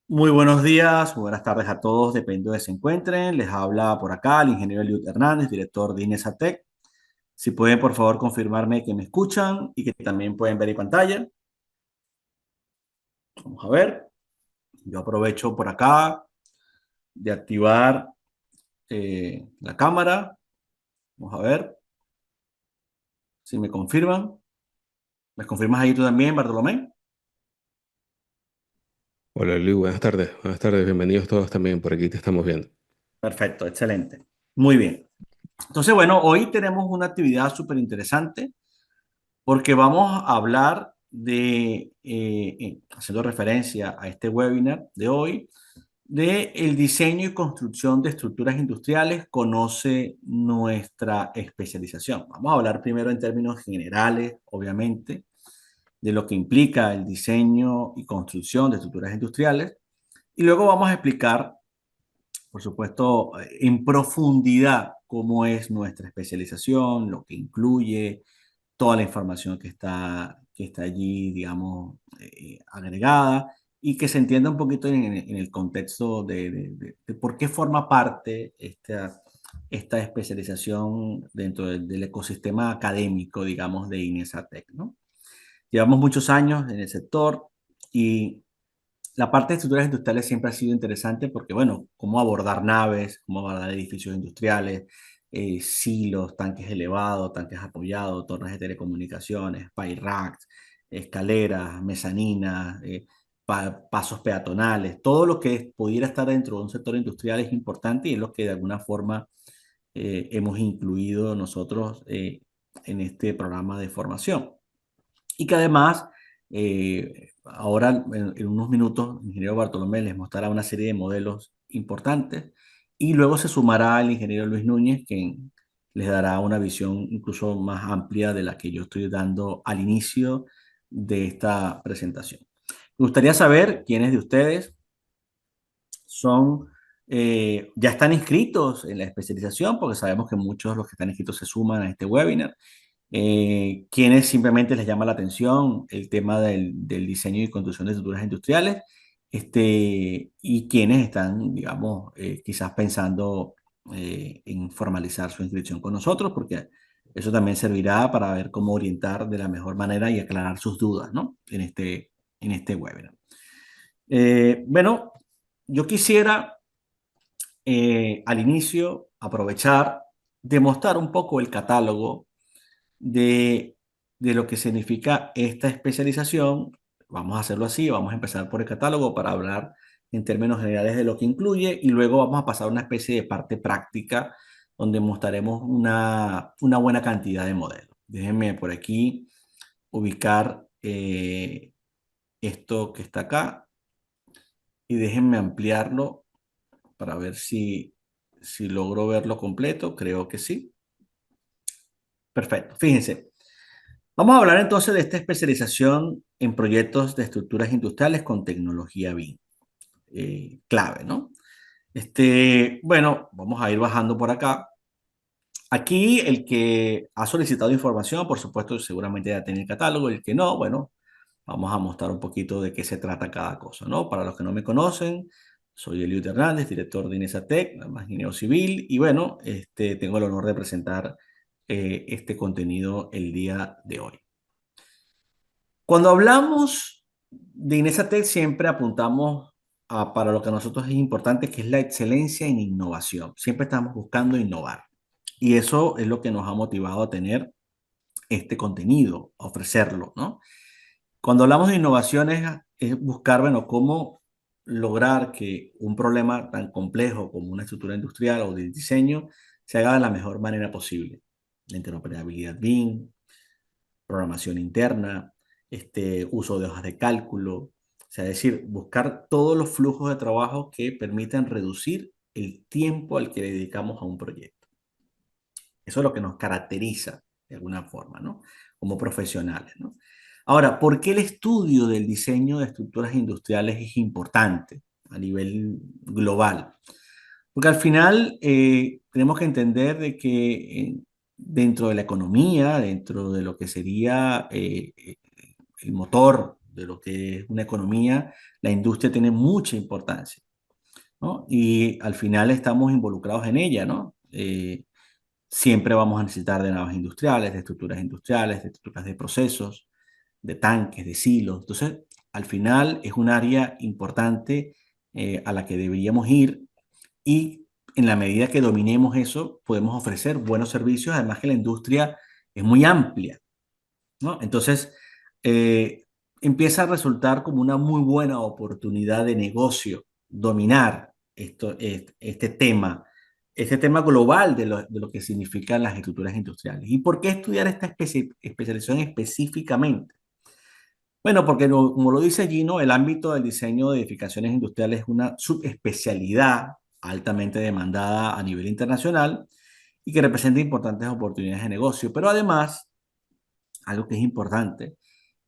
Muy buenos días, buenas tardes a todos, dependiendo de se encuentren. Les habla por acá el ingeniero Eliud Hernández, director de Inesatec. Si pueden, por favor, confirmarme que me escuchan y que también pueden ver mi pantalla. Vamos a ver. Yo aprovecho por acá de activar la cámara. Vamos a ver si me confirman. ¿Me confirmas ahí tú también, Bartolomé? Hola Luis, buenas tardes, bienvenidos todos también, por aquí te estamos viendo. Perfecto, excelente. Muy bien. Entonces, bueno, hoy tenemos una actividad súper interesante porque vamos a hablar de, haciendo referencia a este webinar de hoy, de el diseño y construcción de estructuras industriales, conoce nuestra especialización. Vamos a hablar primero en términos generales, obviamente, de lo que implica el diseño y construcción de estructuras industriales, y luego vamos a explicar, por supuesto, en profundidad cómo es nuestra especialización, lo que incluye, toda la información que está allí, digamos, agregada y que se entienda un poquito en el contexto de por qué forma parte esta especialización dentro del ecosistema académico, digamos, de Inesatec, ¿no? Llevamos muchos años en el sector y la parte de estructuras industriales siempre ha sido interesante porque, bueno, cómo abordar naves, cómo abordar edificios industriales, silos, tanques elevados, tanques apoyados, torres de telecomunicaciones, spy racks, escaleras, mezaninas, pasos peatonales, todo lo que pudiera estar dentro de un sector industrial es importante y es lo que de alguna forma hemos incluido nosotros en este programa de formación. Y que además, ahora en unos minutos, el ingeniero Bartolomé les mostrará una serie de modelos importantes y luego se sumará el ingeniero Luis Núñez, quien les dará una visión incluso más amplia de la que yo estoy dando al inicio de esta presentación. Me gustaría saber quiénes de ustedes son, ya están inscritos en la especialización, porque sabemos que muchos de los que están inscritos se suman a este webinar. Quienes simplemente les llama la atención el tema del diseño y construcción de estructuras industriales, y quienes están, digamos, quizás pensando en formalizar su inscripción con nosotros, porque eso también servirá para ver cómo orientar de la mejor manera y aclarar sus dudas, ¿no? En este webinar. Bueno, yo quisiera al inicio aprovechar, demostrar un poco el catálogo de, de lo que significa esta especialización. Vamos a hacerlo así, vamos a empezar por el catálogo para hablar en términos generales de lo que incluye y luego vamos a pasar a una especie de parte práctica donde mostraremos una buena cantidad de modelos. Déjenme por aquí ubicar esto que está acá y déjenme ampliarlo para ver si logro verlo completo. Creo que sí. Perfecto. Fíjense. Vamos a hablar entonces de esta especialización en proyectos de estructuras industriales con tecnología BIM. Clave, ¿no? Bueno, vamos a ir bajando por acá. Aquí el que ha solicitado información, por supuesto, seguramente ya tiene el catálogo. El que no, bueno, vamos a mostrar un poquito de qué se trata cada cosa, ¿no? Para los que no me conocen, soy Eliud Hernández, director de Inesatec, ingeniero civil, y bueno, tengo el honor de presentar este contenido el día de hoy. Cuando hablamos de Inesatec siempre apuntamos para lo que a nosotros es importante, que es la excelencia en innovación. Siempre estamos buscando innovar. Y eso es lo que nos ha motivado a tener este contenido, a ofrecerlo, ¿no? Cuando hablamos de innovación es buscar, bueno, cómo lograr que un problema tan complejo como una estructura industrial o de diseño se haga de la mejor manera posible. La interoperabilidad BIM, programación interna, uso de hojas de cálculo, o sea, es decir, buscar todos los flujos de trabajo que permitan reducir el tiempo al que le dedicamos a un proyecto. Eso es lo que nos caracteriza de alguna forma, ¿no? Como profesionales, ¿no? Ahora, ¿por qué el estudio del diseño de estructuras industriales es importante a nivel global? Porque al final tenemos que entender de que dentro de la economía, dentro de lo que sería el motor de lo que es una economía, la industria tiene mucha importancia, ¿no? Y al final estamos involucrados en ella, ¿no? Siempre vamos a necesitar de naves industriales, de estructuras de procesos, de tanques, de silos. Entonces, al final es un área importante a la que deberíamos ir y en la medida que dominemos eso, podemos ofrecer buenos servicios, además que la industria es muy amplia, ¿no? Entonces, eh, empieza a resultar como una muy buena oportunidad de negocio dominar este tema global de lo que significan las estructuras industriales. ¿Y por qué estudiar esta especialización específicamente? Bueno, porque como lo dice Gino, el ámbito del diseño de edificaciones industriales es una subespecialidad altamente demandada a nivel internacional y que representa importantes oportunidades de negocio. Pero además, algo que es importante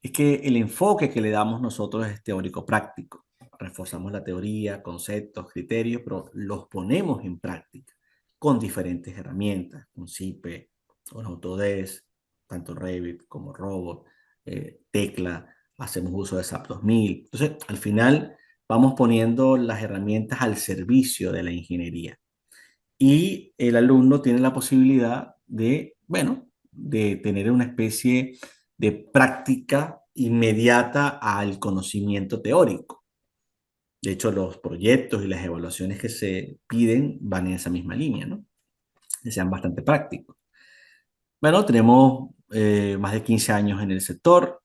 es que el enfoque que le damos nosotros es teórico-práctico. Reforzamos la teoría, conceptos, criterios, pero los ponemos en práctica con diferentes herramientas, con CIPE, con Autodesk, tanto Revit como Robot, Tecla, hacemos uso de SAP 2000. Entonces, al final vamos poniendo las herramientas al servicio de la ingeniería y el alumno tiene la posibilidad de, bueno, de tener una especie de práctica inmediata al conocimiento teórico. De hecho, los proyectos y las evaluaciones que se piden van en esa misma línea, ¿no? Que sean bastante prácticos. Bueno, tenemos más de 15 años en el sector,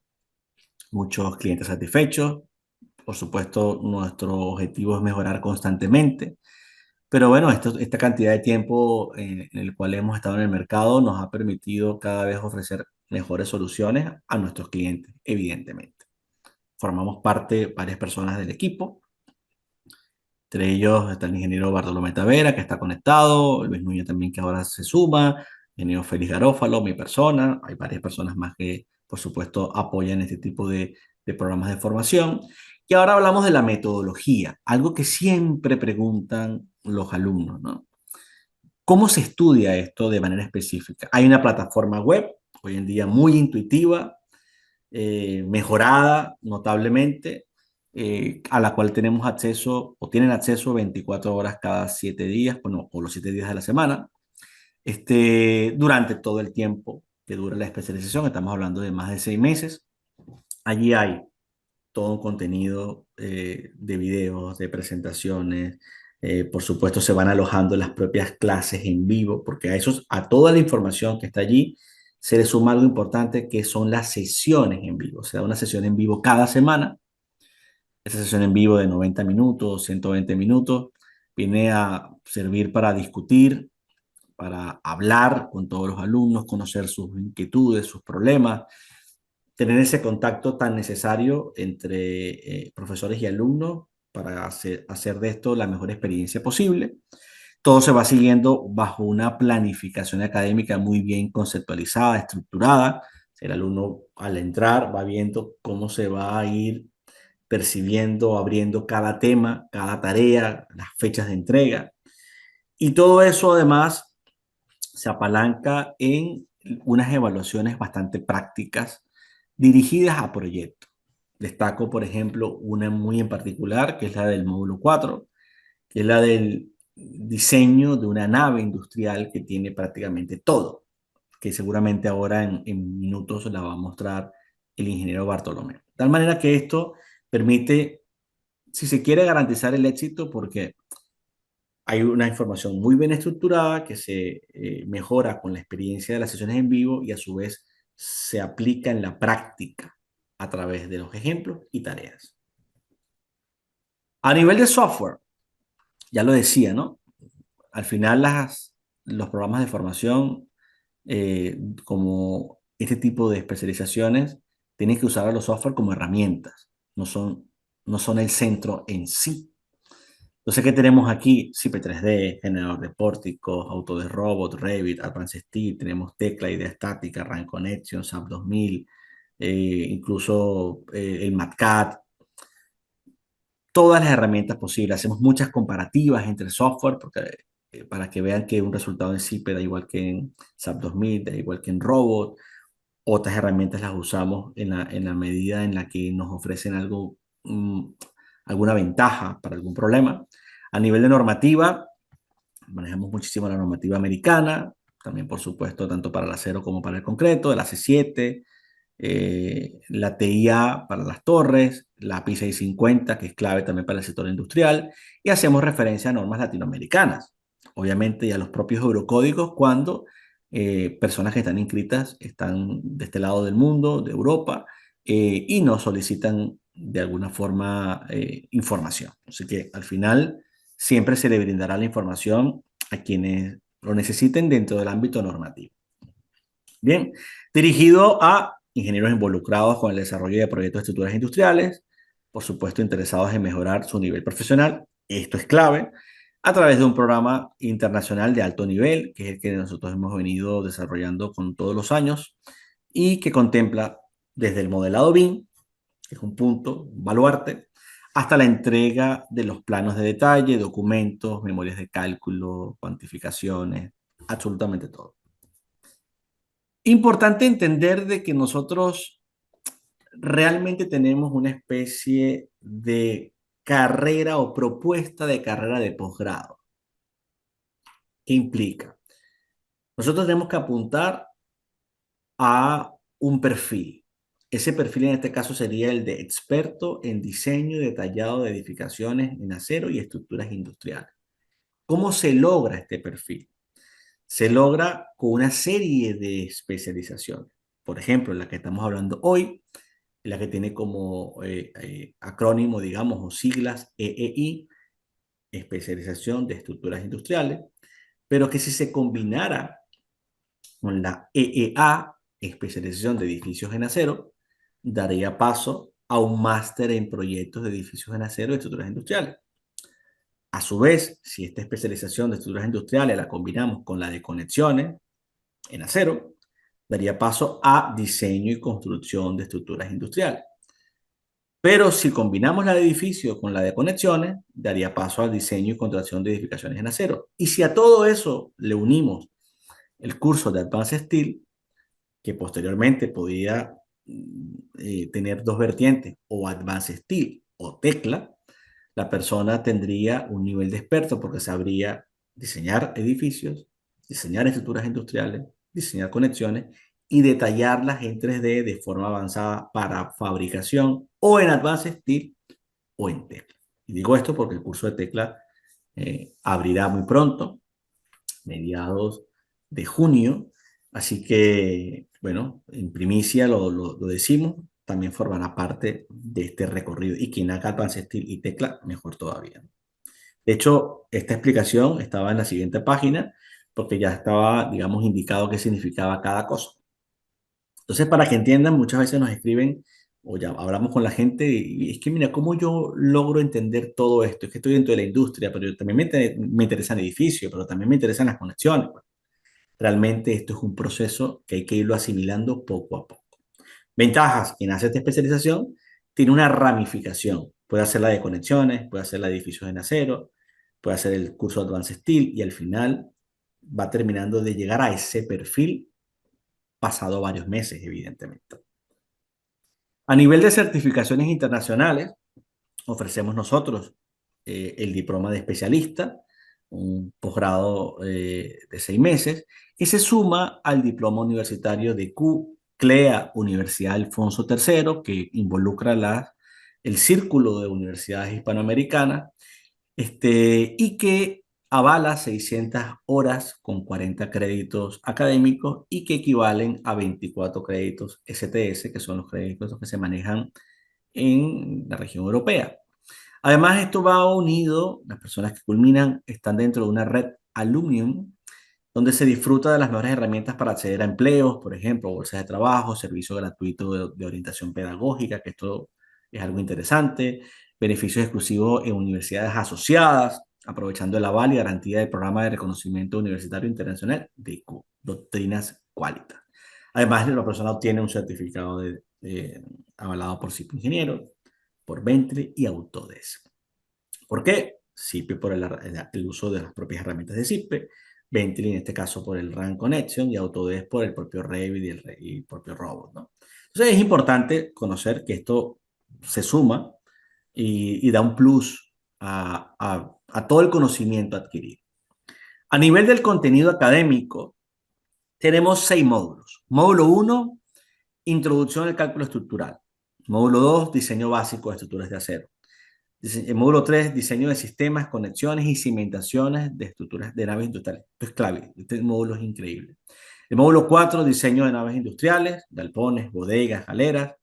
muchos clientes satisfechos. Por supuesto, nuestro objetivo es mejorar constantemente. Pero bueno, esta cantidad de tiempo en el cual hemos estado en el mercado nos ha permitido cada vez ofrecer mejores soluciones a nuestros clientes, evidentemente. Formamos parte varias personas del equipo. Entre ellos está el ingeniero Bartolomé Tavera, que está conectado, Luis Núñez también, que ahora se suma, el ingeniero Félix Garófalo, mi persona. Hay varias personas más que, por supuesto, apoyan este tipo de programas de formación. Y ahora hablamos de la metodología, algo que siempre preguntan los alumnos, ¿no? ¿Cómo se estudia esto de manera específica? Hay una plataforma web, hoy en día muy intuitiva, mejorada notablemente, a la cual tenemos acceso o tienen acceso 24 horas cada 7 días, bueno, o los 7 días de la semana, durante todo el tiempo que dura la especialización. Estamos hablando de más de 6 meses. Allí hay todo un contenido de videos, de presentaciones. Por supuesto, se van alojando las propias clases en vivo, porque a toda la información que está allí se le suma algo importante que son las sesiones en vivo. Se da una sesión en vivo cada semana. Esa sesión en vivo de 90 minutos, 120 minutos, viene a servir para discutir, para hablar con todos los alumnos, conocer sus inquietudes, sus problemas, tener ese contacto tan necesario entre profesores y alumnos para hacer de esto la mejor experiencia posible. Todo se va siguiendo bajo una planificación académica muy bien conceptualizada, estructurada. El alumno al entrar va viendo cómo se va a ir percibiendo, abriendo cada tema, cada tarea, las fechas de entrega. Y todo eso además se apalanca en unas evaluaciones bastante prácticas dirigidas a proyectos. Destaco, por ejemplo, una muy en particular, que es la del módulo 4, que es la del diseño de una nave industrial que tiene prácticamente todo, que seguramente ahora en minutos la va a mostrar el ingeniero Bartolomé. De tal manera que esto permite, si se quiere, garantizar el éxito, porque hay una información muy bien estructurada que se mejora con la experiencia de las sesiones en vivo y a su vez se aplica en la práctica a través de los ejemplos y tareas. A nivel de software, ya lo decía, ¿no? Al final los programas de formación, como este tipo de especializaciones, tienen que usar a los software como herramientas, no son el centro en sí. Entonces, ¿qué tenemos aquí? CIPE 3D, generador de pórticos, Autodesk Robot, Revit, Advanced Steel, tenemos Tecla, Idea Estática, Run Connection, SAP 2000, incluso el MATCAD, todas las herramientas posibles. Hacemos muchas comparativas entre software porque, para que vean que un resultado en CIPE da igual que en SAP 2000, da igual que en Robot. Otras herramientas las usamos en la medida en la que nos ofrecen algo, alguna ventaja para algún problema. A nivel de normativa, manejamos muchísimo la normativa americana, también por supuesto tanto para el acero como para el concreto, el AC7, la TIA para las torres, la API 650, que es clave también para el sector industrial, y hacemos referencia a normas latinoamericanas, obviamente, y a los propios eurocódigos cuando personas que están inscritas están de este lado del mundo, de Europa, y nos solicitan de alguna forma información. Así que al final siempre se le brindará la información a quienes lo necesiten dentro del ámbito normativo. Bien, dirigido a ingenieros involucrados con el desarrollo de proyectos de estructuras industriales, por supuesto interesados en mejorar su nivel profesional, esto es clave, a través de un programa internacional de alto nivel, que es el que nosotros hemos venido desarrollando con todos los años y que contempla desde el modelado BIM, que es un punto, un baluarte, hasta la entrega de los planos de detalle, documentos, memorias de cálculo, cuantificaciones, absolutamente todo. Importante entender de que nosotros realmente tenemos una especie de carrera o propuesta de carrera de posgrado. ¿Qué implica? Nosotros tenemos que apuntar a un perfil. Ese perfil en este caso sería el de experto en diseño detallado de edificaciones en acero y estructuras industriales. ¿Cómo se logra este perfil? Se logra con una serie de especializaciones. Por ejemplo, la que estamos hablando hoy, la que tiene como acrónimo, digamos, o siglas EEI, especialización de estructuras industriales, pero que si se combinara con la EEA, especialización de edificios en acero, daría paso a un máster en proyectos de edificios en acero y estructuras industriales. A su vez, si esta especialización de estructuras industriales la combinamos con la de conexiones en acero, daría paso a diseño y construcción de estructuras industriales. Pero si combinamos la de edificio con la de conexiones, daría paso al diseño y construcción de edificaciones en acero. Y si a todo eso le unimos el curso de Advanced Steel, que posteriormente podría tener dos vertientes, o Advanced Steel o Tecla, la persona tendría un nivel de experto porque sabría diseñar edificios, diseñar estructuras industriales, diseñar conexiones y detallarlas en 3D de forma avanzada para fabricación o en Advanced Steel o en Tecla. Y digo esto porque el curso de Tecla abrirá muy pronto, mediados de junio, así que, bueno, en primicia lo decimos, también formará parte de este recorrido. Y quien haga Advanced Steel y Tecla, mejor todavía. De hecho, esta explicación estaba en la siguiente página porque ya estaba, digamos, indicado qué significaba cada cosa. Entonces, para que entiendan, muchas veces nos escriben o ya hablamos con la gente y es que, mira, ¿cómo yo logro entender todo esto? Es que estoy dentro de la industria, pero yo también me interesan edificios, pero también me interesan las conexiones. Pues. Realmente esto es un proceso que hay que irlo asimilando poco a poco. Ventajas, quien hace esta especialización tiene una ramificación. Puede hacer la de conexiones, puede hacer la de edificios en acero, puede hacer el curso de Advanced Steel y al final va terminando de llegar a ese perfil pasado varios meses, evidentemente. A nivel de certificaciones internacionales, ofrecemos nosotros el diploma de especialista, un posgrado de 6 meses, que se suma al diploma universitario de CLEA Universidad Alfonso III, que involucra el círculo de universidades hispanoamericanas y que avala 600 horas con 40 créditos académicos y que equivalen a 24 créditos STS, que son los créditos que se manejan en la región europea. Además, esto va unido, las personas que culminan están dentro de una red Alumnium, donde se disfruta de las mejores herramientas para acceder a empleos, por ejemplo, bolsas de trabajo, servicio gratuito de orientación pedagógica, que esto es algo interesante, beneficios exclusivos en universidades asociadas, aprovechando el aval y garantía del programa de reconocimiento universitario internacional de Doctrinas Qualitas. Además, la persona obtiene un certificado avalado por CIP Ingeniero, por Bentley y Autodesk. ¿Por qué? CIPE por el uso de las propias herramientas de CIPE, Bentley en este caso por el RAN Connection y Autodesk por el propio Revit y el propio Robot, ¿no? Entonces es importante conocer que esto se suma y da un plus a todo el conocimiento adquirido. A nivel del contenido académico, tenemos 6 módulos. Módulo uno, introducción al cálculo estructural. Módulo 2, diseño básico de estructuras de acero. El módulo 3, diseño de sistemas, conexiones y cimentaciones de estructuras de naves industriales. Esto es clave, este módulo es increíble. El módulo 4, diseño de naves industriales, galpones, bodegas, galeras.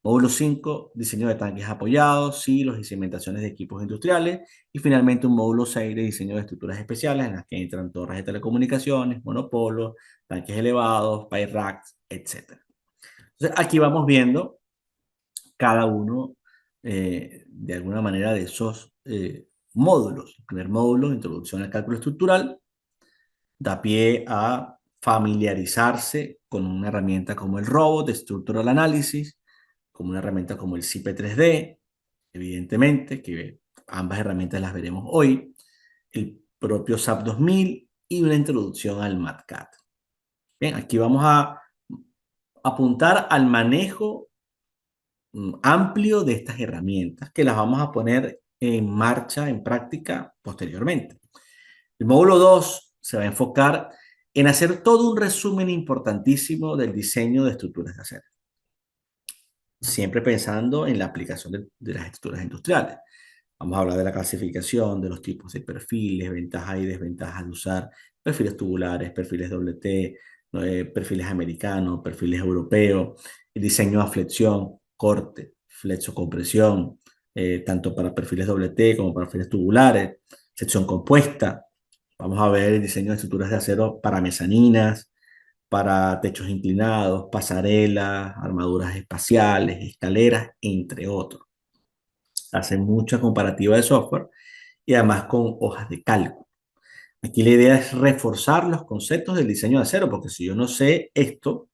Módulo 5, diseño de tanques apoyados, silos y cimentaciones de equipos industriales. Y finalmente un módulo 6 de diseño de estructuras especiales en las que entran torres de telecomunicaciones, monopolos, tanques elevados, pipe racks, etc. Entonces, aquí vamos viendo cada uno de alguna manera de esos módulos. El primer módulo, introducción al cálculo estructural, da pie a familiarizarse con una herramienta como el Robot Structural Analysis, como una herramienta como el CIP 3D, evidentemente, que ambas herramientas las veremos hoy, el propio SAP 2000 y una introducción al MATCAD. Bien, aquí vamos a apuntar al manejo amplio de estas herramientas que las vamos a poner en marcha, en práctica posteriormente. El módulo 2 se va a enfocar en hacer todo un resumen importantísimo del diseño de estructuras de acero, siempre pensando en la aplicación de las estructuras industriales. Vamos a hablar de la clasificación, de los tipos de perfiles, ventajas y desventajas de usar perfiles tubulares, perfiles doble T, perfiles americanos, perfiles europeos, el diseño a flexión, corte, flexo-compresión, tanto para perfiles doble T como para perfiles tubulares, sección compuesta. Vamos a ver el diseño de estructuras de acero para mezaninas, para techos inclinados, pasarelas, armaduras espaciales, escaleras, entre otros. Hacen mucha comparativa de software y además con hojas de cálculo. Aquí la idea es reforzar los conceptos del diseño de acero, porque si yo no sé esto,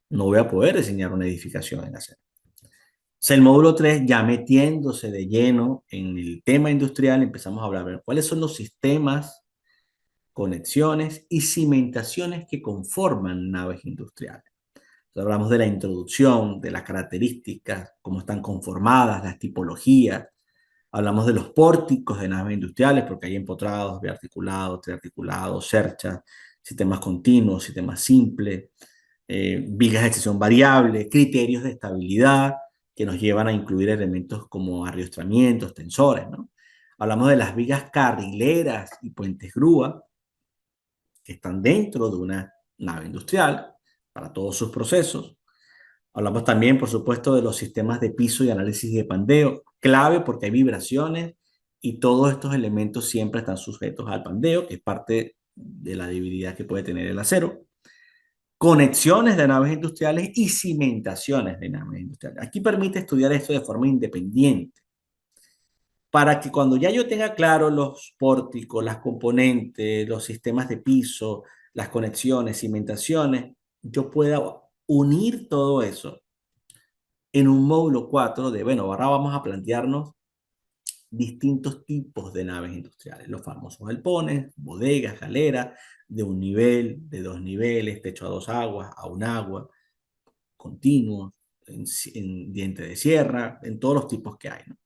no voy a poder diseñar una edificación en acero. Es el módulo 3, ya metiéndose de lleno en el tema industrial, empezamos a hablar de cuáles son los sistemas, conexiones y cimentaciones que conforman naves industriales. Entonces, hablamos de la introducción, de las características, cómo están conformadas, las tipologías. Hablamos de los pórticos de naves industriales, porque hay empotrados, biarticulados, triarticulados, cerchas, sistemas continuos, sistemas simples, vigas de extensión variable, criterios de estabilidad que nos llevan a incluir elementos como arriostramientos, tensores, ¿no? Hablamos de las vigas carrileras y puentes grúa, que están dentro de una nave industrial para todos sus procesos. Hablamos también, por supuesto, de los sistemas de piso y análisis de pandeo, clave porque hay vibraciones y todos estos elementos siempre están sujetos al pandeo, que es parte de la debilidad que puede tener el acero. Conexiones de naves industriales y cimentaciones de naves industriales. Aquí permite estudiar esto de forma independiente, para que cuando ya yo tenga claro los pórticos, las componentes, los sistemas de piso, las conexiones, cimentaciones, yo pueda unir todo eso en un módulo 4 de, bueno, ahora vamos a plantearnos distintos tipos de naves industriales, los famosos galpones, bodegas, galeras, de un nivel, de dos niveles, techo a dos aguas, a un agua, continuos, en diente de sierra, en todos los tipos que hay, ¿no?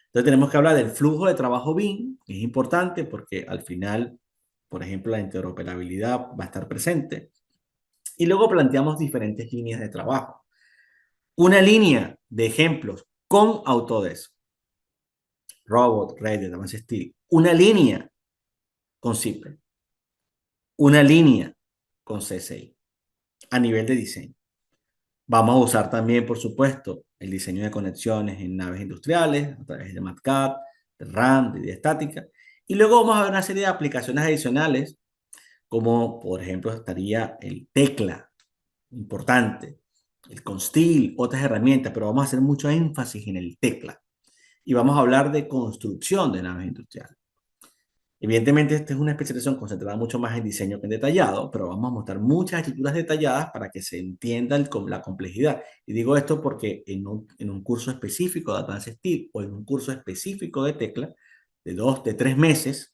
Entonces tenemos que hablar del flujo de trabajo BIM, que es importante porque al final, por ejemplo, la interoperabilidad va a estar presente. Y luego planteamos diferentes líneas de trabajo. Una línea de ejemplos con Autodesk, Robot, Revit, Advanced Steel. Una línea con Cipre. Una línea con CSI a nivel de diseño. Vamos a usar también, por supuesto, el diseño de conexiones en naves industriales a través de MATCAD, de RAM, de estática. Y luego vamos a ver una serie de aplicaciones adicionales, como por ejemplo estaría el tecla, importante, el Consteel, otras herramientas, pero vamos a hacer mucho énfasis en el tecla. Y vamos a hablar de construcción de naves industriales. Evidentemente, esta es una especialización concentrada mucho más en diseño que en detallado, pero vamos a mostrar muchas estructuras detalladas para que se entienda la complejidad. Y digo esto porque en un curso específico de Advanced Steel o en un curso específico de tecla de 2, de 3 meses,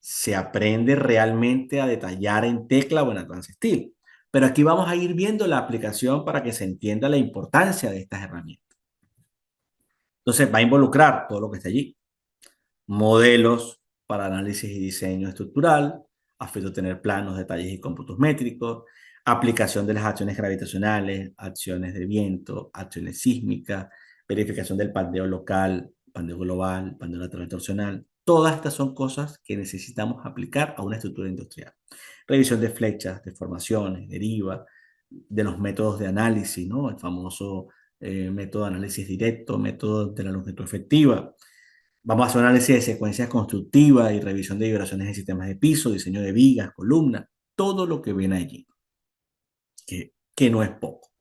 se aprende realmente a detallar en tecla o en Advanced Steel. Pero aquí vamos a ir viendo la aplicación para que se entienda la importancia de estas herramientas. Entonces va a involucrar todo lo que está allí. Modelos para análisis y diseño estructural, a fin de tener planos, detalles y cómputos métricos, aplicación de las acciones gravitacionales, acciones de viento, acciones sísmicas, verificación del pandeo local, pandeo global, pandeo lateral torsional. Todas estas son cosas que necesitamos aplicar a una estructura industrial. Revisión de flechas, deformaciones, deriva, de los métodos de análisis, ¿no? El famoso método de análisis directo, método de la longitud efectiva. Vamos a hacer un análisis de secuencias constructivas y revisión de vibraciones en sistemas de piso, diseño de vigas, columnas, todo lo que viene allí, que no es poco.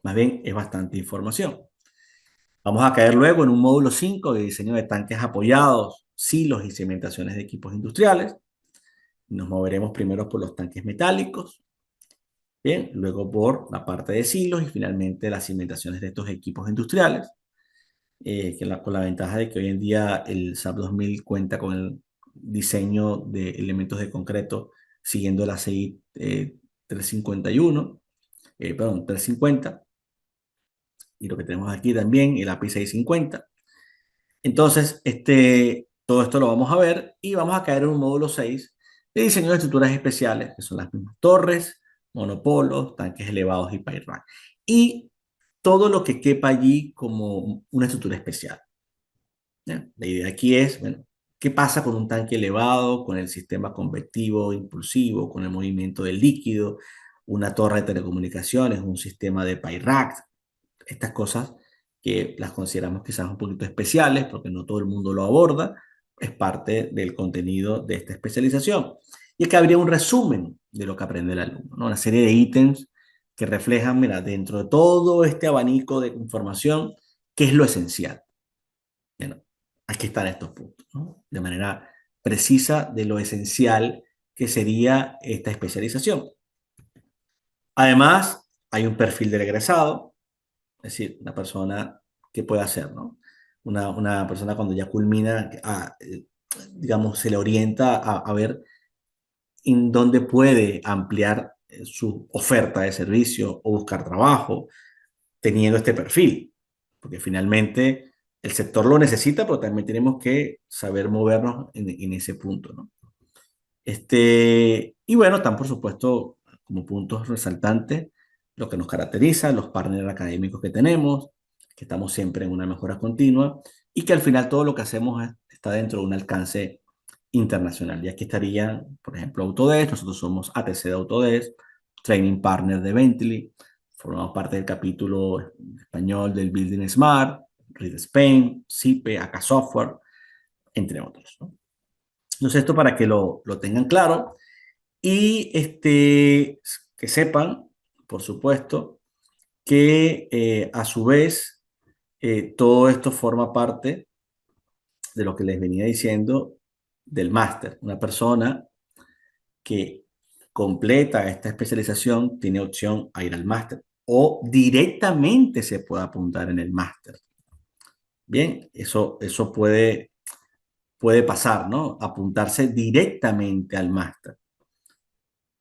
Más bien es bastante información. Vamos a caer luego en un módulo 5 de diseño de tanques apoyados, silos y cimentaciones de equipos industriales. Nos moveremos primero por los tanques metálicos, bien, luego por la parte de silos y finalmente las cimentaciones de estos equipos industriales. Con la ventaja de que hoy en día el SAP 2000 cuenta con el diseño de elementos de concreto siguiendo la CI 351, perdón, 350, y lo que tenemos aquí también, el API 650. Entonces, todo esto lo vamos a ver y vamos a caer en un módulo 6 de diseño de estructuras especiales, que son las mismas torres, monopolos, tanques elevados y pie rack. Y todo lo que quepa allí como una estructura especial. ¿Ya? La idea aquí es, bueno, ¿qué pasa con un tanque elevado, con el sistema convectivo impulsivo, con el movimiento del líquido, una torre de telecomunicaciones, un sistema de PIRAC? Estas cosas que las consideramos quizás un poquito especiales porque no todo el mundo lo aborda, es parte del contenido de esta especialización. Y acá habría un resumen de lo que aprende el alumno, ¿no? Una serie de ítems que reflejan, mira, dentro de todo este abanico de información, qué es lo esencial. Bueno, aquí están estos puntos, ¿no? De manera precisa de lo esencial que sería esta especialización. Además, hay un perfil del egresado, es decir, una persona que puede hacer, ¿no? Una persona cuando ya culmina, digamos, se le orienta a ver en dónde puede ampliar su oferta de servicio o buscar trabajo teniendo este perfil, porque finalmente el sector lo necesita, pero también tenemos que saber movernos en ese punto, ¿no? Y bueno, están por supuesto como puntos resaltantes lo que nos caracteriza, los partners académicos que tenemos, que estamos siempre en una mejora continua y que al final todo lo que hacemos está dentro de un alcance internacional. Y aquí estarían, por ejemplo, Autodesk, nosotros somos ATC de Autodesk, Training Partner de Bentley, formamos parte del capítulo español del Building Smart, Reed Spain, CIPE, AK Software, entre otros, ¿no? Entonces, esto para que lo tengan claro y que sepan, por supuesto, que a su vez todo esto forma parte de lo que les venía diciendo del máster. Una persona que completa esta especialización tiene opción a ir al máster o directamente se puede apuntar en el máster. Bien, eso puede pasar, ¿no? Apuntarse directamente al máster.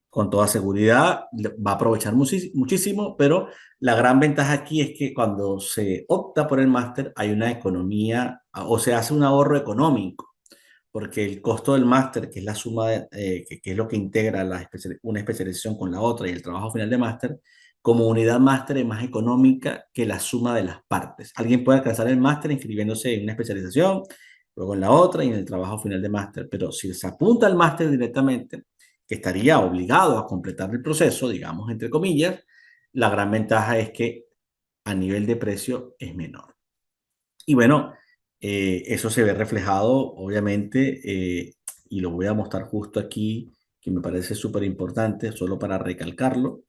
Con toda seguridad va a aprovechar muchísimo, pero la gran ventaja aquí es que cuando se opta por el máster hay una economía o se hace un ahorro económico, porque el costo del máster, que es la suma, que es lo que integra una especialización con la otra y el trabajo final de máster, como unidad máster es más económica que la suma de las partes. Alguien puede alcanzar el máster inscribiéndose en una especialización, luego en la otra y en el trabajo final de máster, pero si se apunta al máster directamente, que estaría obligado a completar el proceso, digamos, entre comillas, la gran ventaja es que a nivel de precio es menor. Y bueno, eso se ve reflejado, obviamente, y lo voy a mostrar justo aquí, que me parece súper importante, solo para recalcarlo.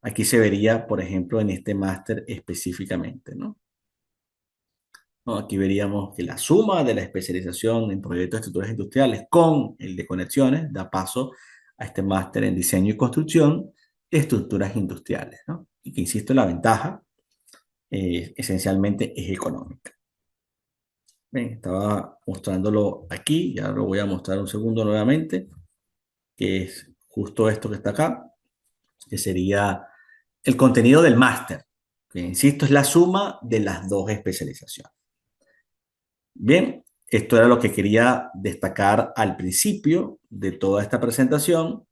Aquí se vería, por ejemplo, en este máster específicamente, ¿no? ¿No? Aquí veríamos que la suma de la especialización en proyectos de estructuras industriales con el de conexiones da paso a este máster en diseño y construcción de estructuras industriales, ¿no? Y que, insisto, la ventaja esencialmente es económica. Bien, estaba mostrándolo aquí, ya lo voy a mostrar un segundo nuevamente, que es justo esto que está acá, que sería el contenido del máster, que insisto, es la suma de las dos especializaciones. Bien, esto era lo que quería destacar al principio de toda esta presentación.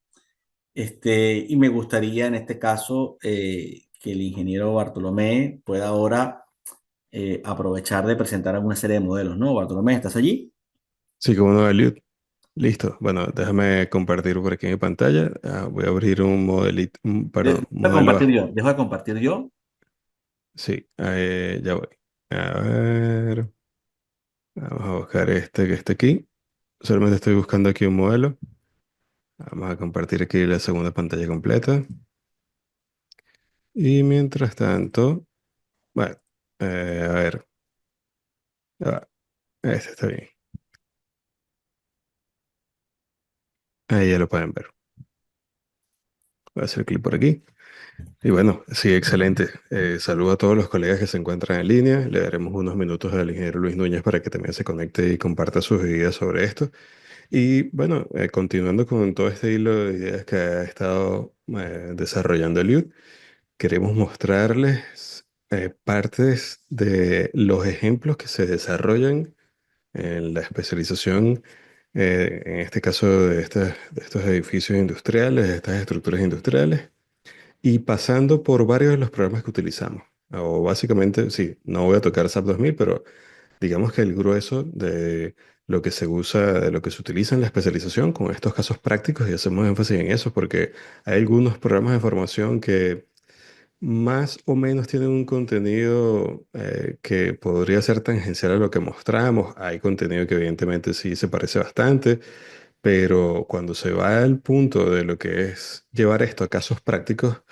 Y me gustaría en este caso que el ingeniero Bartolomé pueda ahora aprovechar de presentar alguna serie de modelos, ¿no? Bartolomé, ¿estás allí? Sí, como no, Eliud. Listo. Bueno, déjame compartir por aquí en mi pantalla. Voy a abrir un modelito, perdón, un modelo. Dejo de compartir yo. Sí, ya voy. A ver, vamos a buscar este que está aquí. Solamente estoy buscando aquí un modelo. Vamos a compartir aquí la segunda pantalla completa. Y mientras tanto, bueno, a ver, ya va. Este está bien. Ahí ya lo pueden ver. Voy a hacer clic por aquí. Y bueno, sí, excelente. Saludo a todos los colegas que se encuentran en línea. Le daremos unos minutos al ingeniero Luis Núñez para que también se conecte y comparta sus ideas sobre esto. Y bueno, continuando con todo este hilo de ideas que ha estado desarrollando Eliud, queremos mostrarles partes de los ejemplos que se desarrollan en la especialización, en este caso de estos edificios industriales, de estas estructuras industriales y pasando por varios de los programas que utilizamos. O básicamente, sí, no voy a tocar SAP 2000, pero digamos que el grueso de lo que se usa, de lo que se utiliza en la especialización con estos casos prácticos, y hacemos énfasis en eso, porque hay algunos programas de formación que más o menos tienen un contenido que podría ser tangencial a lo que mostramos. Hay contenido que evidentemente sí se parece bastante, pero cuando se va al punto de lo que es llevar esto a casos prácticos,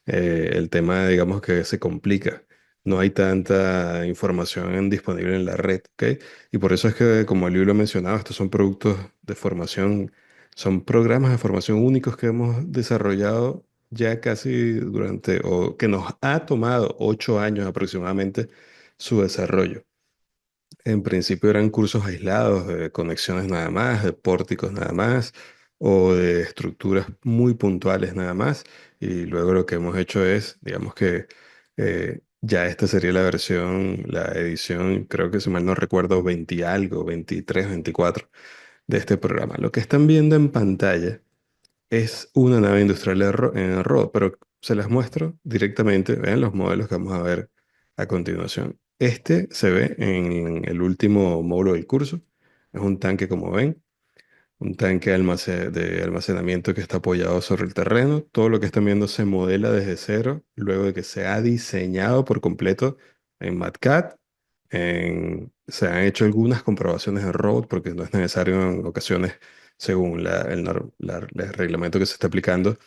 el tema, digamos que se complica. No hay tanta información disponible en la red, ¿ok? Y por eso es que, como el libro mencionaba, estos son productos de formación, son programas de formación únicos que hemos desarrollado ya casi durante, o que nos ha tomado 8 años aproximadamente su desarrollo. En principio eran cursos aislados de conexiones nada más, de pórticos nada más, o de estructuras muy puntuales nada más. Y luego lo que hemos hecho es, digamos que ya esta sería la versión, la edición, creo que si mal no recuerdo, 20 y algo, 23, 24 de este programa. Lo que están viendo en pantalla es una nave industrial en robot, pero se las muestro directamente. Vean los modelos que vamos a ver a continuación. Este se ve en el último módulo del curso. Es un tanque, como ven, un tanque de almacenamiento que está apoyado sobre el terreno. Todo lo que están viendo se modela desde cero, luego de que se ha diseñado por completo en MATCAD. Se han hecho algunas comprobaciones en robot porque no es necesario en ocasiones, según el reglamento que se está aplicando,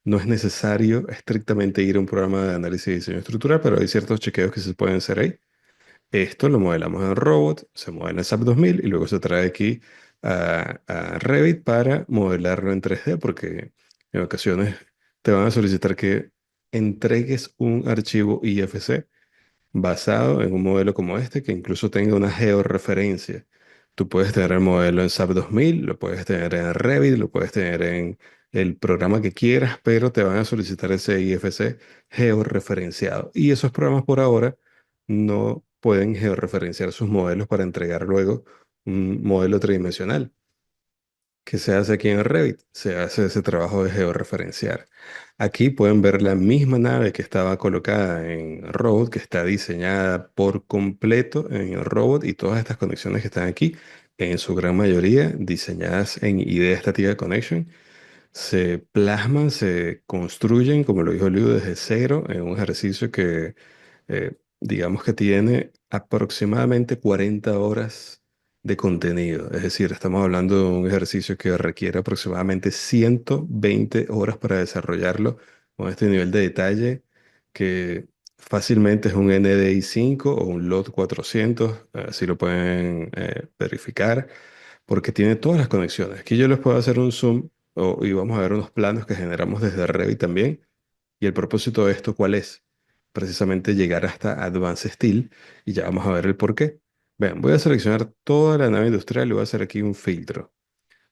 no es necesario estrictamente ir a un programa de análisis y diseño estructural, pero hay ciertos chequeos que se pueden hacer ahí. Esto lo modelamos en robot, se modela en SAP 2000 y luego se trae aquí a Revit para modelarlo en 3D porque en ocasiones te van a solicitar que entregues un archivo IFC basado en un modelo como este que incluso tenga una georreferencia. Tú puedes tener el modelo en SAP 2000, lo puedes tener en Revit, lo puedes tener en el programa que quieras, pero te van a solicitar ese IFC georreferenciado. Y esos programas por ahora no pueden georreferenciar sus modelos para entregar luego un modelo tridimensional. ¿Qué se hace aquí en Revit? Se hace ese trabajo de georreferenciar. Aquí pueden ver la misma nave que estaba colocada en Robot, que está diseñada por completo en Robot y todas estas conexiones que están aquí, en su gran mayoría diseñadas en Idea Estática Connection, se plasman, se construyen, como lo dijo Liu, desde cero en un ejercicio que digamos que tiene aproximadamente 40 horas de contenido. Es decir, estamos hablando de un ejercicio que requiere aproximadamente 120 horas para desarrollarlo con este nivel de detalle que fácilmente es un NDI 5 o un LOT 400, así lo pueden verificar, porque tiene todas las conexiones. Aquí yo les puedo hacer un zoom y vamos a ver unos planos que generamos desde Revit también. Y el propósito de esto, ¿cuál es? Precisamente llegar hasta Advanced Steel y ya vamos a ver el por qué. Vean, voy a seleccionar toda la nave industrial y voy a hacer aquí un filtro.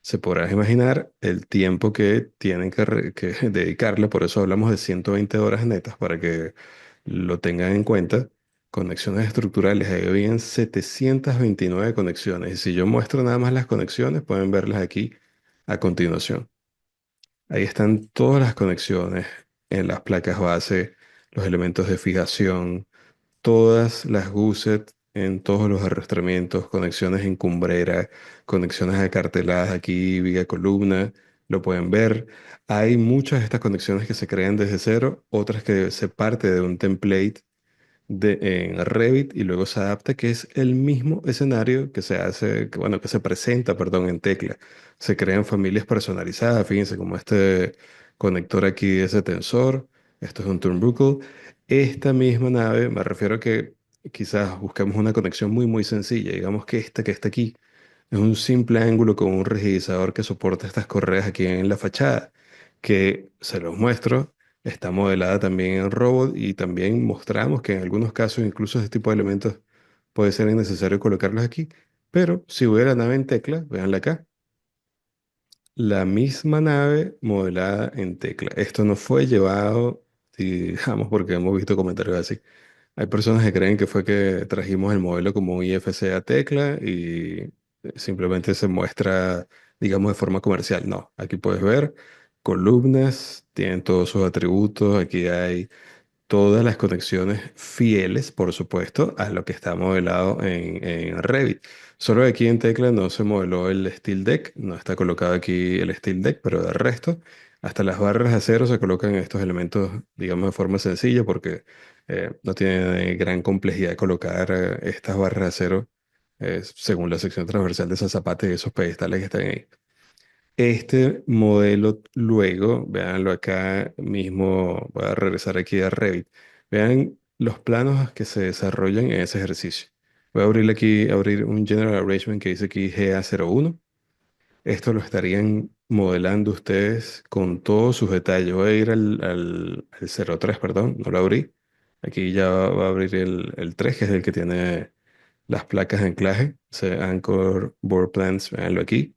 Se podrás imaginar el tiempo que tienen que dedicarle, por eso hablamos de 120 horas netas para que lo tengan en cuenta. Conexiones estructurales, ahí habían 729 conexiones. Y si yo muestro nada más las conexiones, pueden verlas aquí a continuación. Ahí están todas las conexiones en las placas base, los elementos de fijación, todas las guset en todos los arrastramientos, conexiones en cumbrera, conexiones acarteladas aquí vía columna, lo pueden ver. Hay muchas de estas conexiones que se crean desde cero, otras que se parte de un template en Revit y luego se adapta, que es el mismo escenario que se hace, que, bueno, que se presenta, perdón, en Tecla. Se crean familias personalizadas, fíjense como este conector aquí es de tensor, esto es un turnbuckle. Esta misma nave, me refiero a que quizás busquemos una conexión muy sencilla, digamos que esta que está aquí es un simple ángulo con un rigidizador que soporta estas correas aquí en la fachada, que se los muestro. Está modelada también en robot y también mostramos que en algunos casos incluso este tipo de elementos puede ser innecesario colocarlos aquí. Pero si voy a la nave en tecla, véanla acá, la misma nave modelada en tecla. Esto no fue llevado, digamos, porque hemos visto comentarios así. Hay personas que creen que fue que trajimos el modelo como un IFC a tecla y simplemente se muestra, digamos, de forma comercial. No, aquí puedes ver columnas, tienen todos sus atributos, aquí hay todas las conexiones fieles, por supuesto, a lo que está modelado en Revit. Solo que aquí en Tecla no se modeló el Steel Deck, no está colocado aquí el Steel Deck, pero del resto, hasta las barras de acero se colocan estos elementos, digamos, de forma sencilla, porque no tiene gran complejidad colocar estas barras de acero según la sección transversal de esas zapatas y esos pedestales que están ahí. Este modelo luego, véanlo acá mismo, voy a regresar aquí a Revit. Vean los planos que se desarrollan en ese ejercicio. Voy a abrir aquí, abrir un General Arrangement que dice aquí GA01. Esto lo estarían modelando ustedes con todos sus detalles. Voy a ir al 03, perdón, no lo abrí. Aquí ya va a abrir el 3, que es el que tiene las placas de anclaje. Anchor Board Plans, véanlo aquí.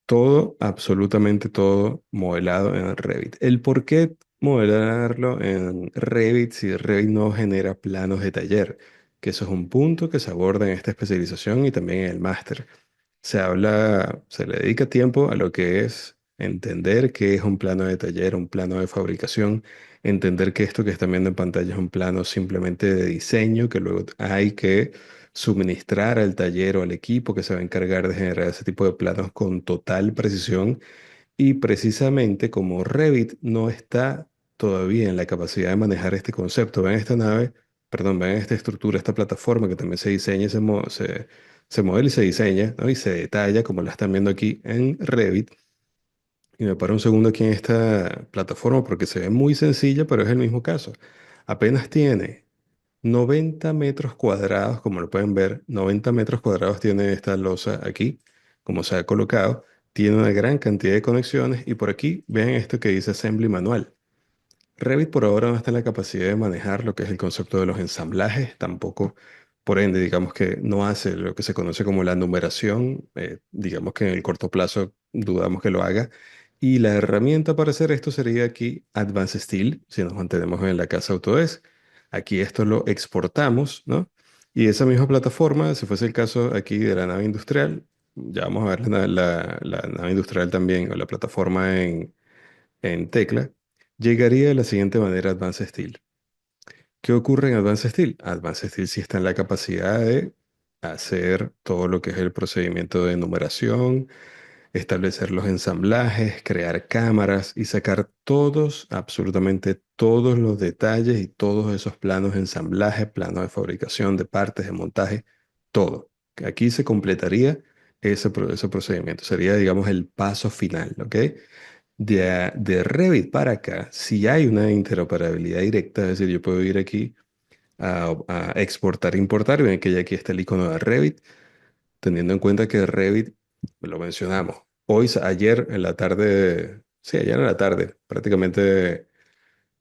Todo, absolutamente todo modelado en Revit. ¿El por qué modelarlo en Revit si Revit no genera planos de taller? Que eso es un punto que se aborda en esta especialización y también en el máster. Se habla, se le dedica tiempo a lo que es entender qué es un plano de taller, un plano de fabricación, entender que esto que están viendo en pantalla es un plano simplemente de diseño que luego hay que suministrar al taller o al equipo que se va a encargar de generar ese tipo de planos con total precisión. Y precisamente como Revit no está todavía en la capacidad de manejar este concepto, ven esta nave, perdón, ven esta estructura, esta plataforma que también se diseña, se modela y se diseña, ¿no? Y se detalla como la están viendo aquí en Revit. Y me paro un segundo aquí en esta plataforma porque se ve muy sencilla, pero es el mismo caso. Apenas tiene 90 metros cuadrados, como lo pueden ver, 90 metros cuadrados tiene esta losa aquí, como se ha colocado. Tiene una gran cantidad de conexiones y por aquí vean esto que dice Assembly Manual. Revit por ahora no está en la capacidad de manejar lo que es el concepto de los ensamblajes, tampoco, por ende, digamos que no hace lo que se conoce como la numeración, digamos que en el corto plazo dudamos que lo haga. Y la herramienta para hacer esto sería aquí Advanced Steel, si nos mantenemos en la casa Autodesk. Aquí esto lo exportamos, ¿no? Y esa misma plataforma, si fuese el caso aquí de la nave industrial, ya vamos a ver la nave industrial también, o la plataforma en tecla, llegaría de la siguiente manera a Advanced Steel. ¿Qué ocurre en Advanced Steel? Advanced Steel sí está en la capacidad de hacer todo lo que es el procedimiento de numeración, establecer los ensamblajes, crear cámaras y sacar todos, absolutamente todos los detalles y todos esos planos de ensamblaje, planos de fabricación de partes, de montaje, todo. Aquí se completaría ese procedimiento. Sería, digamos, el paso final, ¿ok? De Revit para acá, si hay una interoperabilidad directa, es decir, yo puedo ir aquí a exportar e importar, ven que ya aquí está el icono de Revit, teniendo en cuenta que Revit, lo mencionamos, ayer en la tarde, sí, ayer en la tarde, prácticamente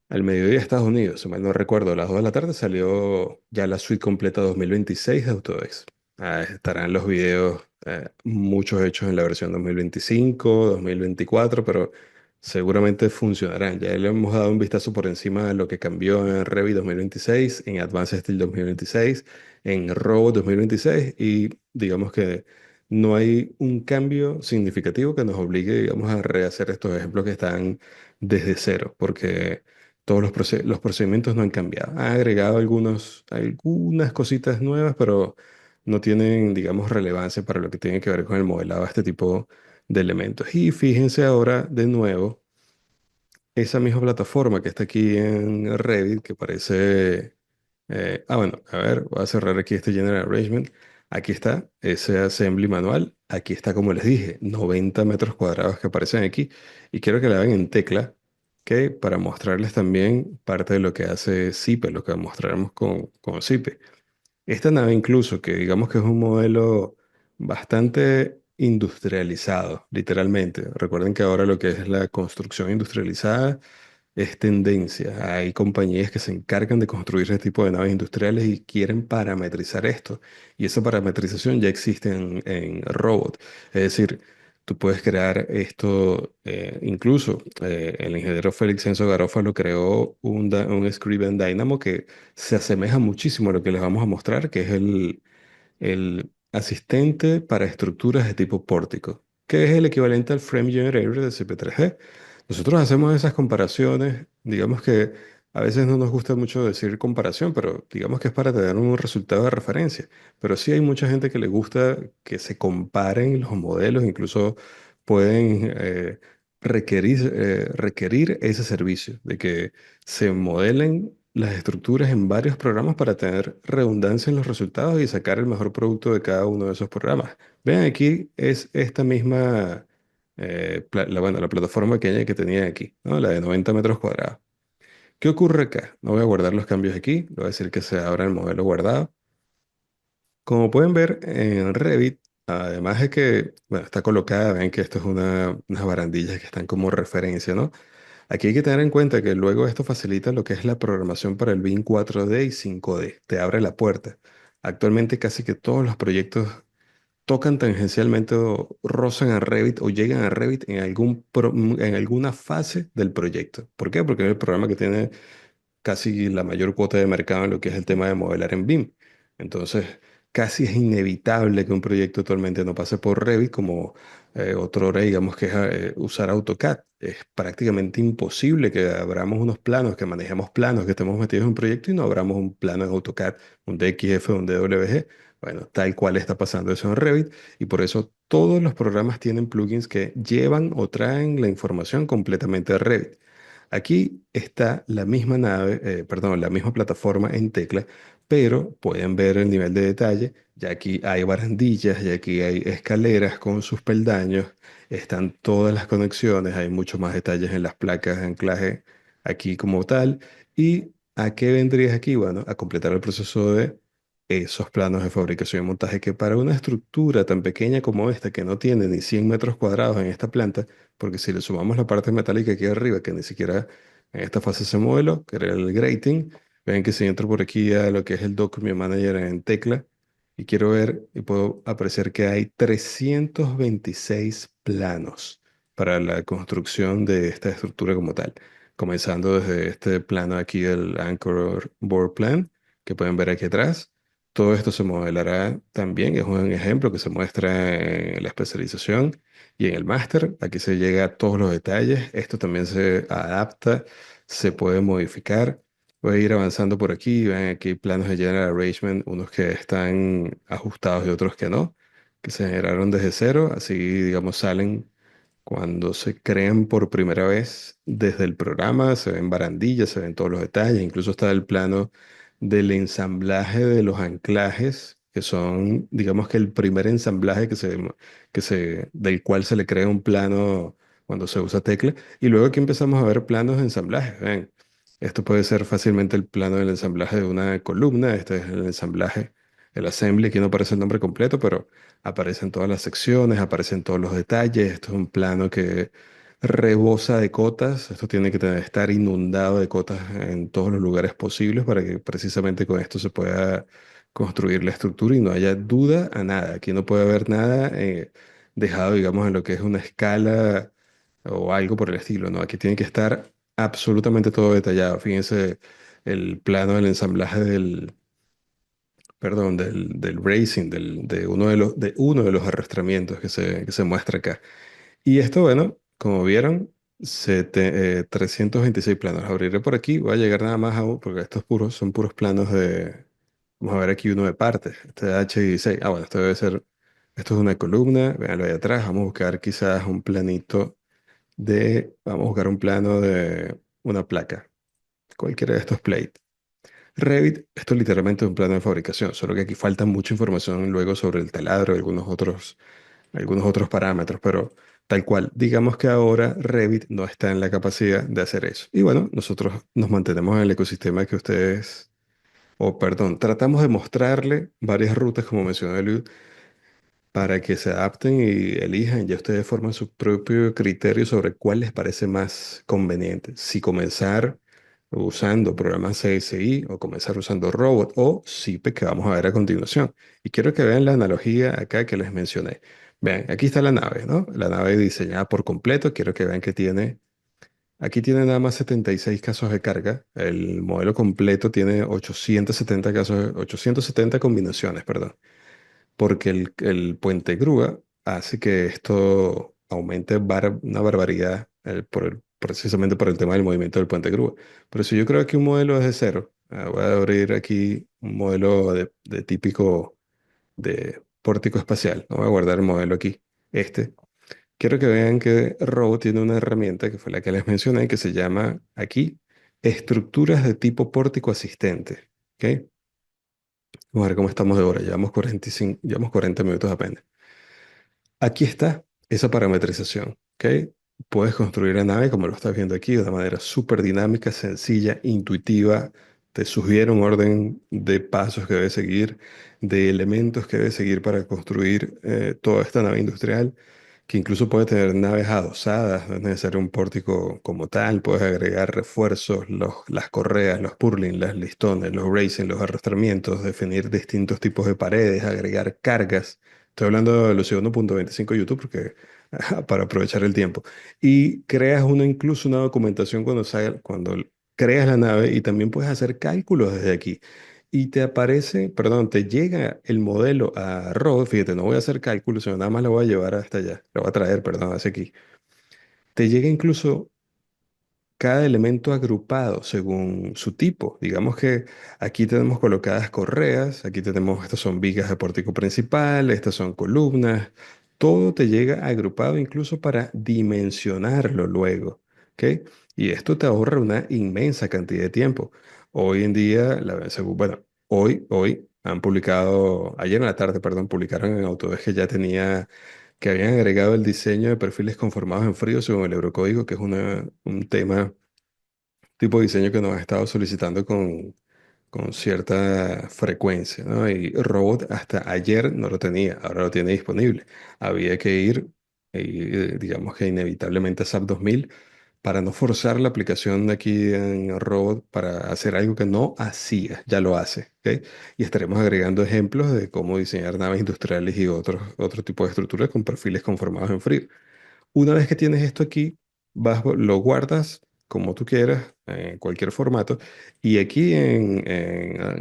Al mediodía de Estados Unidos, si mal no recuerdo, a las 2 de la tarde salió ya la suite completa 2026 de Autodesk. Estarán los videos, muchos hechos en la versión 2025, 2024, pero seguramente funcionarán. Ya le hemos dado un vistazo por encima de lo que cambió en Revit 2026, en Advanced Steel 2026, en Robot 2026 y digamos que no hay un cambio significativo que nos obligue, digamos, a rehacer estos ejemplos que están desde cero, porque todos los procedimientos no han cambiado. Han agregado algunas cositas nuevas, pero no tienen, digamos, relevancia para lo que tiene que ver con el modelado de este tipo de elementos. Y fíjense ahora de nuevo esa misma plataforma que está aquí en Revit, que parece... bueno, a ver, voy a cerrar aquí este General Arrangement. Aquí está ese assembly manual. Aquí está, como les dije, 90 metros cuadrados que aparecen aquí. Y quiero que la vean en tecla, que para mostrarles también parte de lo que hace Zipe, lo que mostraremos con Zipe. Esta nave incluso, que digamos que es un modelo bastante industrializado, literalmente. Recuerden que ahora lo que es la construcción industrializada es tendencia. Hay compañías que se encargan de construir ese tipo de naves industriales y quieren parametrizar esto. Y esa parametrización ya existe en Robot. Es decir, tú puedes crear esto, incluso el ingeniero Félix Enzo Garófalo creó un Scriven Dynamo que se asemeja muchísimo a lo que les vamos a mostrar, que es el asistente para estructuras de tipo pórtico, que es el equivalente al Frame Generator de CP3G. Nosotros hacemos esas comparaciones, digamos que a veces no nos gusta mucho decir comparación, pero digamos que es para tener un resultado de referencia. Pero sí hay mucha gente que le gusta que se comparen los modelos, incluso pueden requerir ese servicio de que se modelen las estructuras en varios programas para tener redundancia en los resultados y sacar el mejor producto de cada uno de esos programas. Vean, aquí es esta misma, bueno, la plataforma pequeña que tenía aquí, ¿no? La de 90 metros cuadrados. ¿Qué ocurre acá? No voy a guardar los cambios aquí, le voy a decir que se abra el modelo guardado. Como pueden ver en Revit, además de que, bueno, está colocada, ven que esto es unas barandillas que están como referencia, ¿no? Aquí hay que tener en cuenta que luego esto facilita lo que es la programación para el BIM 4D y 5D. Te abre la puerta. Actualmente casi que todos los proyectos tocan tangencialmente o rozan a Revit o llegan a Revit en alguna fase del proyecto. ¿Por qué? Porque es el programa que tiene casi la mayor cuota de mercado en lo que es el tema de modelar en BIM. Entonces, casi es inevitable que un proyecto actualmente no pase por Revit como otrora, digamos que es usar AutoCAD. Es prácticamente imposible que abramos unos planos, que manejemos planos, que estemos metidos en un proyecto y no abramos un plano en AutoCAD, un DXF o un DWG. Bueno, tal cual está pasando eso en Revit y por eso todos los programas tienen plugins que llevan o traen la información completamente a Revit. Aquí está la misma nave, perdón, la misma plataforma en tecla, pero pueden ver el nivel de detalle. Ya aquí hay barandillas, ya aquí hay escaleras con sus peldaños, están todas las conexiones, hay mucho más detalles en las placas de anclaje aquí como tal. ¿Y a qué vendrías aquí? Bueno, a completar el proceso de esos planos de fabricación y montaje que para una estructura tan pequeña como esta, que no tiene ni 100 metros cuadrados en esta planta, porque si le sumamos la parte metálica aquí arriba, que ni siquiera en esta fase se modeló, que era el grating, ven que si entro por aquí a lo que es el Document Manager en tecla, y quiero ver y puedo apreciar que hay 326 planos para la construcción de esta estructura como tal. Comenzando desde este plano aquí, el Anchor Board Plan, que pueden ver aquí atrás. Todo esto se modelará también, es un ejemplo que se muestra en la especialización y en el máster. Aquí se llega a todos los detalles. Esto también se adapta, se puede modificar. Voy a ir avanzando por aquí. Ven aquí planos de General Arrangement, unos que están ajustados y otros que no, que se generaron desde cero. Así, digamos, salen cuando se crean por primera vez desde el programa. Se ven barandillas, se ven todos los detalles. Incluso está el plano del ensamblaje de los anclajes, que son, digamos que el primer ensamblaje del cual se le crea un plano cuando se usa tecla. Y luego aquí empezamos a ver planos de ensamblaje. Ven, esto puede ser fácilmente el plano del ensamblaje de una columna. Este es el ensamblaje, el assembly. Aquí no aparece el nombre completo, pero aparecen todas las secciones, aparecen todos los detalles. Esto es un plano que rebosa de cotas. Esto tiene que estar inundado de cotas en todos los lugares posibles para que precisamente con esto se pueda construir la estructura y no haya duda a nada. Aquí no puede haber nada dejado, digamos, en lo que es una escala o algo por el estilo, ¿no? Aquí tiene que estar absolutamente todo detallado. Fíjense el plano del ensamblaje perdón, del racing, de uno de los arrastramientos que se muestra acá. Y esto, bueno, como vieron, 326 planos. Abriré por aquí, voy a llegar nada más porque estos son puros planos de... Vamos a ver aquí uno de partes. Este de H16. Ah, bueno, esto es una columna, véanlo ahí atrás. Vamos a buscar quizás un planito vamos a buscar un plano de una placa, cualquiera de estos plates. Revit, esto es literalmente un plano de fabricación, solo que aquí falta mucha información luego sobre el taladro y algunos otros parámetros, pero tal cual, digamos que ahora Revit no está en la capacidad de hacer eso. Y bueno, nosotros nos mantenemos en el ecosistema que ustedes, o perdón, tratamos de mostrarle varias rutas, como mencionó Eliud, para que se adapten y elijan. Ya ustedes forman su propio criterio sobre cuál les parece más conveniente. Si comenzar usando programas CSI o comenzar usando Robot o SIPE que vamos a ver a continuación. Y quiero que vean la analogía acá que les mencioné. Vean, aquí está la nave, ¿no? La nave diseñada por completo. Quiero que vean que aquí tiene nada más 76 casos de carga. El modelo completo tiene 870 combinaciones, perdón, porque el puente grúa hace que esto aumente una barbaridad precisamente por el tema del movimiento del puente grúa. Pero si yo creo que un modelo es de cero, voy a abrir aquí un modelo de típico de pórtico espacial. No voy a guardar el modelo aquí. Este. Quiero que vean que Robo tiene una herramienta que fue la que les mencioné, que se llama aquí estructuras de tipo pórtico asistente. ¿Ok? Vamos a ver cómo estamos de hora. Llevamos 40 minutos apenas. Aquí está esa parametrización, ¿ok? Puedes construir la nave como lo estás viendo aquí de una manera súper dinámica, sencilla, intuitiva. Te sugiere un orden de pasos que debes seguir, de elementos que debes seguir para construir toda esta nave industrial, que incluso puede tener naves adosadas, no es necesario un pórtico como tal, puedes agregar refuerzos, las correas, los purlins, las listones, los racing, los arrastramientos, definir distintos tipos de paredes, agregar cargas. Estoy hablando de velocidad 1.25 YouTube porque para aprovechar el tiempo. Y creas incluso una documentación cuando creas la nave y también puedes hacer cálculos desde aquí. Y te aparece, perdón, te llega el modelo a RAW. Fíjate, no voy a hacer cálculos, sino nada más lo voy a llevar hasta allá. Lo voy a traer, perdón, hacia aquí. Te llega incluso cada elemento agrupado según su tipo. Digamos que aquí tenemos colocadas correas, aquí tenemos, estas son vigas de pórtico principal, estas son columnas, todo te llega agrupado incluso para dimensionarlo luego, ¿ok? Y esto te ahorra una inmensa cantidad de tiempo. Hoy en día, bueno, hoy han publicado, ayer en la tarde, perdón, publicaron en Autodesk que habían agregado el diseño de perfiles conformados en frío según el Eurocódigo, que es un tema tipo de diseño que nos ha estado solicitando con cierta frecuencia, ¿no? Y Robot hasta ayer no lo tenía, ahora lo tiene disponible. Había que ir, digamos que inevitablemente a SAP 2000 para no forzar la aplicación de aquí en Robot para hacer algo que no hacía, ya lo hace, ¿ok? Y estaremos agregando ejemplos de cómo diseñar naves industriales y otro tipo de estructuras con perfiles conformados en frío. Una vez que tienes esto aquí, lo guardas como tú quieras, en cualquier formato. Y aquí en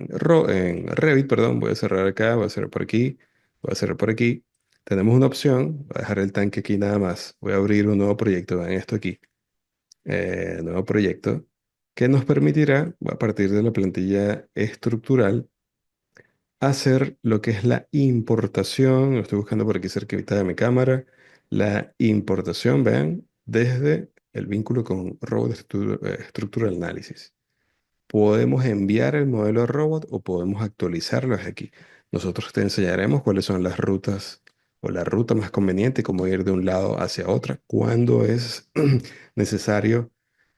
Revit, perdón, voy a cerrar acá, voy a cerrar por aquí, voy a cerrar por aquí. Tenemos una opción, voy a dejar el tanque aquí nada más. Voy a abrir un nuevo proyecto, vean esto aquí. Nuevo proyecto que nos permitirá, a partir de la plantilla estructural, hacer lo que es la importación, lo estoy buscando por aquí cerquita de mi cámara, la importación, vean, desde el vínculo con Robot Structural Analysis. Podemos enviar el modelo de robot o podemos actualizarlo desde aquí. Nosotros te enseñaremos cuáles son las rutas o la ruta más conveniente, cómo ir de un lado hacia otra, cuándo es necesario,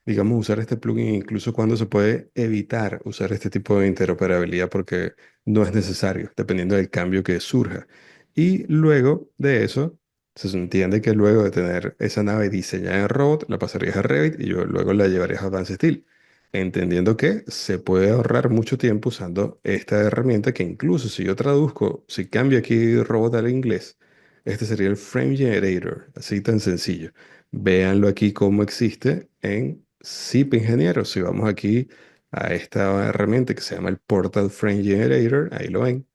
digamos, usar este plugin, incluso cuándo se puede evitar usar este tipo de interoperabilidad porque no es necesario, dependiendo del cambio que surja. Y luego de eso, Se entiende que luego de tener esa nave diseñada en robot, la pasarías a Revit y luego la llevarías a Advanced Steel, entendiendo que se puede ahorrar mucho tiempo usando esta herramienta que incluso si yo traduzco, si cambio aquí robot al inglés, este sería el Frame Generator, así tan sencillo. Véanlo aquí cómo existe en SIP Ingeniero. Si vamos aquí a esta herramienta que se llama el Portal Frame Generator, ahí lo ven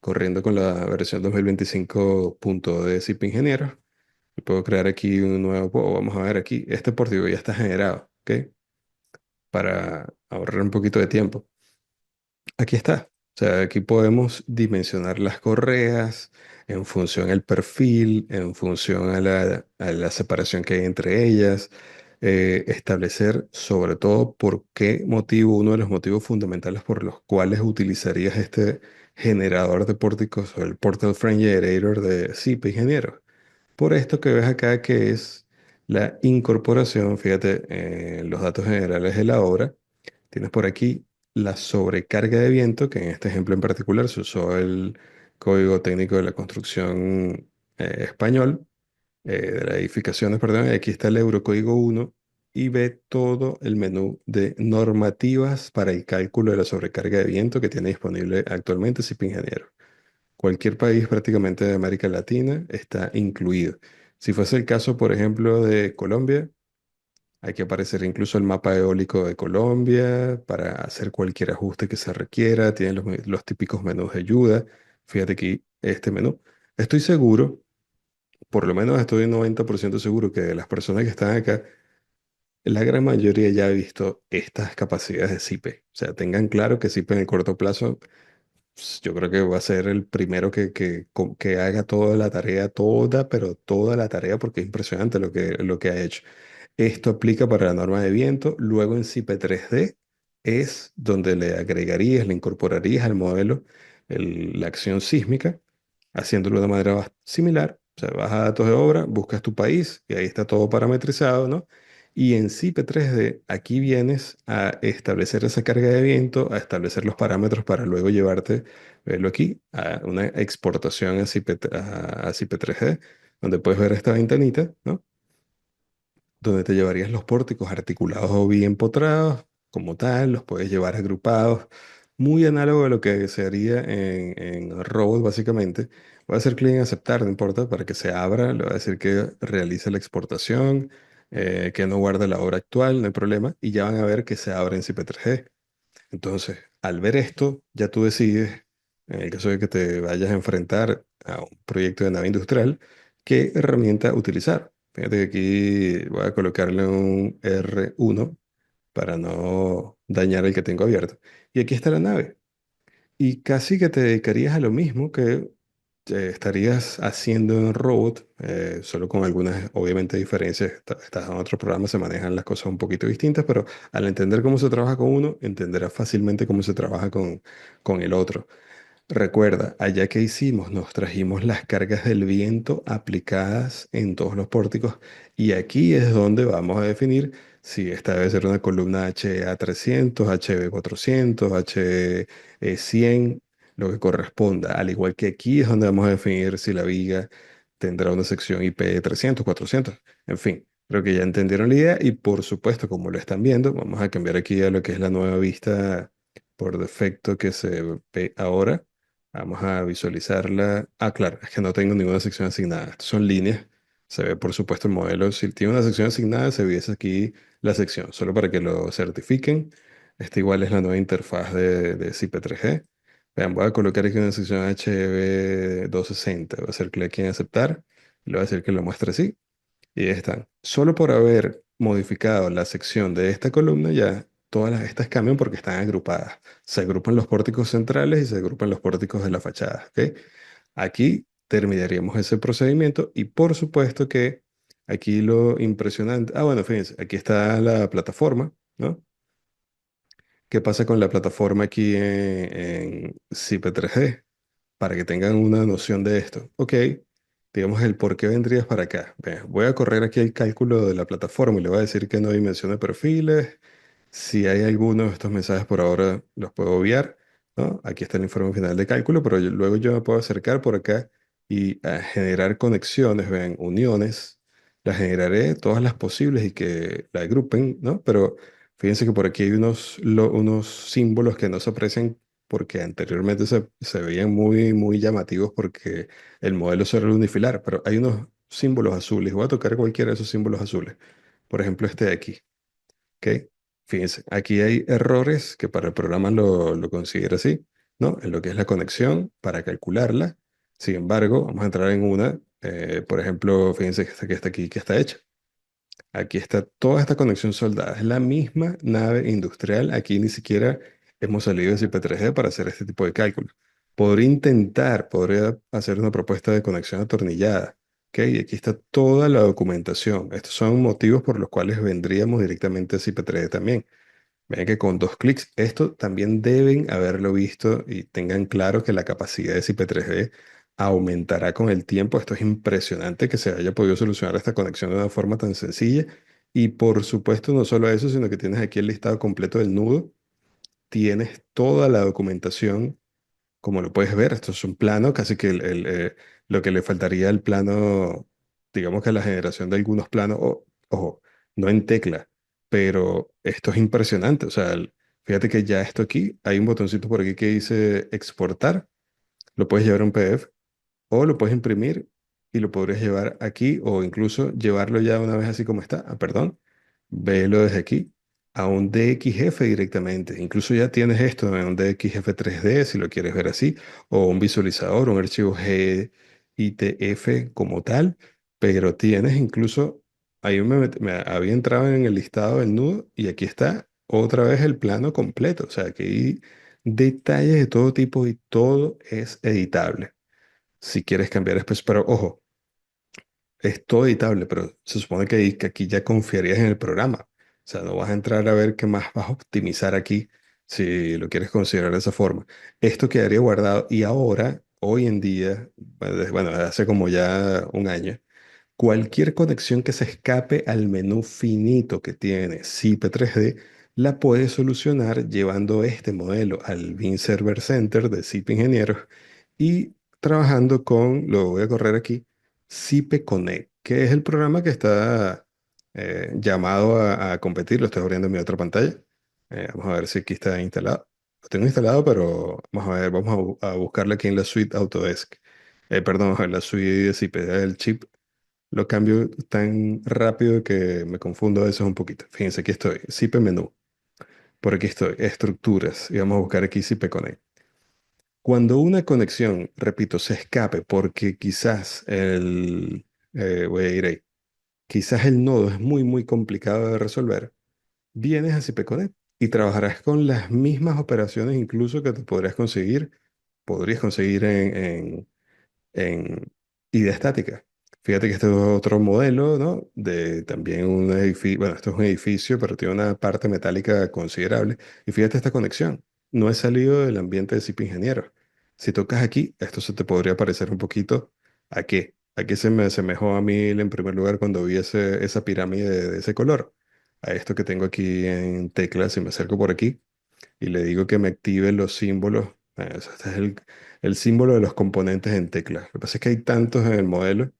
corriendo con la versión 2025 de Zip Ingeniero. Y puedo crear aquí un nuevo, vamos a ver aquí, este portico ya está generado, ¿ok? Para ahorrar un poquito de tiempo. Aquí está. O sea, aquí podemos dimensionar las correas en función al perfil, en función a la separación que hay entre ellas, establecer sobre todo por qué motivo, uno de los motivos fundamentales por los cuales utilizarías este generador de pórticos o el Portal Frame Generator de SIP Ingeniero. Por esto que ves acá que es la incorporación, fíjate, en los datos generales de la obra tienes por aquí la sobrecarga de viento, que en este ejemplo en particular se usó el Código Técnico de la Construcción español, de las edificaciones, perdón, y aquí está el Eurocódigo 1 y ve todo el menú de normativas para el cálculo de la sobrecarga de viento que tiene disponible actualmente SIP Ingeniero. Cualquier país prácticamente de América Latina está incluido. Si fuese el caso, por ejemplo, de Colombia, hay que aparecer incluso el mapa eólico de Colombia para hacer cualquier ajuste que se requiera. Tienen los típicos menús de ayuda. Fíjate aquí este menú. Estoy seguro, por lo menos estoy un 90% seguro que de las personas que están acá, la gran mayoría ya ha visto estas capacidades de SIPE. O sea, tengan claro que SIPE en el corto plazo, yo creo que va a ser el primero que haga toda la tarea, toda, pero toda la tarea, porque es impresionante lo que ha hecho. Esto aplica para la norma de viento. Luego en CIPE 3D es donde le agregarías, le incorporarías al modelo la acción sísmica, haciéndolo de manera similar. O sea, vas a datos de obra, buscas tu país y ahí está todo parametrizado, ¿no? Y en CIPE 3D, aquí vienes a establecer esa carga de viento, a establecer los parámetros para luego llevarte, verlo aquí, a una exportación a CIPE 3D, donde puedes ver esta ventanita, ¿no? Donde te llevarías los pórticos articulados o bien potrados, como tal, los puedes llevar agrupados, muy análogo a lo que se haría en Robot, básicamente. Voy a hacer clic en aceptar, no importa, para que se abra, le voy a decir que realice la exportación, que no guarde la obra actual, no hay problema, y ya van a ver que se abre en CP3G. Entonces, al ver esto, ya tú decides, en el caso de que te vayas a enfrentar a un proyecto de nave industrial, qué herramienta utilizar. Fíjate que aquí voy a colocarle un R1 para no dañar el que tengo abierto. Y aquí está la nave. Y casi que te dedicarías a lo mismo que estarías haciendo en Robot, solo con algunas, obviamente, diferencias. Estás en otro programa, se manejan las cosas un poquito distintas, pero al entender cómo se trabaja con uno, entenderás fácilmente cómo se trabaja con el otro. Recuerda, allá que hicimos, nos trajimos las cargas del viento aplicadas en todos los pórticos y aquí es donde vamos a definir si esta debe ser una columna HA300, HB400, HE100, lo que corresponda. Al igual que aquí es donde vamos a definir si la viga tendrá una sección IP 300, 400, en fin. Creo que ya entendieron la idea y por supuesto, como lo están viendo, vamos a cambiar aquí a lo que es la nueva vista por defecto que se ve ahora. Vamos a visualizarla. Ah, claro, es que no tengo ninguna sección asignada. Estas son líneas. Se ve, por supuesto, el modelo. Si tiene una sección asignada, se viese aquí la sección, solo para que lo certifiquen. Esta igual es la nueva interfaz de CP3G. Vean, voy a colocar aquí una sección HB260. Voy a hacer clic en aceptar. Y le voy a decir que lo muestre así. Y ahí están. Solo por haber modificado la sección de esta columna, ya estas cambian porque están agrupadas. Se agrupan los pórticos centrales y se agrupan los pórticos de la fachada. ¿Ok? Aquí terminaríamos ese procedimiento y por supuesto que aquí lo impresionante. Ah, bueno, fíjense, aquí está la plataforma, ¿no? ¿Qué pasa con la plataforma aquí en CP3D? Para que tengan una noción de esto. Ok, digamos el por qué vendrías para acá. Ve, voy a correr aquí el cálculo de la plataforma y le voy a decir que no dimensione perfiles. Si hay alguno de estos mensajes por ahora, los puedo obviar, ¿no? Aquí está el informe final de cálculo, pero luego yo me puedo acercar por acá y a generar conexiones, vean, uniones, las generaré todas las posibles y que la agrupen, ¿no? Pero fíjense que por aquí hay unos símbolos que no se aprecian porque anteriormente se veían muy, muy llamativos porque el modelo era el unifilar, pero hay unos símbolos azules. Voy a tocar cualquiera de esos símbolos azules. Por ejemplo, este de aquí. ¿Ok? Fíjense, aquí hay errores que para el programa lo considera así, ¿no? En lo que es la conexión para calcularla. Sin embargo, vamos a entrar en una, por ejemplo, fíjense que está aquí, que está hecha. Aquí está toda esta conexión soldada. Es la misma nave industrial. Aquí ni siquiera hemos salido de IP3D para hacer este tipo de cálculos. Podría hacer una propuesta de conexión atornillada. ¿Ok? Y aquí está toda la documentación. Estos son motivos por los cuales vendríamos directamente a IP3D también. Ven que con dos clics, esto también deben haberlo visto y tengan claro que la capacidad de IP3D aumentará con el tiempo. Esto es impresionante que se haya podido solucionar esta conexión de una forma tan sencilla. Y por supuesto, no solo eso, sino que tienes aquí el listado completo del nudo. Tienes toda la documentación como lo puedes ver, esto es un plano, casi que lo que le faltaría al plano, digamos que la generación de algunos planos, ojo, no en tecla, pero esto es impresionante. O sea, fíjate que ya esto aquí, hay un botoncito por aquí que dice exportar, lo puedes llevar a un PDF o lo puedes imprimir y lo podrías llevar aquí o incluso llevarlo ya una vez así como está, perdón, véelo desde aquí a un DXF directamente. Incluso ya tienes esto en un DXF 3D si lo quieres ver así, o un visualizador, un archivo GITF como tal, pero tienes incluso, ahí me había entrado en el listado del nudo y aquí está otra vez el plano completo. O sea, que hay detalles de todo tipo y todo es editable si quieres cambiar después. Pero ojo, es todo editable, pero se supone que aquí ya confiarías en el programa. O sea, no vas a entrar a ver qué más vas a optimizar aquí si lo quieres considerar de esa forma. Esto quedaría guardado y ahora, hoy en día, bueno, hace como ya un año, cualquier conexión que se escape al menú finito que tiene SIP 3D la puede solucionar llevando este modelo al Beam Server Center de SIP Ingenieros y trabajando con, lo voy a correr aquí, SIP Connect, que es el programa que está llamado a competir. Lo estoy abriendo en mi otra pantalla. Vamos a ver si aquí está instalado. Lo tengo instalado, pero vamos a ver, vamos a buscarle aquí en la suite Autodesk. Perdón, en la suite de SIP, el chip lo cambio tan rápido que me confundo a veces un poquito. Fíjense, aquí estoy, SIP menú. Por aquí estoy, estructuras. Y vamos a buscar aquí SIP Connect. Cuando una conexión, repito, se escape porque quizás voy a ir ahí, quizás el nodo es muy, muy complicado de resolver, vienes a SIP Connect y trabajarás con las mismas operaciones incluso que te podrías conseguir en idea estática. Fíjate que este es otro modelo, ¿no? De también un edificio, bueno, esto es un edificio, pero tiene una parte metálica considerable. Y fíjate esta conexión. No he salido del ambiente de CIP Ingeniero. Si tocas aquí, esto se te podría parecer un poquito a qué. ¿A qué se me asemejó a mí en primer lugar cuando vi esa pirámide de ese color? A esto que tengo aquí en teclas, si me acerco por aquí y le digo que me active los símbolos. Este es el símbolo de los componentes en tecla. Lo que pasa es que hay tantos en el modelo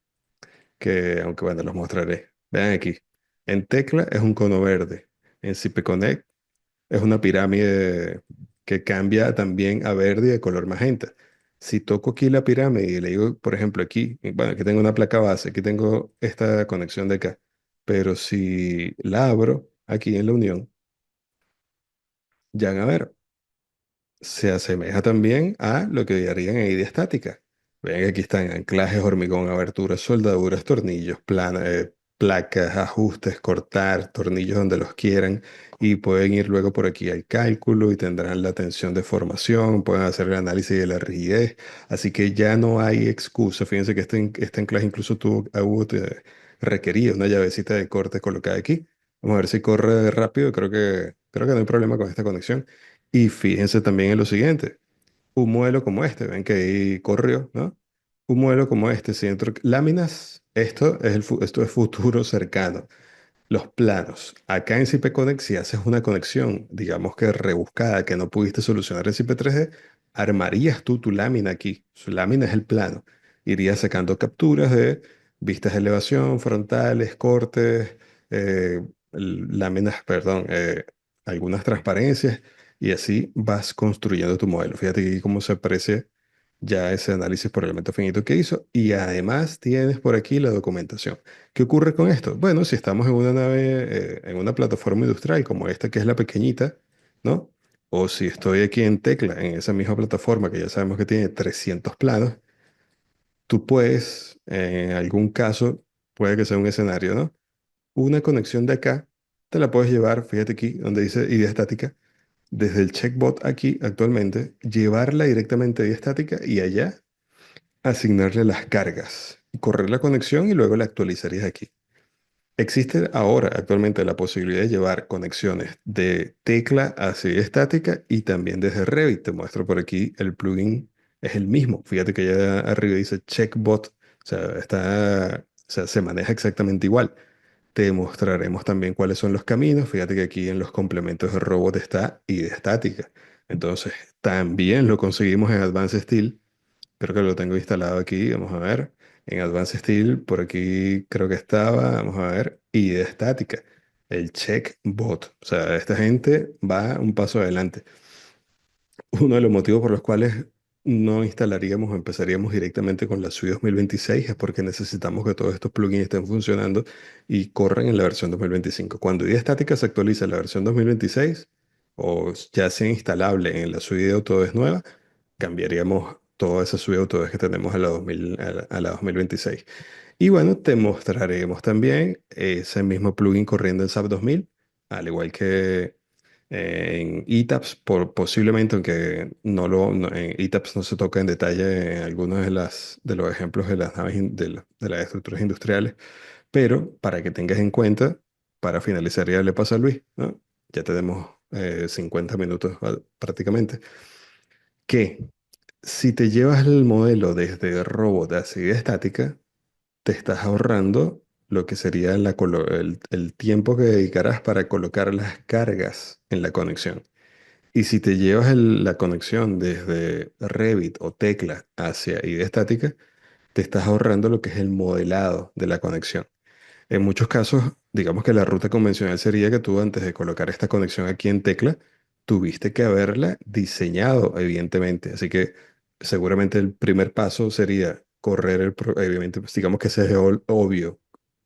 que, aunque bueno, los mostraré. Vean aquí. En tecla es un cono verde. En CPConnect es una pirámide que cambia también a verde y de color magenta. Si toco aquí la pirámide y le digo, por ejemplo, aquí, bueno, aquí tengo una placa base, aquí tengo esta conexión de acá. Pero si la abro aquí en la unión, ya van a ver, se asemeja también a lo que harían en idea estática. Ven que aquí están anclajes, hormigón, aberturas, soldaduras, tornillos, placas, ajustes, cortar, tornillos donde los quieran y pueden ir luego por aquí al cálculo y tendrán la tensión de formación, pueden hacer el análisis de la rigidez, así que ya no hay excusa. Fíjense que este anclaje incluso requería una llavecita de corte colocada aquí. Vamos a ver si corre rápido, creo que no hay problema con esta conexión. Y fíjense también en lo siguiente, un modelo como este, ven que ahí corrió, ¿no? Un modelo como este, si entro láminas, esto es futuro cercano. Los planos. Acá en CP si haces una conexión, digamos que rebuscada, que no pudiste solucionar en CP3D, armarías tú tu lámina aquí. Su lámina es el plano. iría sacando capturas de vistas de elevación, frontales, cortes, eh, láminas, perdón, algunas transparencias, y así vas construyendo tu modelo. Fíjate aquí cómo se aprecia ya ese análisis por elemento finito que hizo, y además tienes por aquí la documentación. ¿Qué ocurre con esto? Bueno, si estamos en una nave, en una plataforma industrial como esta que es la pequeñita, ¿no? O si estoy aquí en Tecla, en esa misma plataforma que ya sabemos que tiene 300 planos, tú puedes, en algún caso, puede que sea un escenario, ¿no? Una conexión de acá, te la puedes llevar, fíjate aquí, donde dice idea estática, desde el checkbot aquí actualmente, llevarla directamente a idea estática y allá asignarle las cargas, correr la conexión y luego la actualizarías aquí. Existe ahora actualmente la posibilidad de llevar conexiones de tecla hacia estática y también desde Revit. Te muestro por aquí el plugin es el mismo. Fíjate que allá arriba dice checkbot, o sea, o sea, se maneja exactamente igual. Te mostraremos también cuáles son los caminos. Fíjate que aquí en los complementos de robot está y de estática. Entonces, también lo conseguimos en Advanced Steel. Creo que lo tengo instalado aquí, vamos a ver. En Advanced Steel, por aquí creo que estaba, vamos a ver. Y de estática, el check bot. O sea, esta gente va un paso adelante. Uno de los motivos por los cuales no instalaríamos o empezaríamos directamente con la SUI 2026 es porque necesitamos que todos estos plugins estén funcionando y corran en la versión 2025. Cuando idea estática se actualiza a la versión 2026 o ya sea instalable en la SUI de Autodesk nueva, cambiaríamos toda esa SUI de Autodesk que tenemos a la 2000 a la 2026. Y bueno, te mostraremos también ese mismo plugin corriendo en SAP 2000, al igual que en ETAPS, posiblemente, aunque en ETAPS no se toca en detalle en algunos de los ejemplos de las naves, de las estructuras industriales, pero para que tengas en cuenta, para finalizar ya le pasa a Luis, ¿no? Ya tenemos 50 minutos prácticamente, que si te llevas el modelo desde robot hacia idea estática, te estás ahorrando lo que sería el tiempo que dedicarás para colocar las cargas en la conexión. Y si te llevas la conexión desde Revit o Tecla hacia idea estática, te estás ahorrando lo que es el modelado de la conexión. En muchos casos, digamos que la ruta convencional sería que tú antes de colocar esta conexión aquí en Tecla, tuviste que haberla diseñado, evidentemente. Así que seguramente el primer paso sería correr obviamente, pues, digamos que ese es obvio,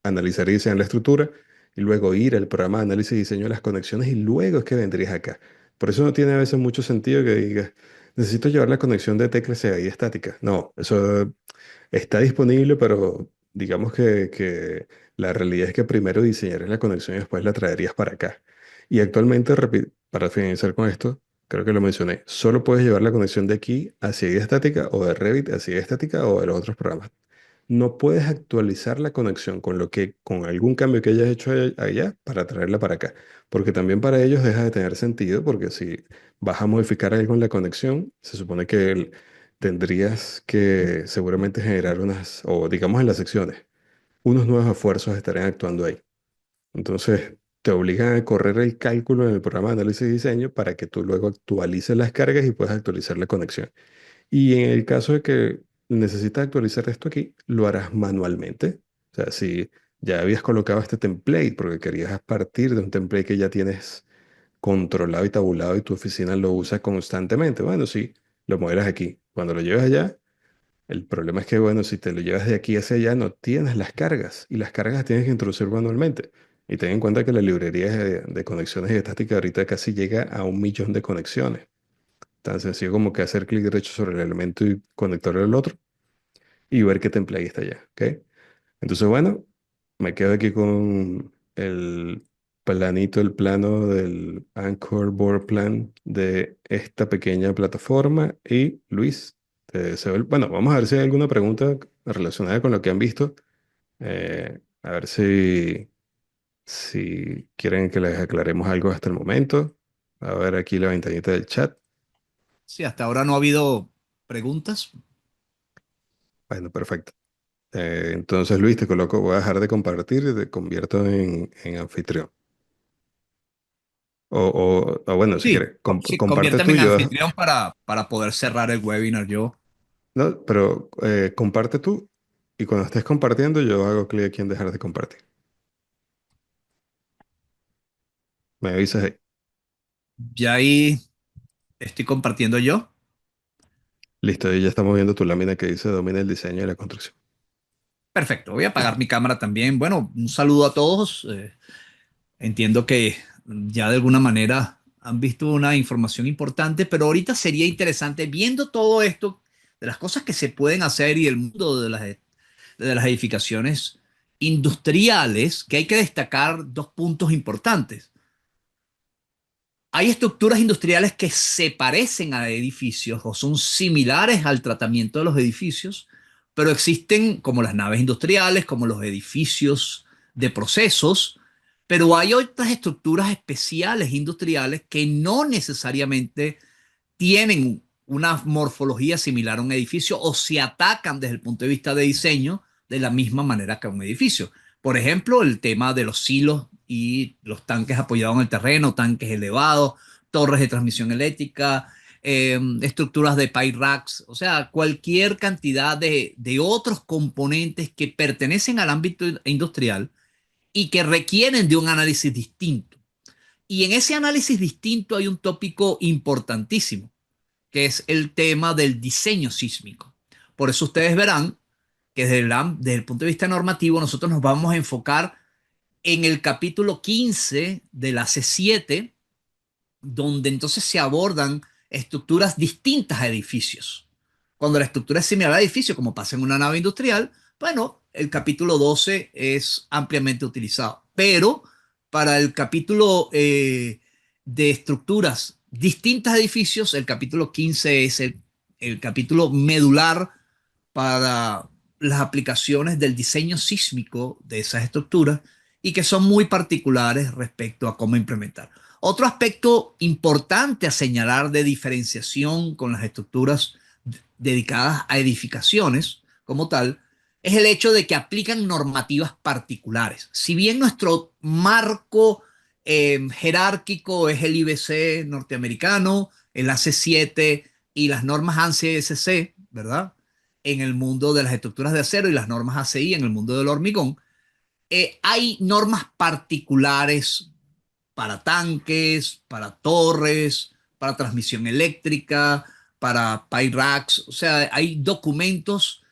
analizar y diseñar la estructura y luego ir al programa de análisis y diseño de las conexiones y luego es que vendrías acá. Por eso no tiene a veces mucho sentido que digas, necesito llevar la conexión de Tecla hacia ahí estática. No, eso está disponible, pero digamos que la realidad es que primero diseñarías la conexión y después la traerías para acá. Y actualmente, para finalizar con esto, creo que lo mencioné, solo puedes llevar la conexión de aquí hacia idea estática o de Revit hacia idea estática o de los otros programas. No puedes actualizar la conexión con algún cambio que hayas hecho allá para traerla para acá, porque también para ellos deja de tener sentido, porque si vas a modificar algo en la conexión, se supone que tendrías que seguramente generar o digamos en las secciones, unos nuevos esfuerzos estarían actuando ahí. Entonces, te obligan a correr el cálculo en el programa de análisis y diseño para que tú luego actualices las cargas y puedas actualizar la conexión. Y en el caso de que necesitas actualizar esto aquí, lo harás manualmente. O sea, si ya habías colocado este template porque querías partir de un template que ya tienes controlado y tabulado y tu oficina lo usa constantemente, bueno, sí, lo modelas aquí. Cuando lo llevas allá, el problema es que, bueno, si te lo llevas de aquí hacia allá, no tienes las cargas y las cargas las tienes que introducir manualmente. Y ten en cuenta que la librería de conexiones y estática ahorita casi llega a 1 millón de conexiones. Tan sencillo como que hacer clic derecho sobre el elemento y conectarlo al otro y ver qué template está allá, ¿ok? Entonces, bueno, me quedo aquí con el plano del Anchor Board Plan de esta pequeña plataforma. Y Luis, te deseo bueno, vamos a ver si hay alguna pregunta relacionada con lo que han visto. A ver si quieren que les aclaremos algo hasta el momento. A ver aquí la ventanita del chat. Sí, hasta ahora no ha habido preguntas. Bueno, perfecto. Entonces, Luis, te coloco, voy a dejar de compartir y te convierto en anfitrión. O bueno, si Sí, quieres, sí, comparte conviérteme tú y en yo. anfitrión para poder cerrar el webinar yo. No, pero comparte tú y cuando estés compartiendo yo hago clic aquí en dejar de compartir. Me avisas ahí. Ya ahí estoy compartiendo yo. Listo, ahí ya estamos viendo tu lámina que dice domina el diseño y la construcción. Perfecto, voy a apagar mi cámara también. Bueno, un saludo a todos. Entiendo que ya de alguna manera han visto una información importante, pero ahorita sería interesante viendo todo esto, de las cosas que se pueden hacer y el mundo de las edificaciones industriales, que hay que destacar dos puntos importantes. Hay estructuras industriales que se parecen a edificios o son similares al tratamiento de los edificios, pero existen como las naves industriales, como los edificios de procesos, pero hay otras estructuras especiales industriales que no necesariamente tienen una morfología similar a un edificio o se atacan desde el punto de vista de diseño de la misma manera que un edificio. Por ejemplo, el tema de los silos y los tanques apoyados en el terreno, tanques elevados, torres de transmisión eléctrica, estructuras de pipe racks, o sea, cualquier cantidad de otros componentes que pertenecen al ámbito industrial y que requieren de un análisis distinto. Y en ese análisis distinto hay un tópico importantísimo, que es el tema del diseño sísmico. Por eso ustedes verán que desde el punto de vista normativo nosotros nos vamos a enfocar en el capítulo 15 de la C7, donde entonces se abordan estructuras distintas a edificios. Cuando la estructura es similar a edificio, como pasa en una nave industrial, bueno, el capítulo 12 es ampliamente utilizado. Pero para el capítulo de estructuras distintas a edificios, el capítulo 15 es el capítulo medular para las aplicaciones del diseño sísmico de esas estructuras y que son muy particulares respecto a cómo implementar. Otro aspecto importante a señalar de diferenciación con las estructuras dedicadas a edificaciones como tal es el hecho de que aplican normativas particulares. Si bien nuestro marco jerárquico es el IBC norteamericano, el AC7 y las normas ANSI-SC, ¿verdad? En el mundo de las estructuras de acero y las normas ACI en el mundo del hormigón, hay normas particulares para tanques, para torres, para transmisión eléctrica, para pipe racks. O sea, hay documentos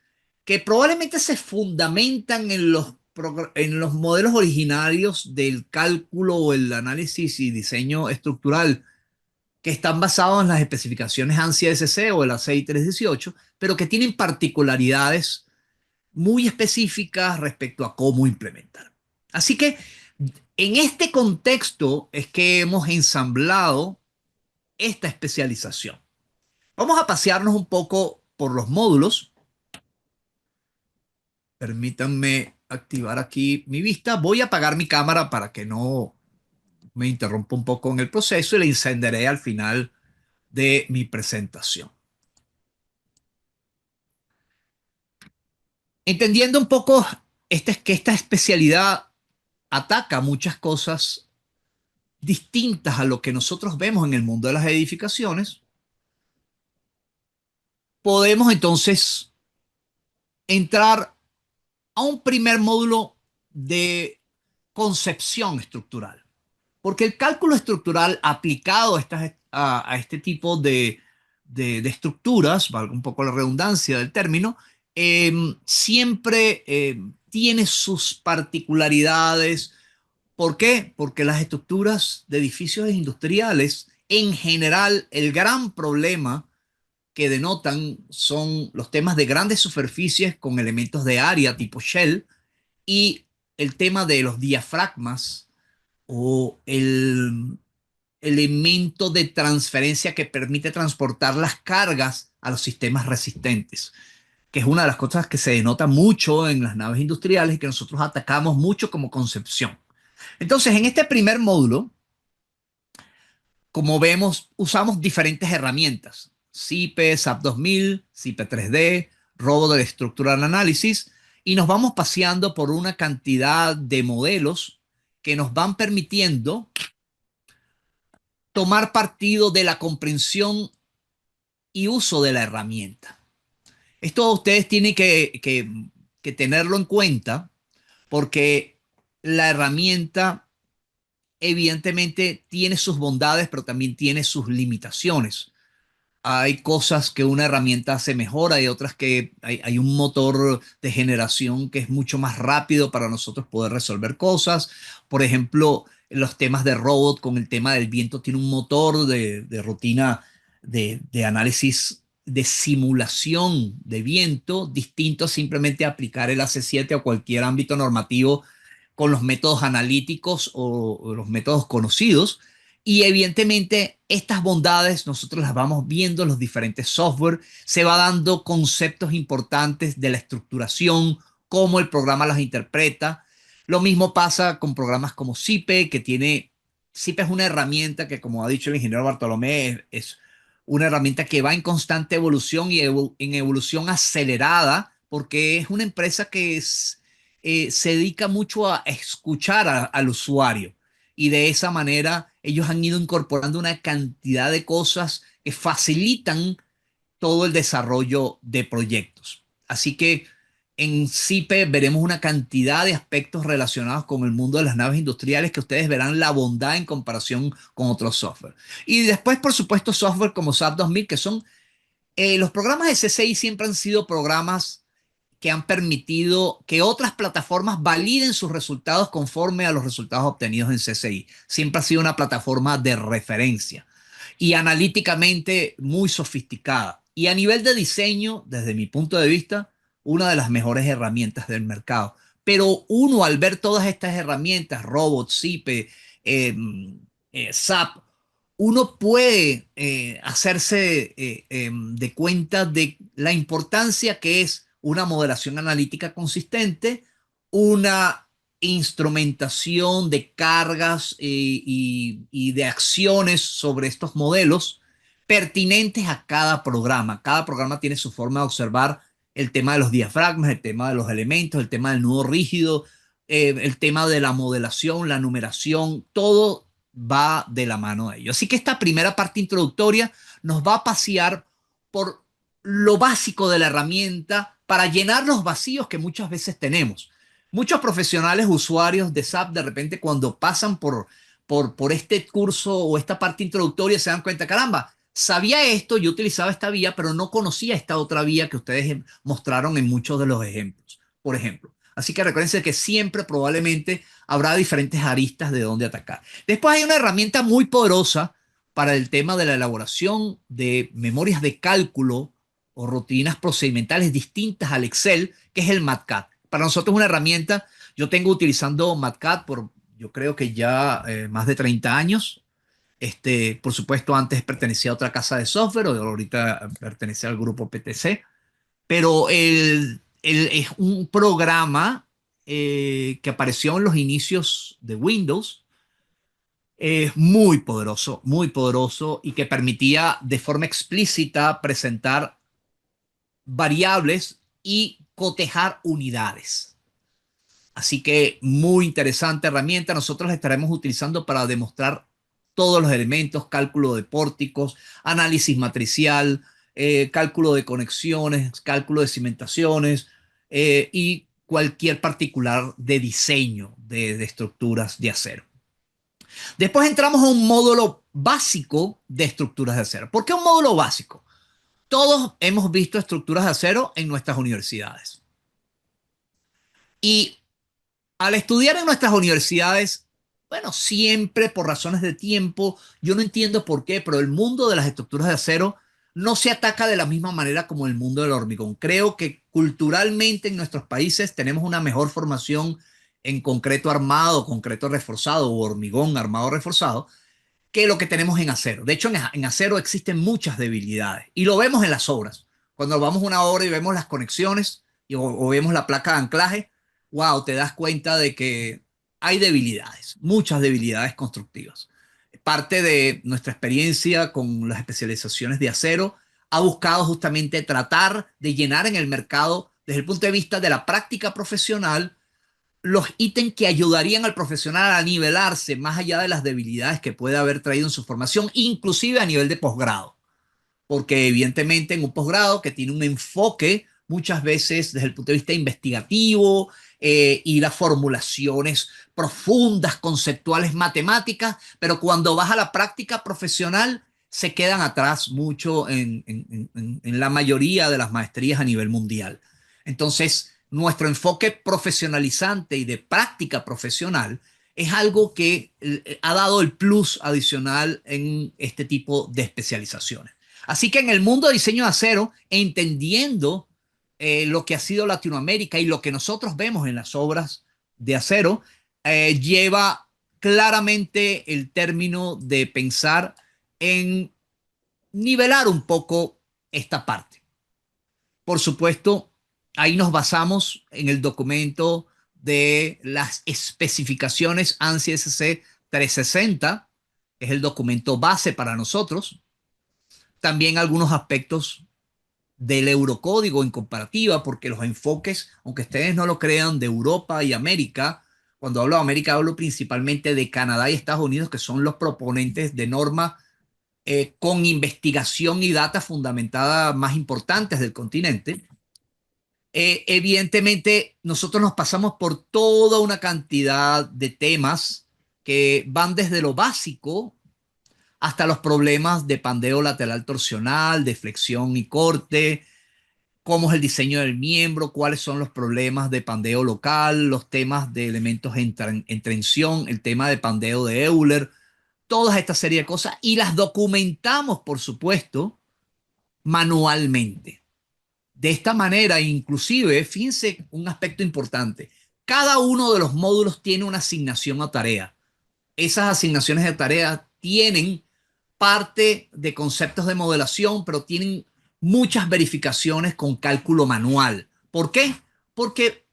que probablemente se fundamentan en los modelos originarios del cálculo o el análisis y diseño estructural que están basados en las especificaciones ANSI-SC o el ACI 318, pero que tienen particularidades muy específicas respecto a cómo implementar. Así que en este contexto es que hemos ensamblado esta especialización. Vamos a pasearnos un poco por los módulos. Permítanme activar aquí mi vista. Voy a apagar mi cámara para que no me interrumpa un poco en el proceso y la encenderé al final de mi presentación. Entendiendo un poco que esta especialidad ataca muchas cosas distintas a lo que nosotros vemos en el mundo de las edificaciones, podemos entonces entrar a un primer módulo de concepción estructural. Porque el cálculo estructural aplicado a este tipo de estructuras, valga un poco la redundancia del término, siempre tiene sus particularidades. ¿Por qué? Porque las estructuras de edificios industriales, en general, el gran problema que denotan son los temas de grandes superficies con elementos de área tipo shell y el tema de los diafragmas o el elemento de transferencia que permite transportar las cargas a los sistemas resistentes, que es una de las cosas que se denota mucho en las naves industriales y que nosotros atacamos mucho como concepción. Entonces, en este primer módulo, como vemos, usamos diferentes herramientas: SIPE, SAP 2000, SIPE 3D, Robot Structural Analysis, y nos vamos paseando por una cantidad de modelos que nos van permitiendo tomar partido de la comprensión y uso de la herramienta. Esto ustedes tienen que tenerlo en cuenta porque la herramienta evidentemente tiene sus bondades, pero también tiene sus limitaciones. Hay cosas que una herramienta hace mejor, hay otras que hay un motor de generación que es mucho más rápido para nosotros poder resolver cosas. Por ejemplo, los temas de robot con el tema del viento tiene un motor de rutina de análisis de simulación de viento distinto a simplemente aplicar el AC7 o cualquier ámbito normativo con los métodos analíticos o los métodos conocidos. Y evidentemente estas bondades nosotros las vamos viendo en los diferentes software, se va dando conceptos importantes de la estructuración, cómo el programa las interpreta. Lo mismo pasa con programas como SIPE, que tiene, SIPE es una herramienta que, como ha dicho el ingeniero Bartolomé, es una herramienta que va en constante evolución y en evolución acelerada, porque es una empresa que se dedica mucho a escuchar al usuario y de esa manera ellos han ido incorporando una cantidad de cosas que facilitan todo el desarrollo de proyectos. Así que en CIPE veremos una cantidad de aspectos relacionados con el mundo de las naves industriales que ustedes verán la bondad en comparación con otros software. Y después, por supuesto, software como SAP 2000, que son los programas de CCI siempre han sido programas que han permitido que otras plataformas validen sus resultados conforme a los resultados obtenidos en CCI. Siempre ha sido una plataforma de referencia y analíticamente muy sofisticada. Y a nivel de diseño, desde mi punto de vista, una de las mejores herramientas del mercado. Pero uno al ver todas estas herramientas, Robot, SIPE, SAP, uno puede hacerse de cuenta de la importancia que es una modelación analítica consistente, una instrumentación de cargas y de acciones sobre estos modelos pertinentes a cada programa. Cada programa tiene su forma de observar el tema de los diafragmas, el tema de los elementos, el tema del nudo rígido, el tema de la modelación, la numeración, todo va de la mano de ello. Así que esta primera parte introductoria nos va a pasear por lo básico de la herramienta para llenar los vacíos que muchas veces tenemos. Muchos profesionales usuarios de SAP de repente cuando pasan por este curso o esta parte introductoria se dan cuenta, caramba, sabía esto, yo utilizaba esta vía, pero no conocía esta otra vía que ustedes mostraron en muchos de los ejemplos, por ejemplo. Así que recuerden que siempre probablemente habrá diferentes aristas de dónde atacar. Después hay una herramienta muy poderosa para el tema de la elaboración de memorias de cálculo o rutinas procedimentales distintas al Excel, que es el MATCAD. Para nosotros es una herramienta, yo tengo utilizando MATCAD por, yo creo que ya más de 30 años. Por supuesto, antes pertenecía a otra casa de software, o ahorita pertenece al grupo PTC, pero es un programa que apareció en los inicios de Windows, muy poderoso y que permitía de forma explícita presentar variables y cotejar unidades. Así que muy interesante herramienta. Nosotros la estaremos utilizando para demostrar todos los elementos, cálculo de pórticos, análisis matricial, cálculo de conexiones, cálculo de cimentaciones y cualquier particular de diseño de estructuras de acero. Después entramos a un módulo básico de estructuras de acero. ¿Por qué un módulo básico? Todos hemos visto estructuras de acero en nuestras universidades. Y al estudiar en nuestras universidades, bueno, siempre por razones de tiempo, yo no entiendo por qué, pero el mundo de las estructuras de acero no se ataca de la misma manera como el mundo del hormigón. Creo que culturalmente en nuestros países tenemos una mejor formación en concreto armado, concreto reforzado o hormigón armado reforzado que lo que tenemos en acero. De hecho, en acero existen muchas debilidades y lo vemos en las obras. Cuando vamos a una obra y vemos las conexiones o vemos la placa de anclaje, wow, te das cuenta de que hay debilidades, muchas debilidades constructivas. Parte de nuestra experiencia con las especializaciones de acero ha buscado justamente tratar de llenar en el mercado desde el punto de vista de la práctica profesional los ítems que ayudarían al profesional a nivelarse más allá de las debilidades que puede haber traído en su formación, inclusive a nivel de posgrado. Porque evidentemente en un posgrado que tiene un enfoque muchas veces desde el punto de vista investigativo y las formulaciones profundas, conceptuales, matemáticas, pero cuando vas a la práctica profesional se quedan atrás mucho en la mayoría de las maestrías a nivel mundial. Entonces, nuestro enfoque profesionalizante y de práctica profesional es algo que ha dado el plus adicional en este tipo de especializaciones. Así que en el mundo de diseño de acero, entendiendo lo que ha sido Latinoamérica y lo que nosotros vemos en las obras de acero, lleva claramente el término de pensar en nivelar un poco esta parte. Por supuesto, ahí nos basamos en el documento de las especificaciones ANSI SC 360, que es el documento base para nosotros. También algunos aspectos del eurocódigo en comparativa, porque los enfoques, aunque ustedes no lo crean, de Europa y América, cuando hablo de América hablo principalmente de Canadá y Estados Unidos, que son los proponentes de normas con investigación y data fundamentada más importantes del continente. Evidentemente, nosotros nos pasamos por toda una cantidad de temas que van desde lo básico hasta los problemas de pandeo lateral torsional, de flexión y corte, cómo es el diseño del miembro, cuáles son los problemas de pandeo local, los temas de elementos en tensión, el tema de pandeo de Euler, toda esta serie de cosas y las documentamos, por supuesto, manualmente. De esta manera, inclusive, fíjense un aspecto importante, cada uno de los módulos tiene una asignación a tarea. Esas asignaciones de tarea tienen parte de conceptos de modelación, pero tienen muchas verificaciones con cálculo manual. ¿Por qué? Porque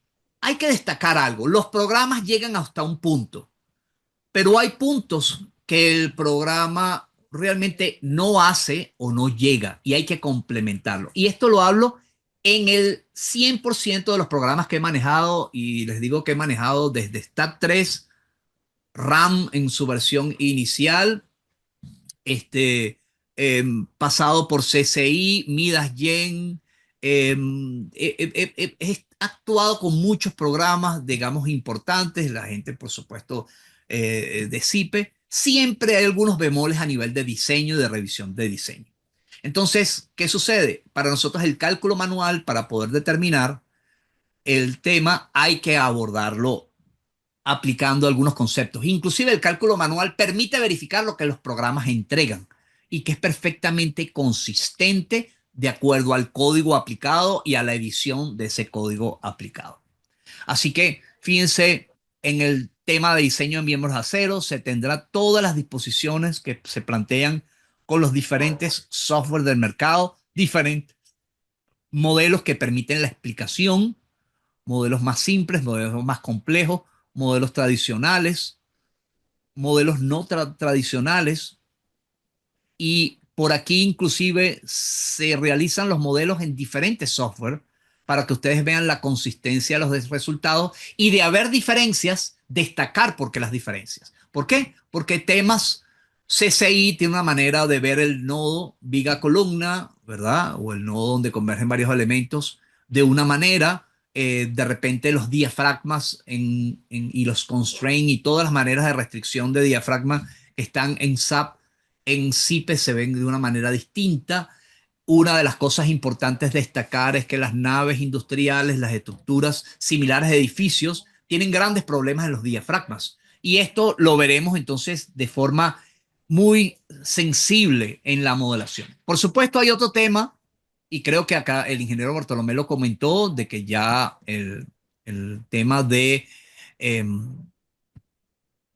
hay que destacar algo. Los programas llegan hasta un punto, pero hay puntos que el programa realmente no hace o no llega y hay que complementarlo. Y esto lo hablo en el 100% de los programas que he manejado y les digo que he manejado desde STAT3, RAM en su versión inicial, pasado por CCI, Midas Gen, he actuado con muchos programas, digamos, importantes, la gente, por supuesto, de CIPE. Siempre hay algunos bemoles a nivel de diseño y de revisión de diseño. Entonces, ¿qué sucede? Para nosotros el cálculo manual, para poder determinar el tema, hay que abordarlo aplicando algunos conceptos. Inclusive el cálculo manual permite verificar lo que los programas entregan y que es perfectamente consistente de acuerdo al código aplicado y a la edición de ese código aplicado. Así que fíjense, en el tema de diseño de miembros de acero se tendrá todas las disposiciones que se plantean con los diferentes software del mercado, diferentes modelos que permiten la explicación, modelos más simples, modelos más complejos, modelos tradicionales, modelos no tradicionales, y por aquí inclusive se realizan los modelos en diferentes software para que ustedes vean la consistencia de los resultados y de haber diferencias, destacar por qué las diferencias. ¿Por qué? Porque temas CCI tiene una manera de ver el nodo viga-columna, ¿verdad? O el nodo donde convergen varios elementos de una manera. De repente los diafragmas y los constraints y todas las maneras de restricción de diafragma que están en SAP, en CIPE se ven de una manera distinta. Una de las cosas importantes destacar es que las naves industriales, las estructuras similares a edificios, tienen grandes problemas en los diafragmas. Y esto lo veremos entonces de forma muy sensible en la modelación. Por supuesto, hay otro tema, y creo que acá el ingeniero Bartolomé lo comentó, de que ya el tema de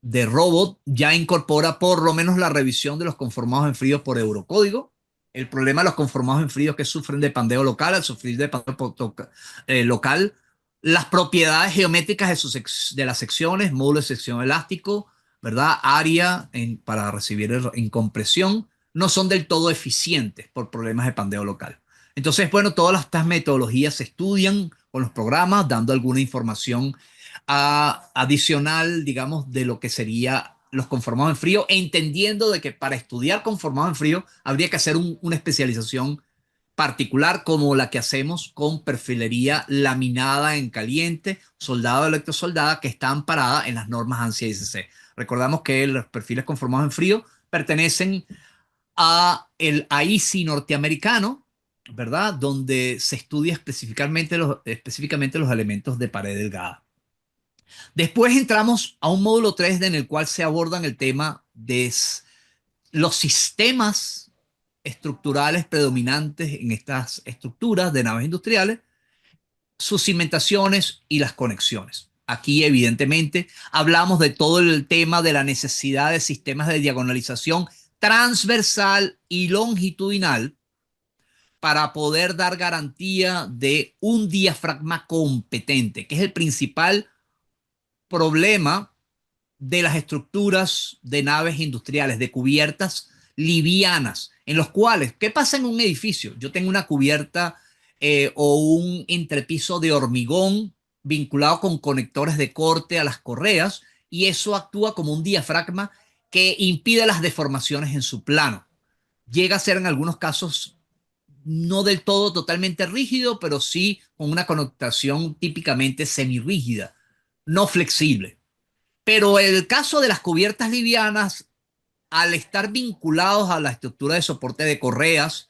robot ya incorpora por lo menos la revisión de los conformados en frío por Eurocódigo. El problema de los conformados en frío es que sufren de pandeo local. Al sufrir de pandeo local, las propiedades geométricas de las secciones, módulo de sección elástico, ¿verdad? Área para recibir en compresión, no son del todo eficientes por problemas de pandeo local. Entonces, bueno, todas estas metodologías se estudian con los programas, dando alguna información adicional, digamos, de lo que sería los conformados en frío, entendiendo de que para estudiar conformados en frío habría que hacer una especialización particular como la que hacemos con perfilería laminada en caliente, soldado electrosoldada, que está amparada en las normas ANSI ISC. Recordamos que los perfiles conformados en frío pertenecen a el AISI norteamericano, ¿verdad? Donde se estudia específicamente los elementos de pared delgada. Después entramos a un módulo 3 en el cual se abordan el tema de los sistemas estructurales predominantes en estas estructuras de naves industriales, sus cimentaciones y las conexiones. Aquí, evidentemente, hablamos de todo el tema de la necesidad de sistemas de diagonalización transversal y longitudinal para poder dar garantía de un diafragma competente, que es el principal problema de las estructuras de naves industriales, de cubiertas livianas, en los cuales, ¿qué pasa en un edificio? Yo tengo una cubierta o un entrepiso de hormigón vinculado con conectores de corte a las correas, y eso actúa como un diafragma que impide las deformaciones en su plano. Llega a ser en algunos casos no del todo totalmente rígido, pero sí con una connotación típicamente semirrígida, no flexible. Pero el caso de las cubiertas livianas, al estar vinculados a la estructura de soporte de correas,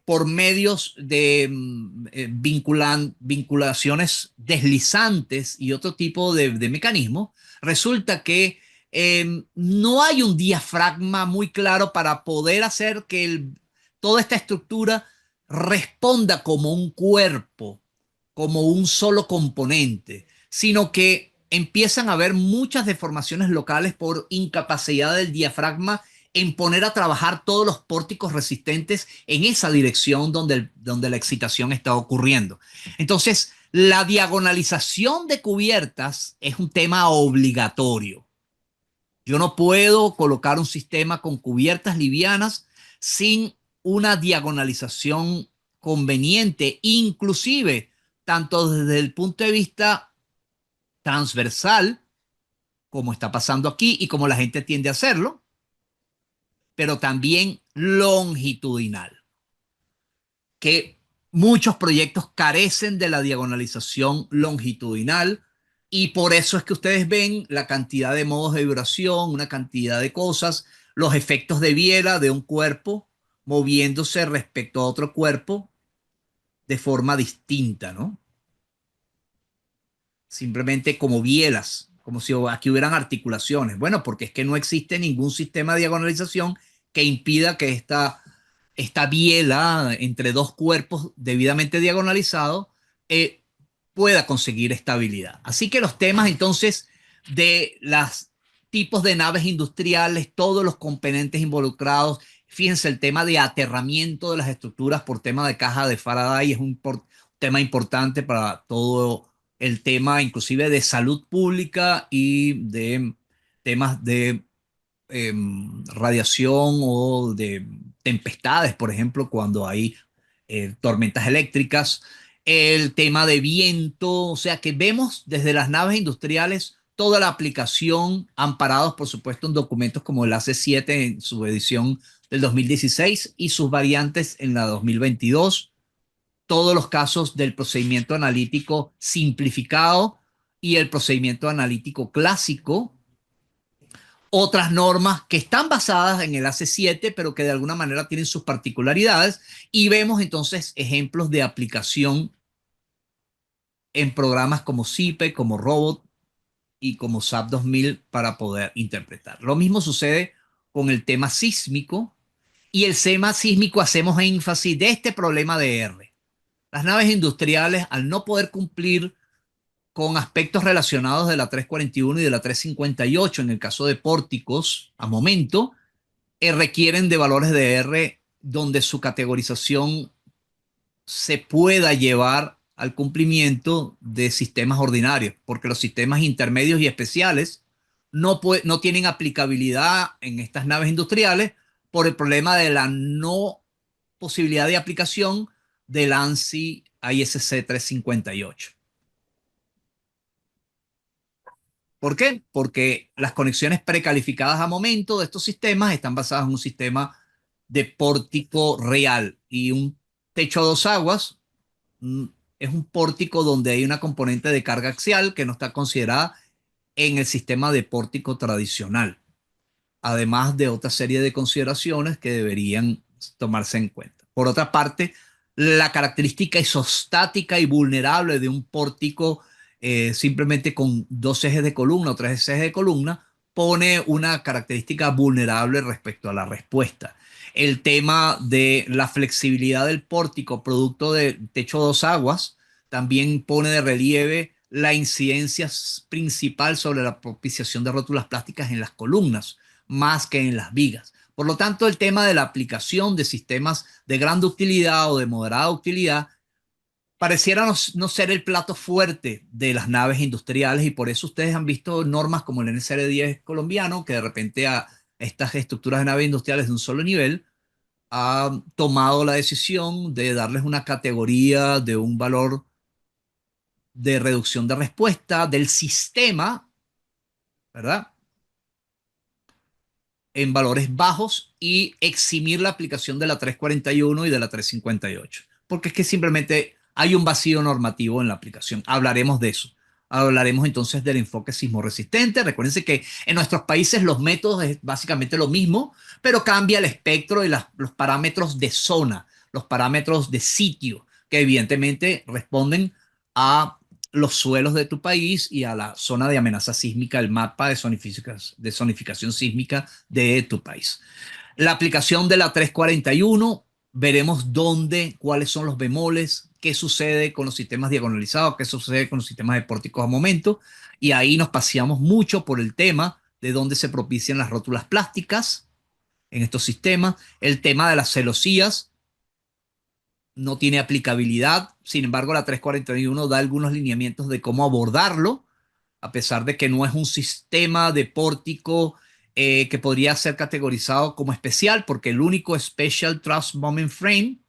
por medios de vinculaciones deslizantes y otro tipo de mecanismos, resulta que no hay un diafragma muy claro para poder hacer que toda esta estructura responda como un cuerpo, como un solo componente, sino que empiezan a haber muchas deformaciones locales por incapacidad del diafragma en poner a trabajar todos los pórticos resistentes en esa dirección donde la excitación está ocurriendo. Entonces, la diagonalización de cubiertas es un tema obligatorio. Yo no puedo colocar un sistema con cubiertas livianas sin una diagonalización conveniente, inclusive tanto desde el punto de vista transversal, como está pasando aquí y como la gente tiende a hacerlo, pero también longitudinal, que muchos proyectos carecen de la diagonalización longitudinal, y por eso es que ustedes ven la cantidad de modos de vibración, una cantidad de cosas, los efectos de biela de un cuerpo moviéndose respecto a otro cuerpo de forma distinta, ¿no? Simplemente como bielas, como si aquí hubieran articulaciones. Bueno, porque es que no existe ningún sistema de diagonalización que impida que esta biela entre dos cuerpos debidamente diagonalizados pueda conseguir estabilidad. Así que los temas entonces de los tipos de naves industriales, todos los componentes involucrados, fíjense, el tema de aterramiento de las estructuras por tema de caja de Faraday es un tema importante para todo el tema inclusive de salud pública y de temas de radiación o de tempestades, por ejemplo, cuando hay tormentas eléctricas, el tema de viento, o sea que vemos desde las naves industriales toda la aplicación, amparados por supuesto en documentos como el AC7 en su edición del 2016 y sus variantes en la 2022, todos los casos del procedimiento analítico simplificado y el procedimiento analítico clásico, otras normas que están basadas en el AC7, pero que de alguna manera tienen sus particularidades, y vemos entonces ejemplos de aplicación en programas como CIPE, como Robot y como SAP 2000 para poder interpretar. Lo mismo sucede con el tema sísmico, y el tema sísmico hacemos énfasis de este problema de R. Las naves industriales, al no poder cumplir con aspectos relacionados de la 341 y de la 358 en el caso de pórticos a momento, requieren de valores de R donde su categorización se pueda llevar al cumplimiento de sistemas ordinarios, porque los sistemas intermedios y especiales no tienen aplicabilidad en estas naves industriales por el problema de la no posibilidad de aplicación del ANSI ISC 358. ¿Por qué? Porque las conexiones precalificadas a momento de estos sistemas están basadas en un sistema de pórtico real, y un techo a dos aguas es un pórtico donde hay una componente de carga axial que no está considerada en el sistema de pórtico tradicional, además de otra serie de consideraciones que deberían tomarse en cuenta. Por otra parte, la característica isostática y vulnerable de un pórtico simplemente con dos ejes de columna o tres ejes de columna pone una característica vulnerable respecto a la respuesta. El tema de la flexibilidad del pórtico, producto de techo a dos aguas, también pone de relieve la incidencia principal sobre la propiciación de rótulas plásticas en las columnas, más que en las vigas. Por lo tanto, el tema de la aplicación de sistemas de gran utilidad o de moderada utilidad pareciera no ser el plato fuerte de las naves industriales, y por eso ustedes han visto normas como el NCR10 colombiano, que de repente a estas estructuras de naves industriales de un solo nivel ha tomado la decisión de darles una categoría de un valor de reducción de respuesta del sistema, ¿verdad?, en valores bajos, y eximir la aplicación de la 341 y de la 358, porque es que simplemente hay un vacío normativo en la aplicación. Hablaremos de eso. Hablaremos entonces del enfoque sismo resistente. Recuérdense que en nuestros países los métodos es básicamente lo mismo, pero cambia el espectro y los parámetros de zona, los parámetros de sitio, que evidentemente responden a los suelos de tu país y a la zona de amenaza sísmica, el mapa de zonificación sísmica de tu país. La aplicación de la 341, veremos cuáles son los bemoles, qué sucede con los sistemas diagonalizados, qué sucede con los sistemas de pórticos a momento, y ahí nos paseamos mucho por el tema de dónde se propician las rótulas plásticas en estos sistemas, el tema de las celosías no tiene aplicabilidad. Sin embargo, la 341 da algunos lineamientos de cómo abordarlo, a pesar de que no es un sistema de pórtico que podría ser categorizado como especial, porque el único Special Truss Moment Frame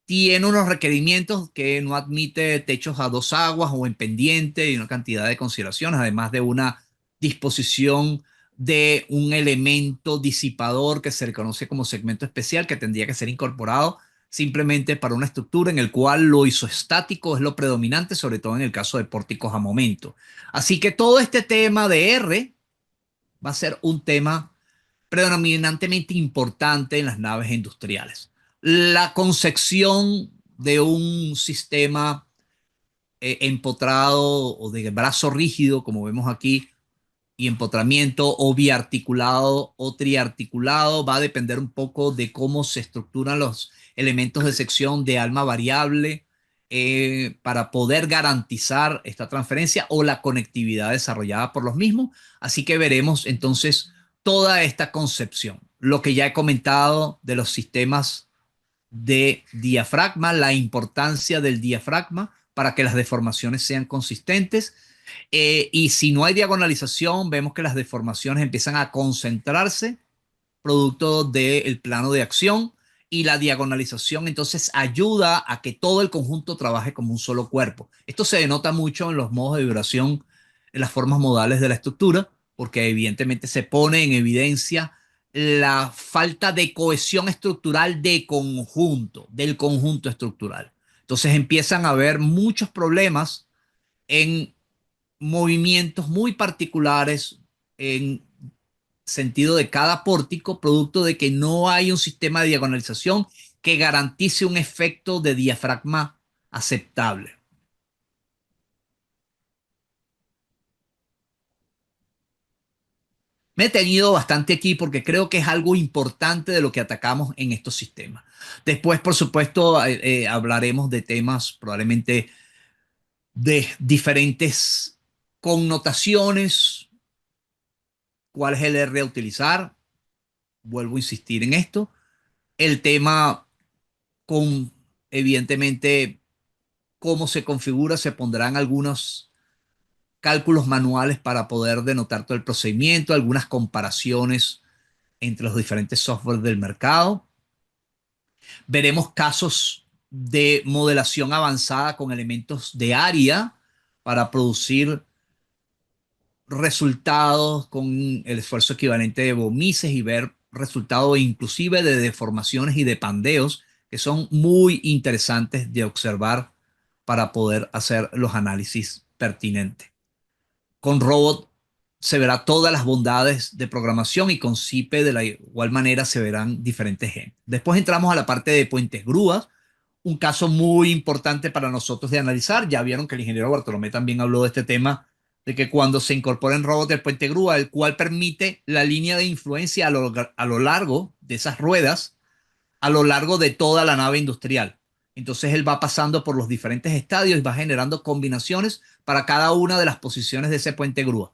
tiene unos requerimientos que no admite techos a dos aguas o en pendiente, y una cantidad de consideraciones, además de una disposición de un elemento disipador que se reconoce como segmento especial, que tendría que ser incorporado simplemente para una estructura en el cual lo isostático es lo predominante, sobre todo en el caso de pórticos a momento. Así que todo este tema de R va a ser un tema predominantemente importante en las naves industriales. La concepción de un sistema empotrado o de brazo rígido, como vemos aquí, y empotramiento, o biarticulado o triarticulado, va a depender un poco de cómo se estructuran los elementos de sección de alma variable para poder garantizar esta transferencia o la conectividad desarrollada por los mismos. Así que veremos entonces toda esta concepción. Lo que ya he comentado de los sistemas de diafragma, la importancia del diafragma para que las deformaciones sean consistentes. Y si no hay diagonalización, vemos que las deformaciones empiezan a concentrarse producto del plano de acción, y la diagonalización entonces ayuda a que todo el conjunto trabaje como un solo cuerpo. Esto se denota mucho en los modos de vibración, en las formas modales de la estructura, porque evidentemente se pone en evidencia la falta de cohesión estructural del conjunto estructural. Entonces empiezan a haber muchos problemas en movimientos muy particulares en sentido de cada pórtico, producto de que no hay un sistema de diagonalización que garantice un efecto de diafragma aceptable. Me he tenido bastante aquí porque creo que es algo importante de lo que atacamos en estos sistemas. Después, por supuesto, hablaremos de temas probablemente de diferentes connotaciones, cuál es el R a utilizar. Vuelvo a insistir en esto. El tema con, evidentemente, cómo se configura, se pondrán algunos cálculos manuales para poder denotar todo el procedimiento, algunas comparaciones entre los diferentes softwares del mercado. Veremos casos de modelación avanzada con elementos de área para producir resultados con el esfuerzo equivalente de Bomises y ver resultados inclusive de deformaciones y de pandeos que son muy interesantes de observar para poder hacer los análisis pertinentes. Con Robot se verá todas las bondades de programación y con CIPE de la igual manera se verán diferentes ejemplos. Después entramos a la parte de puentes grúas, un caso muy importante para nosotros de analizar. Ya vieron que el ingeniero Bartolomé también habló de este tema, de que cuando se incorpora en Robot el puente grúa, el cual permite la línea de influencia a lo largo de esas ruedas, a lo largo de toda la nave industrial. Entonces él va pasando por los diferentes estadios y va generando combinaciones para cada una de las posiciones de ese puente grúa.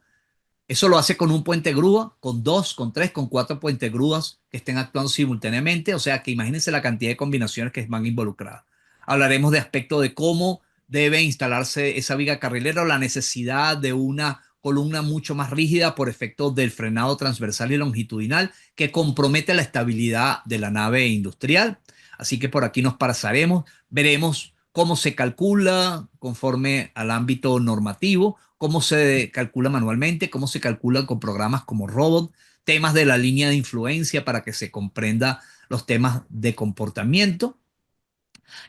Eso lo hace con un puente grúa, con 2, con 3, con 4 puentes grúas que estén actuando simultáneamente. O sea que imagínense la cantidad de combinaciones que van involucradas. Hablaremos de aspecto de cómo debe instalarse esa viga carrilera o la necesidad de una columna mucho más rígida por efecto del frenado transversal y longitudinal que compromete la estabilidad de la nave industrial. Así que por aquí nos pasaremos, veremos cómo se calcula conforme al ámbito normativo, cómo se calcula manualmente, cómo se calcula con programas como Robot, temas de la línea de influencia para que se comprenda los temas de comportamiento.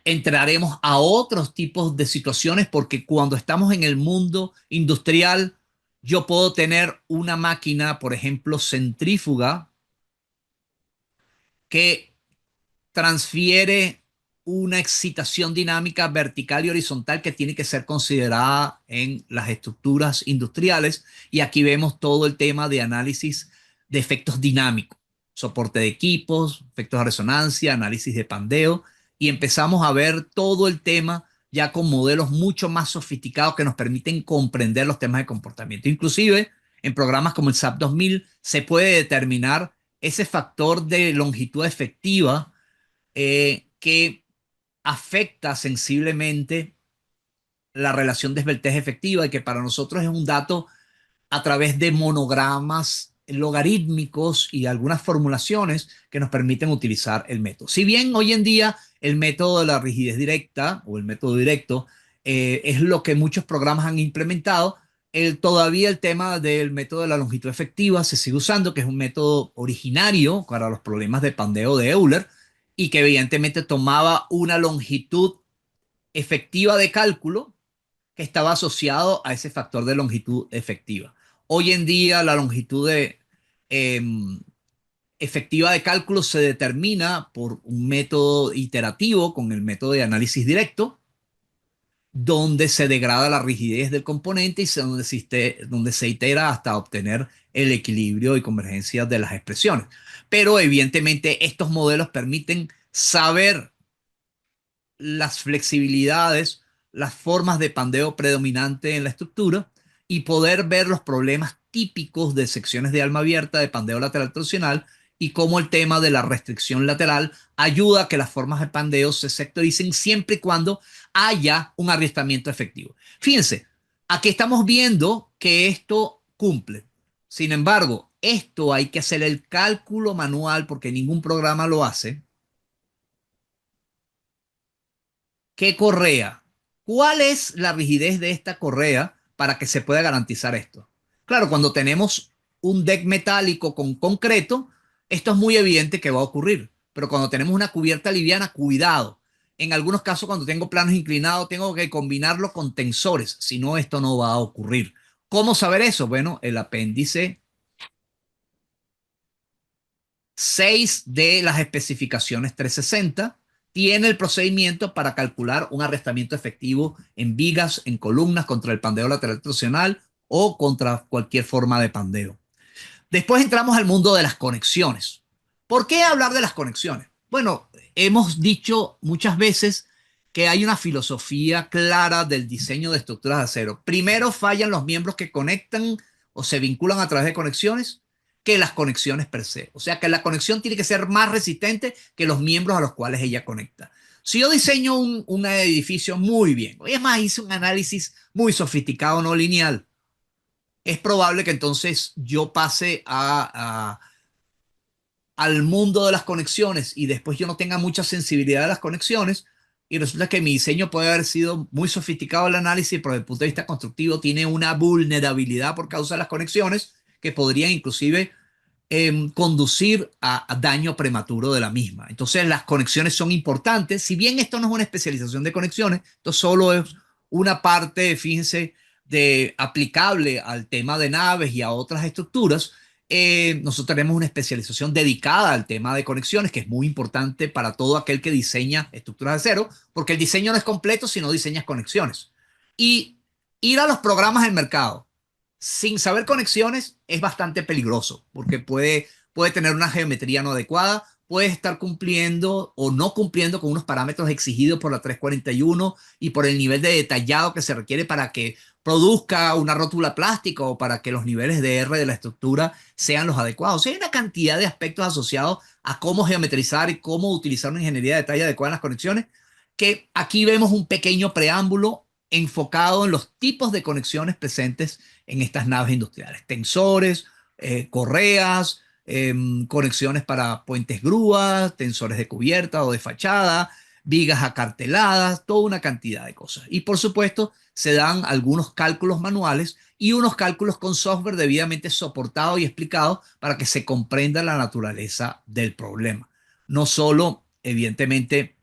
Entraremos a otros tipos de situaciones porque cuando estamos en el mundo industrial, yo puedo tener una máquina, por ejemplo, centrífuga, que transfiere una excitación dinámica vertical y horizontal que tiene que ser considerada en las estructuras industriales. Y aquí vemos todo el tema de análisis de efectos dinámicos, soporte de equipos, efectos de resonancia, análisis de pandeo, y empezamos a ver todo el tema ya con modelos mucho más sofisticados que nos permiten comprender los temas de comportamiento. Inclusive en programas como el SAP 2000 se puede determinar ese factor de longitud efectiva que afecta sensiblemente la relación de esbeltez efectiva y que para nosotros es un dato a través de monogramas logarítmicos y algunas formulaciones que nos permiten utilizar el método. Si bien hoy en día el método de la rigidez directa o el método directo es lo que muchos programas han implementado, todavía el tema del método de la longitud efectiva se sigue usando, que es un método originario para los problemas de pandeo de Euler y que evidentemente tomaba una longitud efectiva de cálculo que estaba asociado a ese factor de longitud efectiva. Hoy en día la longitud eh, efectiva de cálculo se determina por un método iterativo con el método de análisis directo, donde se degrada la rigidez del componente y donde se itera hasta obtener el equilibrio y convergencia de las expresiones. Pero evidentemente estos modelos permiten saber las flexibilidades, las formas de pandeo predominante en la estructura y poder ver los problemas típicos de secciones de alma abierta de pandeo lateral torsional y cómo el tema de la restricción lateral ayuda a que las formas de pandeo se sectoricen siempre y cuando haya un arriesgamiento efectivo. Fíjense, aquí estamos viendo que esto cumple. Sin embargo, esto hay que hacer el cálculo manual porque ningún programa lo hace. ¿Qué correa? ¿Cuál es la rigidez de esta correa para que se pueda garantizar esto? Claro, cuando tenemos un deck metálico con concreto, esto es muy evidente que va a ocurrir. Pero cuando tenemos una cubierta liviana, cuidado. En algunos casos, cuando tengo planos inclinados, tengo que combinarlo con tensores. Si no, esto no va a ocurrir. ¿Cómo saber eso? Bueno, el apéndice 6 de las especificaciones 360 tiene el procedimiento para calcular un arrestamiento efectivo en vigas, en columnas, contra el pandeo lateral torsional o contra cualquier forma de pandeo. Después entramos al mundo de las conexiones. ¿Por qué hablar de las conexiones? Bueno, hemos dicho muchas veces que hay una filosofía clara del diseño de estructuras de acero. Primero fallan los miembros que conectan o se vinculan a través de conexiones que las conexiones per se. O sea que la conexión tiene que ser más resistente que los miembros a los cuales ella conecta. Si yo diseño un edificio muy bien, es más, hice un análisis muy sofisticado no lineal, es probable que entonces yo pase al mundo de las conexiones y después yo no tenga mucha sensibilidad de las conexiones y resulta que mi diseño puede haber sido muy sofisticado el análisis, pero desde el punto de vista constructivo tiene una vulnerabilidad por causa de las conexiones que podrían inclusive conducir a daño prematuro de la misma. Entonces las conexiones son importantes. Si bien esto no es una especialización de conexiones, esto solo es una parte, fíjense, aplicable al tema de naves y a otras estructuras. Nosotros tenemos una especialización dedicada al tema de conexiones, que es muy importante para todo aquel que diseña estructuras de acero, porque el diseño no es completo si no diseñas conexiones. Y ir a los programas del mercado sin saber conexiones es bastante peligroso, porque puede tener una geometría no adecuada, puede estar cumpliendo o no cumpliendo con unos parámetros exigidos por la 341 y por el nivel de detallado que se requiere para que produzca una rótula plástica o para que los niveles de R de la estructura sean los adecuados. O sea, hay una cantidad de aspectos asociados a cómo geometrizar y cómo utilizar una ingeniería de detalle adecuada en las conexiones, que aquí vemos un pequeño preámbulo enfocado en los tipos de conexiones presentes en estas naves industriales. Tensores, correas, conexiones para puentes grúas, tensores de cubierta o de fachada, vigas acarteladas, toda una cantidad de cosas. Y por supuesto, se dan algunos cálculos manuales y unos cálculos con software debidamente soportado y explicado para que se comprenda la naturaleza del problema. No solo, evidentemente,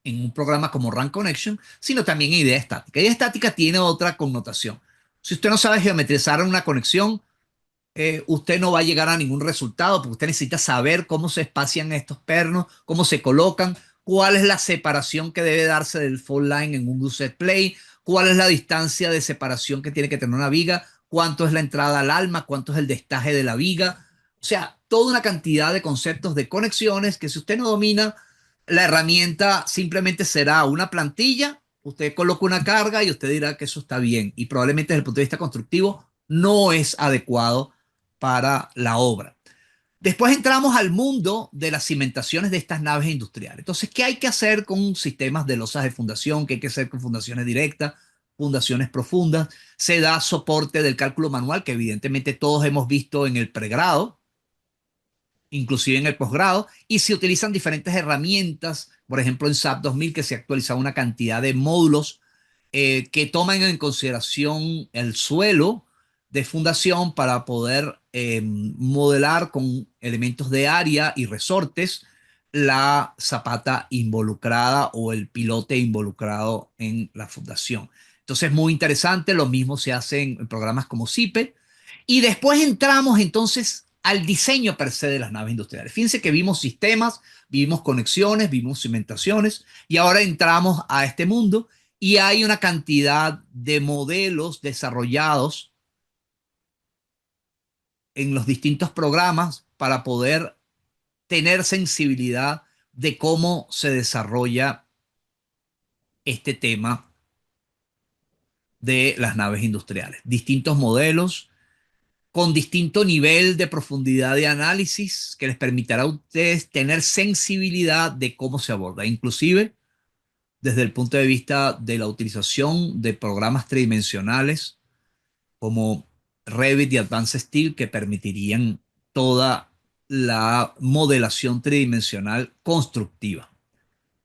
en un programa como Run Connection, sino también en idea estática. Idea estática tiene otra connotación. Si usted no sabe geometrizar una conexión, usted no va a llegar a ningún resultado, porque usted necesita saber cómo se espacian estos pernos, cómo se colocan, cuál es la separación que debe darse del fault line en un gusset plate, cuál es la distancia de separación que tiene que tener una viga, cuánto es la entrada al alma, cuánto es el destaje de la viga. O sea, toda una cantidad de conceptos de conexiones que si usted no domina, la herramienta simplemente será una plantilla, usted coloca una carga y usted dirá que eso está bien, y probablemente desde el punto de vista constructivo no es adecuado para la obra. Después entramos al mundo de las cimentaciones de estas naves industriales. Entonces, ¿qué hay que hacer con sistemas de losas de fundación? ¿Qué hay que hacer con fundaciones directas, fundaciones profundas? Se da soporte del cálculo manual, que evidentemente todos hemos visto en el pregrado, inclusive en el posgrado, y se utilizan diferentes herramientas, por ejemplo en SAP 2000, que se ha actualizado una cantidad de módulos que toman en consideración el suelo de fundación para poder modelar con elementos de área y resortes la zapata involucrada o el pilote involucrado en la fundación. Entonces, muy interesante. Lo mismo se hace en programas como CIPE. Y después entramos entonces al diseño per se de las naves industriales. Fíjense que vimos sistemas, vimos conexiones, vimos cimentaciones y ahora entramos a este mundo y hay una cantidad de modelos desarrollados en los distintos programas para poder tener sensibilidad de cómo se desarrolla este tema de las naves industriales. Distintos modelos con distinto nivel de profundidad de análisis que les permitirá a ustedes tener sensibilidad de cómo se aborda, inclusive desde el punto de vista de la utilización de programas tridimensionales como Revit y Advanced Steel que permitirían toda la modelación tridimensional constructiva.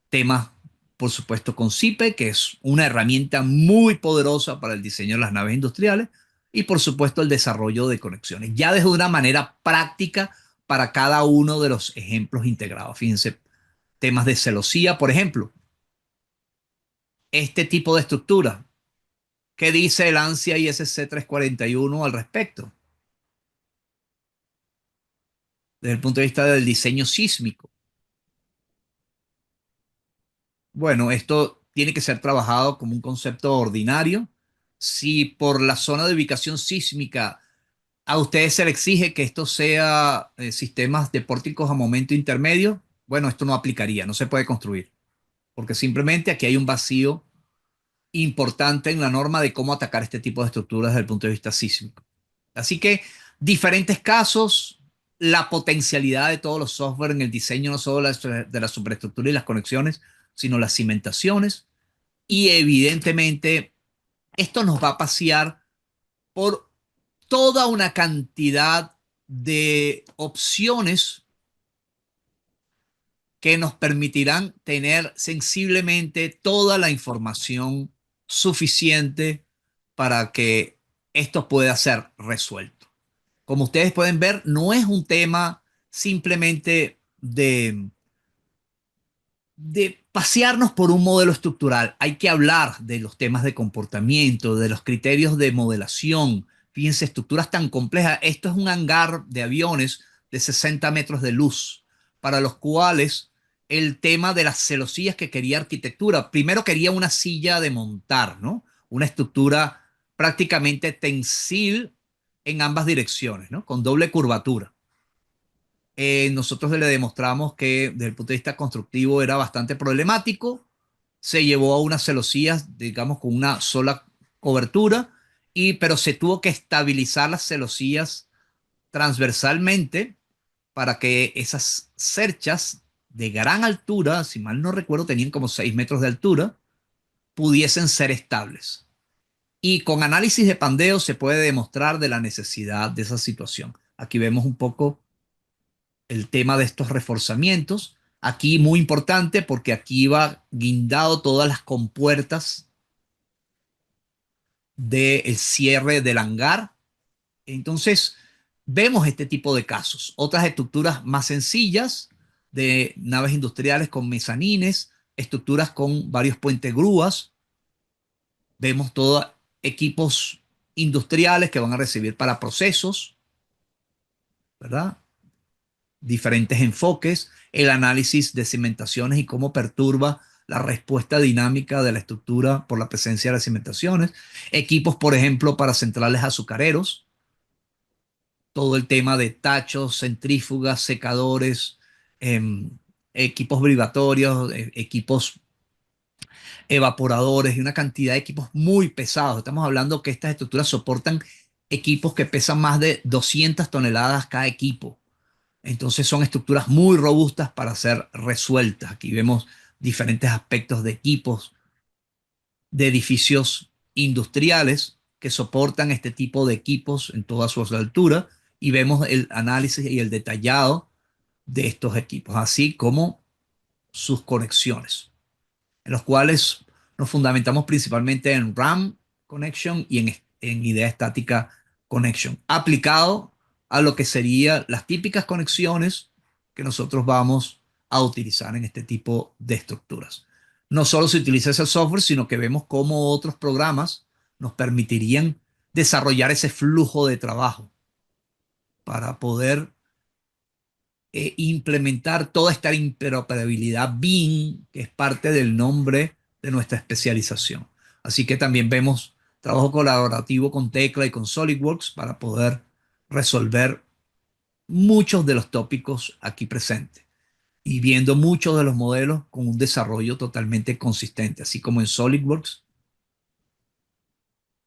Temas, por supuesto, con CIPE, que es una herramienta muy poderosa para el diseño de las naves industriales, y por supuesto el desarrollo de conexiones, ya desde una manera práctica para cada uno de los ejemplos integrados. Fíjense, temas de celosía, por ejemplo, este tipo de estructura. ¿Qué dice el ANSIA ISC 341 al respecto? Desde el punto de vista del diseño sísmico. Bueno, esto tiene que ser trabajado como un concepto ordinario. Si por la zona de ubicación sísmica a ustedes se les exige que esto sea sistemas de pórticos a momento intermedio, bueno, esto no aplicaría, no se puede construir, porque simplemente aquí hay un vacío importante en la norma de cómo atacar este tipo de estructuras desde el punto de vista sísmico. Así que diferentes casos, la potencialidad de todos los software en el diseño, no solo de la superestructura y las conexiones, sino las cimentaciones. Y evidentemente, esto nos va a pasear por toda una cantidad de opciones que nos permitirán tener sensiblemente toda la información suficiente para que esto pueda ser resuelto. Como ustedes pueden ver, no es un tema simplemente de pasearnos por un modelo estructural. Hay que hablar de los temas de comportamiento, de los criterios de modelación. Fíjense, estructuras tan complejas. Esto es un hangar de aviones de 60 metros de luz, para los cuales el tema de las celosías que quería arquitectura, primero quería una silla de montar, ¿no? Una estructura prácticamente tensil en ambas direcciones, ¿no? Con doble curvatura. Nosotros le demostramos que desde el punto de vista constructivo era bastante problemático. Se llevó a unas celosías, digamos, con una sola cobertura, pero se tuvo que estabilizar las celosías transversalmente para que esas cerchas de gran altura, si mal no recuerdo, tenían como 6 metros de altura, pudiesen ser estables. Y con análisis de pandeo se puede demostrar de la necesidad de esa situación. Aquí vemos un poco el tema de estos reforzamientos. Aquí muy importante porque aquí va guindado todas las compuertas del cierre del hangar. Entonces, vemos este tipo de casos. Otras estructuras más sencillas de naves industriales con mezanines, estructuras con varios puentes grúas. Vemos todos equipos industriales que van a recibir para procesos, ¿verdad? Diferentes enfoques, el análisis de cimentaciones y cómo perturba la respuesta dinámica de la estructura por la presencia de las cimentaciones, equipos, por ejemplo, para centrales azucareros, todo el tema de tachos, centrífugas, secadores, eh, equipos vibratorios, equipos evaporadores y una cantidad de equipos muy pesados. Estamos hablando que estas estructuras soportan equipos que pesan más de 200 toneladas cada equipo. Entonces son estructuras muy robustas para ser resueltas. Aquí vemos diferentes aspectos de equipos, de edificios industriales que soportan este tipo de equipos en toda su altura y vemos el análisis y el detallado de estos equipos, así como sus conexiones, en los cuales nos fundamentamos principalmente en RAM Connection y en idea estática Connection, aplicado a lo que serían las típicas conexiones que nosotros vamos a utilizar en este tipo de estructuras. No solo se utiliza ese software, sino que vemos cómo otros programas nos permitirían desarrollar ese flujo de trabajo para poder implementar toda esta interoperabilidad BIM, que es parte del nombre de nuestra especialización. Así que también vemos trabajo colaborativo con Tecla y con SolidWorks para poder resolver muchos de los tópicos aquí presentes y viendo muchos de los modelos con un desarrollo totalmente consistente, así como en SolidWorks,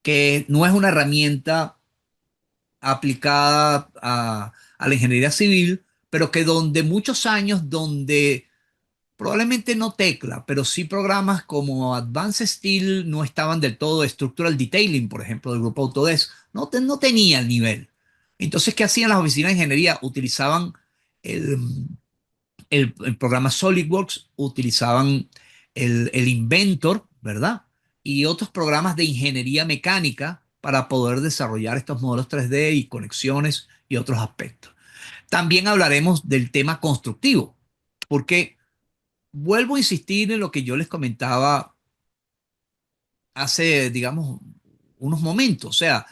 que no es una herramienta aplicada a la ingeniería civil, pero que donde muchos años, donde probablemente no Tecla, pero sí programas como Advanced Steel no estaban del todo. Structural Detailing, por ejemplo, del grupo Autodesk, no tenía el nivel. Entonces, ¿qué hacían las oficinas de ingeniería? Utilizaban el, el programa SolidWorks, utilizaban el Inventor, ¿verdad? Y otros programas de ingeniería mecánica para poder desarrollar estos modelos 3D y conexiones y otros aspectos. También hablaremos del tema constructivo, porque vuelvo a insistir en lo que yo les comentaba hace, digamos, unos momentos. O sea,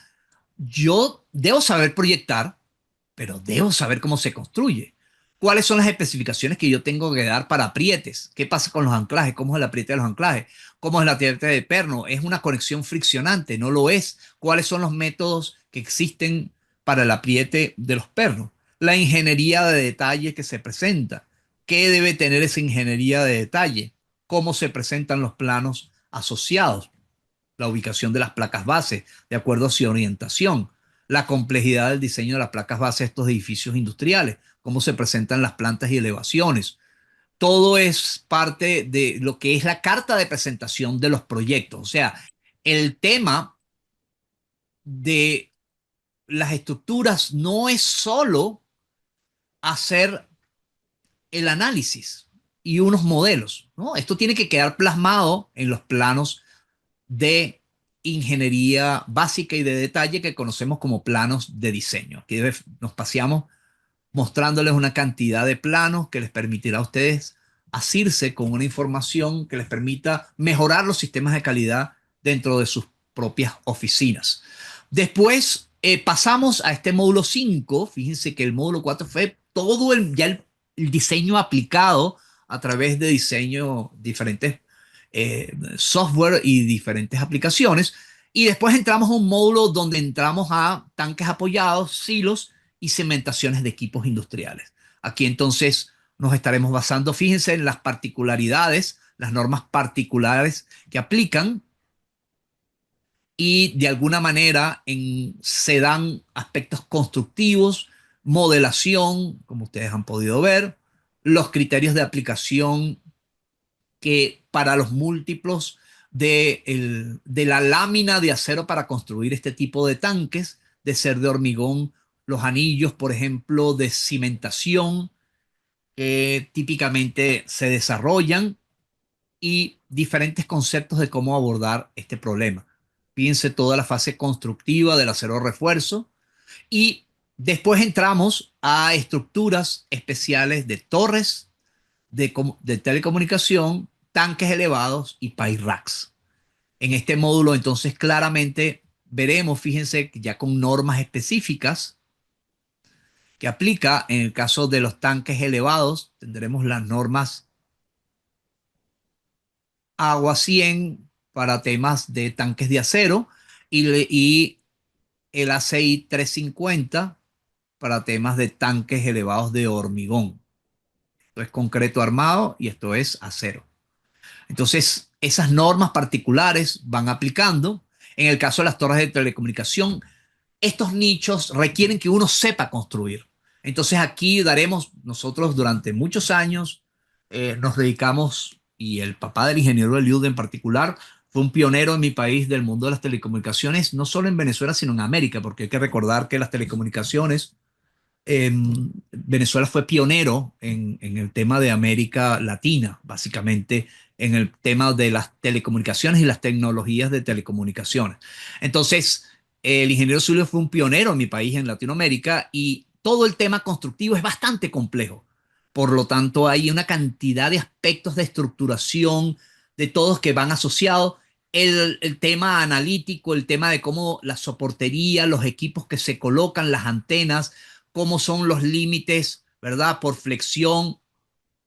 yo debo saber proyectar, pero debo saber cómo se construye. ¿Cuáles son las especificaciones que yo tengo que dar para aprietes? ¿Qué pasa con los anclajes? ¿Cómo es el apriete de los anclajes? ¿Cómo es el apriete de perno? ¿Es una conexión friccionante? ¿No lo es? ¿Cuáles son los métodos que existen para el apriete de los pernos? La ingeniería de detalle que se presenta. ¿Qué debe tener esa ingeniería de detalle? ¿Cómo se presentan los planos asociados? La ubicación de las placas base, de acuerdo a su orientación, la complejidad del diseño de las placas base de estos edificios industriales, cómo se presentan las plantas y elevaciones. Todo es parte de lo que es la carta de presentación de los proyectos. O sea, el tema de las estructuras no es solo hacer el análisis y unos modelos, ¿no? Esto tiene que quedar plasmado en los planos de ingeniería básica y de detalle que conocemos como planos de diseño. Aquí nos paseamos mostrándoles una cantidad de planos que les permitirá a ustedes asirse con una información que les permita mejorar los sistemas de calidad dentro de sus propias oficinas. Después pasamos a este módulo 5. Fíjense que el módulo 4 fue todo el diseño aplicado a través de diseño, diferentes software y diferentes aplicaciones. Y después entramos a un módulo donde entramos a tanques apoyados, silos y cimentaciones de equipos industriales. Aquí entonces nos estaremos basando, fíjense, en las particularidades, las normas particulares que aplican y de alguna manera se dan aspectos constructivos, modelación, como ustedes han podido ver, los criterios de aplicación que para los múltiplos de la lámina de acero para construir este tipo de tanques, de ser de hormigón, los anillos, por ejemplo, de cimentación, que típicamente se desarrollan y diferentes conceptos de cómo abordar este problema. Fíjense toda la fase constructiva del acero refuerzo y después entramos a estructuras especiales de torres de telecomunicación, tanques elevados y pipe racks. En este módulo entonces claramente veremos, fíjense, ya con normas específicas que aplica en el caso de los tanques elevados, tendremos las normas agua 100 para temas de tanques de acero y el ACI 350 para temas de tanques elevados de hormigón. Esto es concreto armado y esto es acero. Entonces, esas normas particulares van aplicando. En el caso de las torres de telecomunicación, estos nichos requieren que uno sepa construir. Entonces, aquí daremos, nosotros durante muchos años nos dedicamos, y el papá del ingeniero Eliud en particular, fue un pionero en mi país del mundo de las telecomunicaciones, no solo en Venezuela, sino en América, porque hay que recordar que las telecomunicaciones Venezuela fue pionero en el tema de América Latina, básicamente en el tema de las telecomunicaciones y las tecnologías de telecomunicaciones. Entonces, el ingeniero Zulio fue un pionero en mi país, en Latinoamérica, y todo el tema constructivo es bastante complejo. Por lo tanto, hay una cantidad de aspectos de estructuración, de todos que van asociados. El tema analítico, el tema de cómo la soportería, los equipos que se colocan, las antenas, cómo son los límites, ¿verdad? Por flexión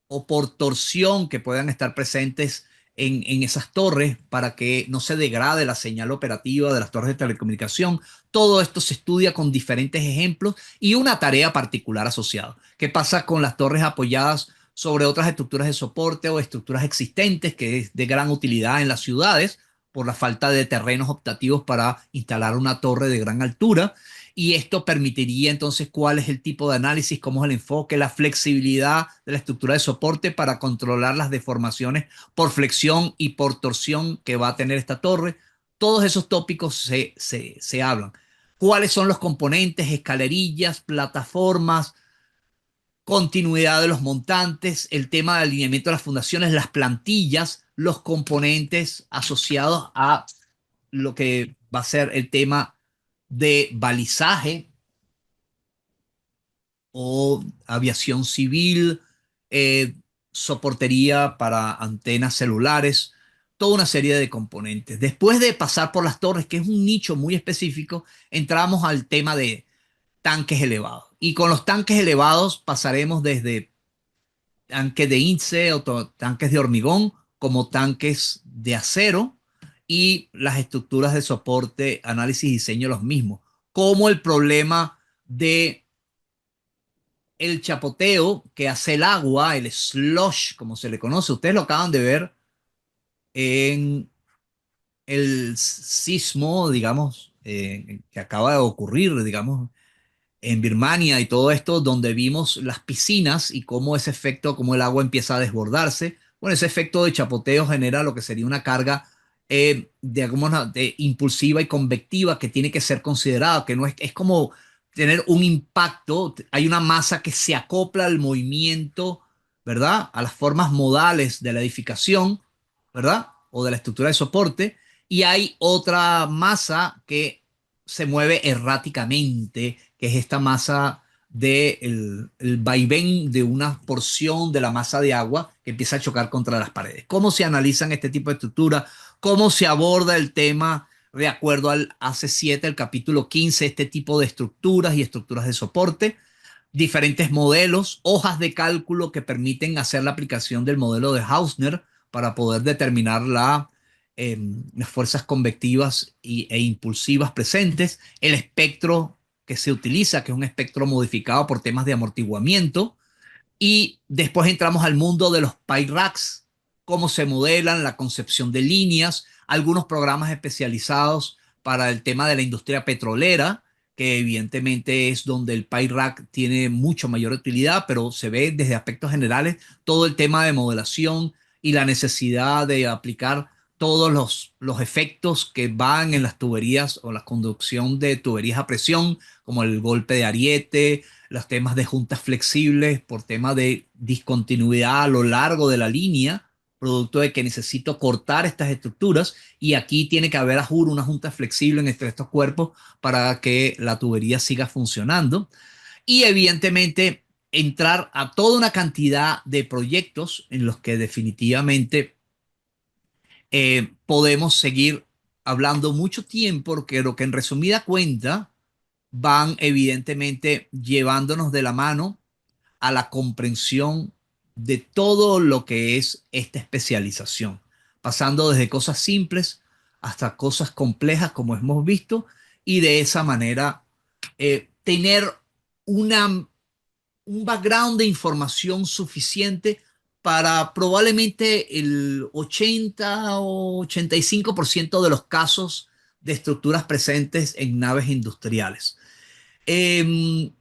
o por torsión que puedan estar presentes en esas torres para que no se degrade la señal operativa de las torres de telecomunicación. Todo esto se estudia con diferentes ejemplos y una tarea particular asociada. ¿Qué pasa con las torres apoyadas sobre otras estructuras de soporte o estructuras existentes que es de gran utilidad en las ciudades por la falta de terrenos optativos para instalar una torre de gran altura? Y esto permitiría entonces cuál es el tipo de análisis, cómo es el enfoque, la flexibilidad de la estructura de soporte para controlar las deformaciones por flexión y por torsión que va a tener esta torre. Todos esos tópicos se hablan. ¿Cuáles son los componentes? Escalerillas, plataformas, continuidad de los montantes, el tema de alineamiento de las fundaciones, las plantillas, los componentes asociados a lo que va a ser el tema de balizaje o aviación civil, soportería para antenas celulares, toda una serie de componentes. Después de pasar por las torres, que es un nicho muy específico, entramos al tema de tanques elevados. Y con los tanques elevados pasaremos desde tanques de INSE o tanques de hormigón como tanques de acero y las estructuras de soporte, análisis y diseño los mismos, como el problema de el chapoteo que hace el agua, el slush, como se le conoce. Ustedes lo acaban de ver en el sismo, digamos, que acaba de ocurrir, digamos, en Birmania y todo esto, donde vimos las piscinas y cómo ese efecto, cómo el agua empieza a desbordarse. Bueno, ese efecto de chapoteo genera lo que sería una carga impulsiva y convectiva que tiene que ser considerada, que no es como tener un impacto, hay una masa que se acopla al movimiento, ¿verdad? A las formas modales de la edificación, ¿verdad? O de la estructura de soporte, Y hay otra masa que se mueve erráticamente, que es esta masa el vaivén de una porción de la masa de agua que empieza a chocar contra las paredes. ¿Cómo se analizan este tipo de estructuras? ¿Cómo se aborda el tema de acuerdo al AC7, el capítulo 15, este tipo de estructuras y estructuras de soporte? Diferentes modelos, hojas de cálculo que permiten hacer la aplicación del modelo de Hausner para poder determinar las fuerzas convectivas e impulsivas presentes, el espectro que se utiliza, que es un espectro modificado por temas de amortiguamiento, y después entramos al mundo de los PyRacks, cómo se modelan, la concepción de líneas, algunos programas especializados para el tema de la industria petrolera, que evidentemente es donde el PyRack tiene mucho mayor utilidad, pero se ve desde aspectos generales todo el tema de modelación y la necesidad de aplicar todos los efectos que van en las tuberías o la conducción de tuberías a presión, como el golpe de ariete, los temas de juntas flexibles por tema de discontinuidad a lo largo de la línea, producto de que necesito cortar estas estructuras y aquí tiene que haber a juro una junta flexible entre estos cuerpos para que la tubería siga funcionando. Y evidentemente entrar a toda una cantidad de proyectos en los que definitivamente podemos seguir hablando mucho tiempo, porque lo que en resumida cuenta van evidentemente llevándonos de la mano a la comprensión de todo lo que es esta especialización, pasando desde cosas simples hasta cosas complejas, como hemos visto, y de esa manera tener una, un background de información suficiente para probablemente el 80 o 85% de los casos de estructuras presentes en naves industriales.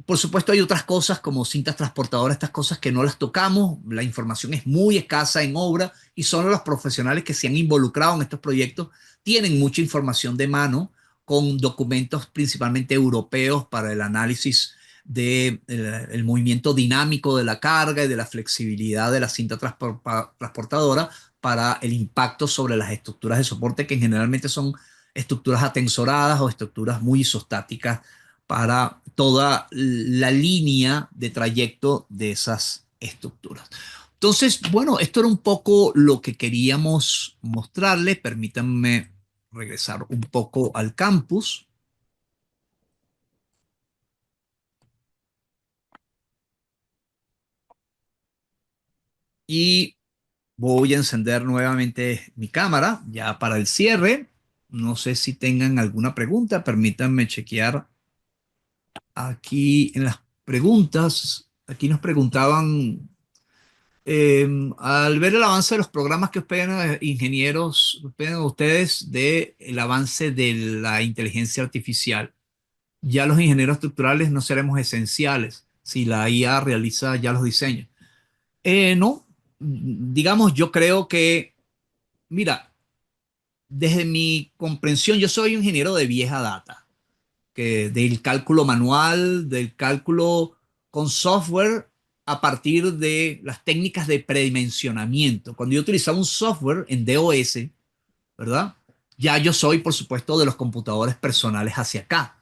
Por supuesto, hay otras cosas como cintas transportadoras, estas cosas que no las tocamos. La información es muy escasa en obra y solo los profesionales que se han involucrado en estos proyectos tienen mucha información de mano con documentos principalmente europeos para el análisis del el movimiento dinámico de la carga y de la flexibilidad de la cinta transportadora para el impacto sobre las estructuras de soporte, que generalmente son estructuras atensoradas o estructuras muy isostáticas para toda la línea de trayecto de esas estructuras. Entonces, bueno, esto era un poco lo que queríamos mostrarle. Permítanme regresar un poco al campus. Y voy a encender nuevamente mi cámara ya para el cierre. No sé si tengan alguna pregunta. Permítanme chequear aquí en las preguntas. Aquí nos preguntaban al ver el avance de los programas que hospedan ingenieros, hospedan ustedes del avance de la inteligencia artificial, ya los ingenieros estructurales no seremos esenciales si la IA realiza ya los diseños. No, digamos, yo creo que, mira, desde mi comprensión, yo soy un ingeniero de vieja data, que del cálculo manual, del cálculo con software a partir de las técnicas de predimensionamiento. Cuando yo utilizaba un software en DOS, ¿verdad? Ya yo soy, por supuesto, de los computadores personales hacia acá.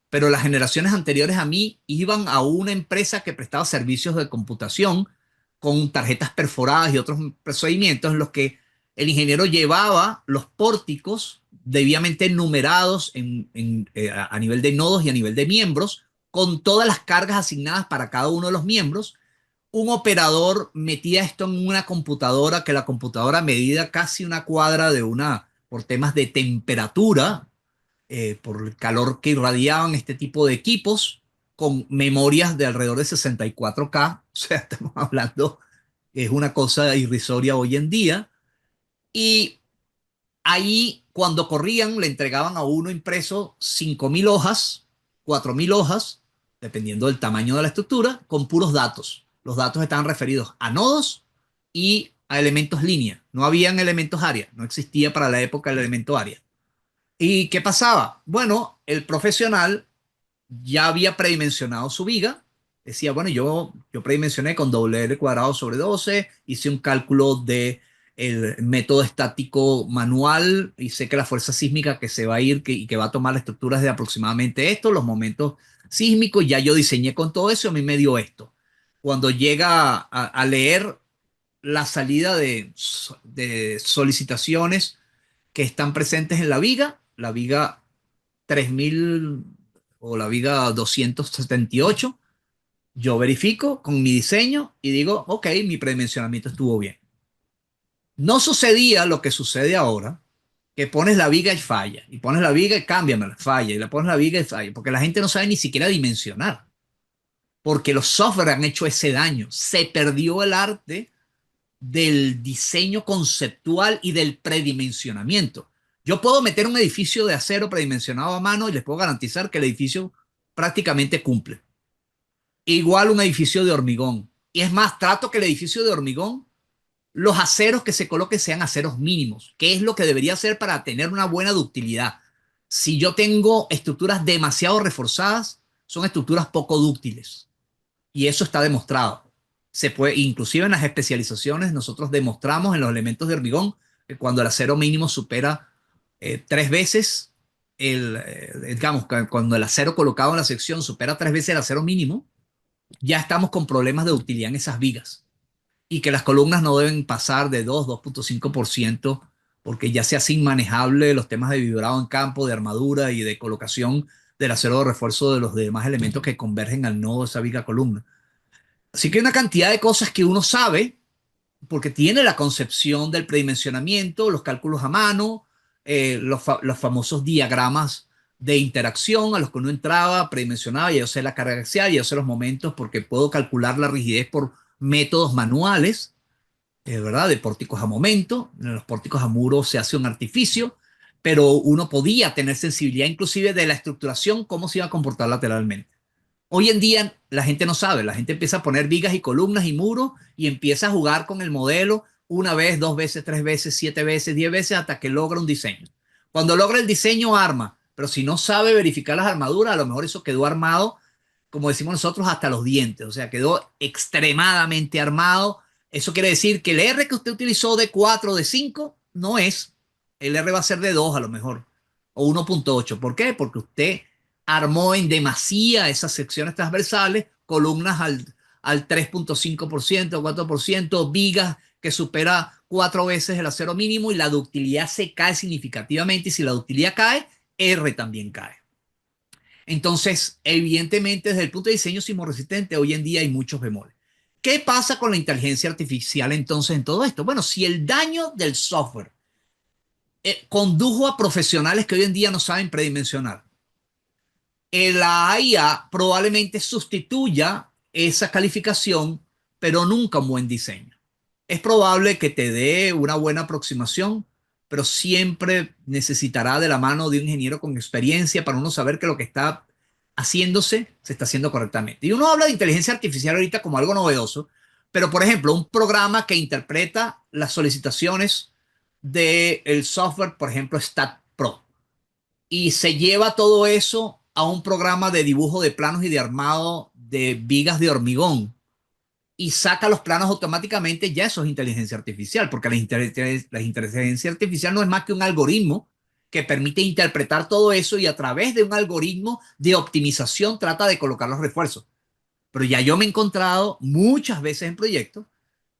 Pero las generaciones anteriores a mí iban a una empresa que prestaba servicios de computación con tarjetas perforadas y otros procedimientos en los que el ingeniero llevaba los pórticos debidamente numerados a nivel de nodos y a nivel de miembros, con todas las cargas asignadas para cada uno de los miembros. Un operador metía esto en una computadora, que la computadora medía casi una cuadra de una, por temas de temperatura, por el calor que irradiaban este tipo de equipos, con memorias de alrededor de 64K. O sea, estamos hablando, es una cosa irrisoria hoy en día. Y ahí, cuando corrían, le entregaban a uno impreso 5.000 hojas, 4.000 hojas, dependiendo del tamaño de la estructura, con puros datos. Los datos estaban referidos a nodos y a elementos línea. No habían elementos área. No existía para la época el elemento área. ¿Y qué pasaba? Bueno, el profesional ya había predimensionado su viga. Decía, bueno, yo predimensioné con doble L cuadrado sobre 12, hice un cálculo de el método estático manual y sé que la fuerza sísmica que se va a ir y que va a tomar las estructuras de aproximadamente esto, los momentos sísmicos, ya yo diseñé con todo eso, a mí me dio esto. Cuando llega a leer la salida de solicitaciones que están presentes en la viga 3000 o la viga 278, yo verifico con mi diseño y digo, ok, mi predimensionamiento estuvo bien. No sucedía lo que sucede ahora, que pones la viga y falla, y pones la viga y cámbiamela, falla, y le pones la viga y falla, porque la gente no sabe ni siquiera dimensionar, porque los software han hecho ese daño. Se perdió el arte del diseño conceptual y del predimensionamiento. Yo puedo meter un edificio de acero predimensionado a mano y les puedo garantizar que el edificio prácticamente cumple. Igual un edificio de hormigón. Y es más, trato que el edificio de hormigón, los aceros que se coloquen sean aceros mínimos, que es lo que debería ser para tener una buena ductilidad. Si yo tengo estructuras demasiado reforzadas, son estructuras poco dúctiles. Y eso está demostrado. Se puede, inclusive en las especializaciones, nosotros demostramos en los elementos de hormigón que cuando el acero mínimo supera 3 veces, digamos, cuando el acero colocado en la sección supera 3 veces el acero mínimo, ya estamos con problemas de ductilidad en esas vigas. Y que las columnas no deben pasar de 2,5%, porque ya se hace inmanejable los temas de vibrado en campo, de armadura y de colocación del acero de refuerzo de los demás elementos que convergen al nodo de esa viga columna. Así que hay una cantidad de cosas que uno sabe porque tiene la concepción del predimensionamiento, los cálculos a mano, los famosos diagramas de interacción a los que uno entraba, predimensionaba, ya yo sé la carga axial, ya yo sé los momentos porque puedo calcular la rigidez por métodos manuales, ¿verdad? De pórticos a momento. En los pórticos a muro se hace un artificio, pero uno podía tener sensibilidad inclusive de la estructuración, cómo se iba a comportar lateralmente. Hoy en día la gente no sabe, la gente empieza a poner vigas y columnas y muros y empieza a jugar con el modelo una vez, 2 veces, 3 veces, 7 veces, 10 veces hasta que logra un diseño. Cuando logra el diseño arma, pero si no sabe verificar las armaduras, a lo mejor eso quedó armado, como decimos nosotros, hasta los dientes, o sea, quedó extremadamente armado. Eso quiere decir que el R que usted utilizó de 4 o de 5 no es, el R va a ser de 2 a lo mejor, o 1,8. ¿Por qué? Porque usted armó en demasía esas secciones transversales, columnas al 3,5%, 4%, vigas que supera 4 veces el acero mínimo y la ductilidad se cae significativamente y si la ductilidad cae, R también cae. Entonces, evidentemente, desde el punto de diseño sismorresistente, hoy en día hay muchos bemoles. ¿Qué pasa con la inteligencia artificial entonces en todo esto? Bueno, si el daño del software condujo a profesionales que hoy en día no saben predimensionar, la IA probablemente sustituya esa calificación, pero nunca un buen diseño. Es probable que te dé una buena aproximación, pero siempre necesitará de la mano de un ingeniero con experiencia para uno saber que lo que está haciéndose se está haciendo correctamente. Y uno habla de inteligencia artificial ahorita como algo novedoso, pero por ejemplo, un programa que interpreta las solicitaciones del software, por ejemplo, StatPro, y se lleva todo eso a un programa de dibujo de planos y de armado de vigas de hormigón y saca los planos automáticamente, ya eso es inteligencia artificial, porque la inteligencia artificial no es más que un algoritmo que permite interpretar todo eso y a través de un algoritmo de optimización trata de colocar los refuerzos. Pero ya yo me he encontrado muchas veces en proyectos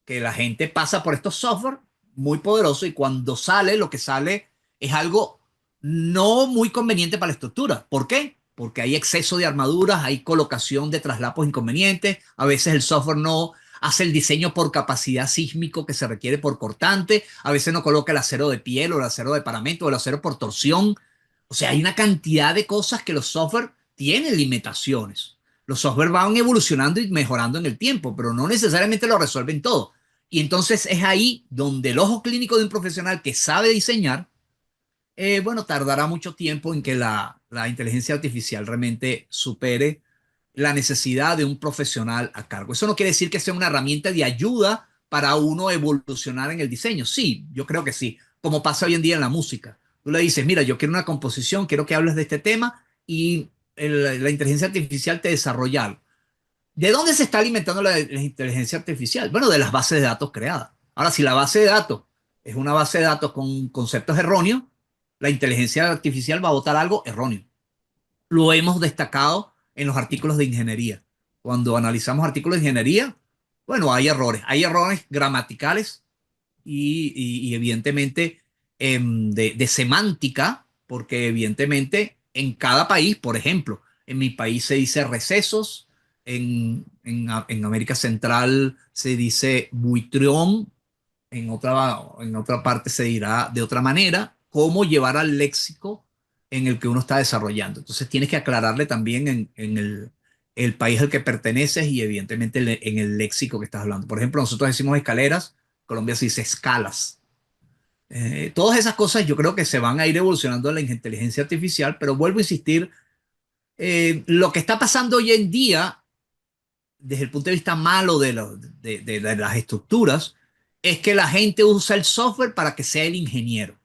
que la gente pasa por estos software muy poderosos y cuando sale, lo que sale es algo no muy conveniente para la estructura. ¿Por qué? Porque hay exceso de armaduras, hay colocación de traslapos inconvenientes, a veces el software no hace el diseño por capacidad sísmico que se requiere por cortante, a veces no coloca el acero de piel o el acero de paramento o el acero por torsión. O sea, hay una cantidad de cosas que los software tienen limitaciones. Los software van evolucionando y mejorando en el tiempo, pero no necesariamente lo resuelven todo. Y entonces es ahí donde el ojo clínico de un profesional que sabe diseñar, bueno, tardará mucho tiempo en que la inteligencia artificial realmente supere la necesidad de un profesional a cargo. Eso no quiere decir que sea una herramienta de ayuda para uno evolucionar en el diseño. Sí, yo creo que sí, como pasa hoy en día en la música. Tú le dices, mira, yo quiero una composición, quiero que hables de este tema y la inteligencia artificial te desarrolla algo. ¿De dónde se está alimentando la inteligencia artificial? Bueno, de las bases de datos creadas. Ahora, si la base de datos es una base de datos con conceptos erróneos, la inteligencia artificial va a botar algo erróneo. Lo hemos destacado en los artículos de ingeniería. Cuando analizamos artículos de ingeniería, bueno, hay errores gramaticales y evidentemente de semántica, porque evidentemente en cada país, por ejemplo, en mi país se dice recesos, en América Central se dice buitrión, en otra parte se dirá de otra manera, cómo llevar al léxico en el que uno está desarrollando. Entonces tienes que aclararle también en el país al que perteneces y evidentemente en el léxico que estás hablando. Por ejemplo, nosotros decimos escaleras, Colombia se dice escalas. Todas esas cosas yo creo que se van a ir evolucionando en la inteligencia artificial, pero vuelvo a insistir, lo que está pasando hoy en día, desde el punto de vista malo de las estructuras, es que la gente usa el software para que sea el ingeniero.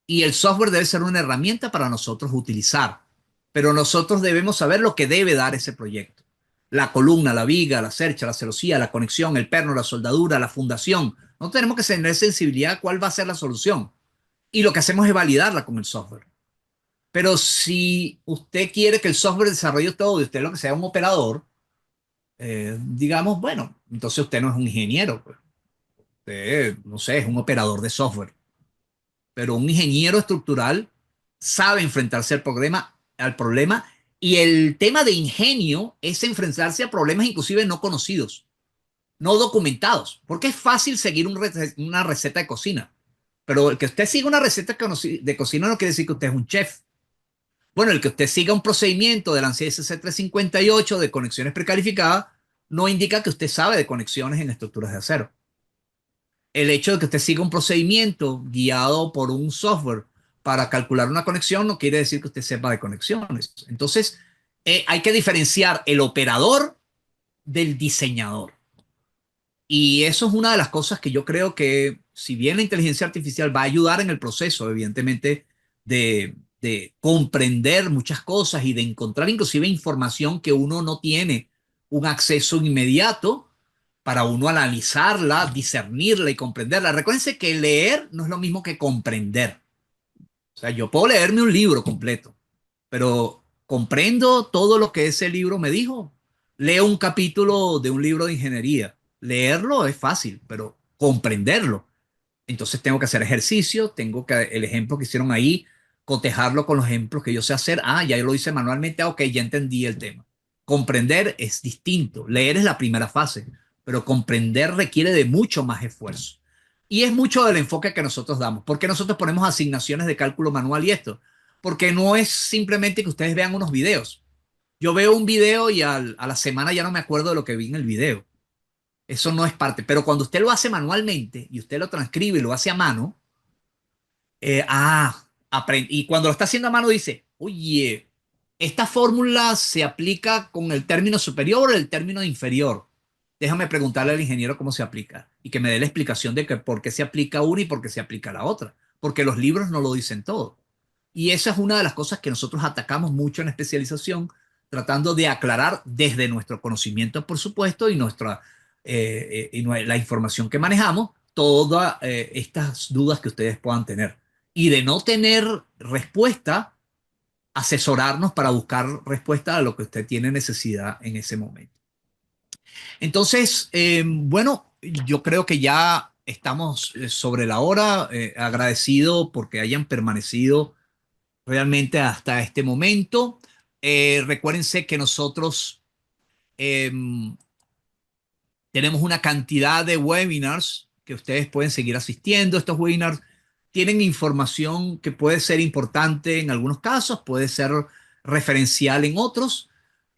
Y el software debe ser una herramienta para nosotros utilizar, pero nosotros debemos saber lo que debe dar ese proyecto. La columna, la viga, la cercha, la celosía, la conexión, el perno, la soldadura, la fundación. No tenemos que tener sensibilidad a cuál va a ser la solución. Y lo que hacemos es validarla con el software. Pero si usted quiere que el software desarrolle todo y usted lo que sea un operador, digamos, bueno, entonces usted no es un ingeniero, pues. Usted, no sé, es un operador de software. Pero un ingeniero estructural sabe enfrentarse al problema y el tema de ingenio es enfrentarse a problemas inclusive no conocidos, no documentados, porque es fácil seguir una receta de cocina, pero el que usted siga una receta de cocina no quiere decir que usted es un chef. Bueno, el que usted siga un procedimiento de la ANSI SC 358 de conexiones precalificadas no indica que usted sabe de conexiones en estructuras de acero. El hecho de que usted siga un procedimiento guiado por un software para calcular una conexión no quiere decir que usted sepa de conexiones. Entonces, hay que diferenciar el operador del diseñador. Y eso es una de las cosas que yo creo que, si bien la inteligencia artificial va a ayudar en el proceso, evidentemente, de comprender muchas cosas y de encontrar inclusive información que uno no tiene un acceso inmediato, para uno analizarla, discernirla y comprenderla. Recuérdense que leer no es lo mismo que comprender. O sea, yo puedo leerme un libro completo, pero comprendo todo lo que ese libro me dijo. Leo un capítulo de un libro de ingeniería. Leerlo es fácil, pero comprenderlo. Entonces tengo que hacer ejercicio, tengo que, el ejemplo que hicieron ahí, cotejarlo con los ejemplos que yo sé hacer. Ah, ya lo hice manualmente. Ah, ok, ya entendí el tema. Comprender es distinto. Leer es la primera fase, pero comprender requiere de mucho más esfuerzo. Y es mucho del enfoque que nosotros damos. ¿Por qué nosotros ponemos asignaciones de cálculo manual y esto? Porque no es simplemente que ustedes vean unos videos. Yo veo un video y a la semana ya no me acuerdo de lo que vi en el video. Eso no es parte. Pero cuando usted lo hace manualmente y usted lo transcribe y lo hace a mano, aprende. Y cuando lo está haciendo a mano dice, oye, esta fórmula se aplica con el término superior o el término inferior. Déjame preguntarle al ingeniero cómo se aplica y que me dé la explicación de que por qué se aplica una y por qué se aplica la otra. Porque los libros no lo dicen todo. Y esa es una de las cosas que nosotros atacamos mucho en especialización, tratando de aclarar desde nuestro conocimiento, por supuesto, y la información que manejamos, todas estas dudas que ustedes puedan tener. Y de no tener respuesta, asesorarnos para buscar respuesta a lo que usted tiene necesidad en ese momento. Entonces, bueno, yo creo que ya estamos sobre la hora. Agradecido porque hayan permanecido realmente hasta este momento. Recuérdense que nosotros tenemos una cantidad de webinars que ustedes pueden seguir asistiendo. Estos webinars tienen información que puede ser importante en algunos casos, puede ser referencial en otros,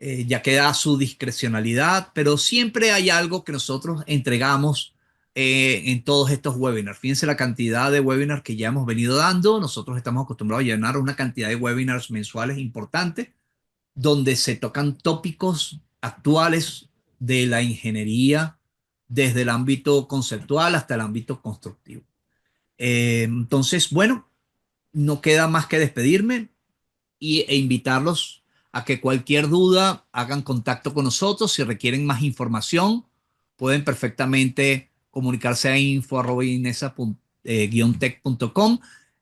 ya queda a su discrecionalidad, pero siempre hay algo que nosotros entregamos en todos estos webinars. Fíjense la cantidad de webinars que ya hemos venido dando. Nosotros estamos acostumbrados a llenar una cantidad de webinars mensuales importantes, donde se tocan tópicos actuales de la ingeniería, desde el ámbito conceptual hasta el ámbito constructivo. Entonces, bueno, no queda más que despedirme e invitarlos a que cualquier duda hagan contacto con nosotros. Si requieren más información, pueden perfectamente comunicarse a info@inesa-tech.com,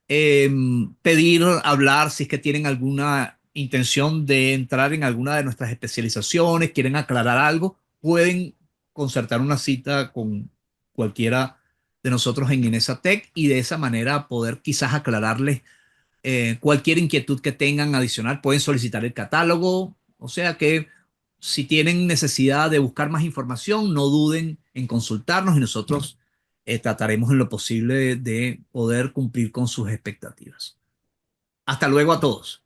pedir, hablar si es que tienen alguna intención de entrar en alguna de nuestras especializaciones, quieren aclarar algo, pueden concertar una cita con cualquiera de nosotros en Inesa Tech y de esa manera poder quizás aclararles cualquier inquietud que tengan adicional. Pueden solicitar el catálogo, o sea que si tienen necesidad de buscar más información, no duden en consultarnos y nosotros trataremos en lo posible de poder cumplir con sus expectativas. Hasta luego a todos.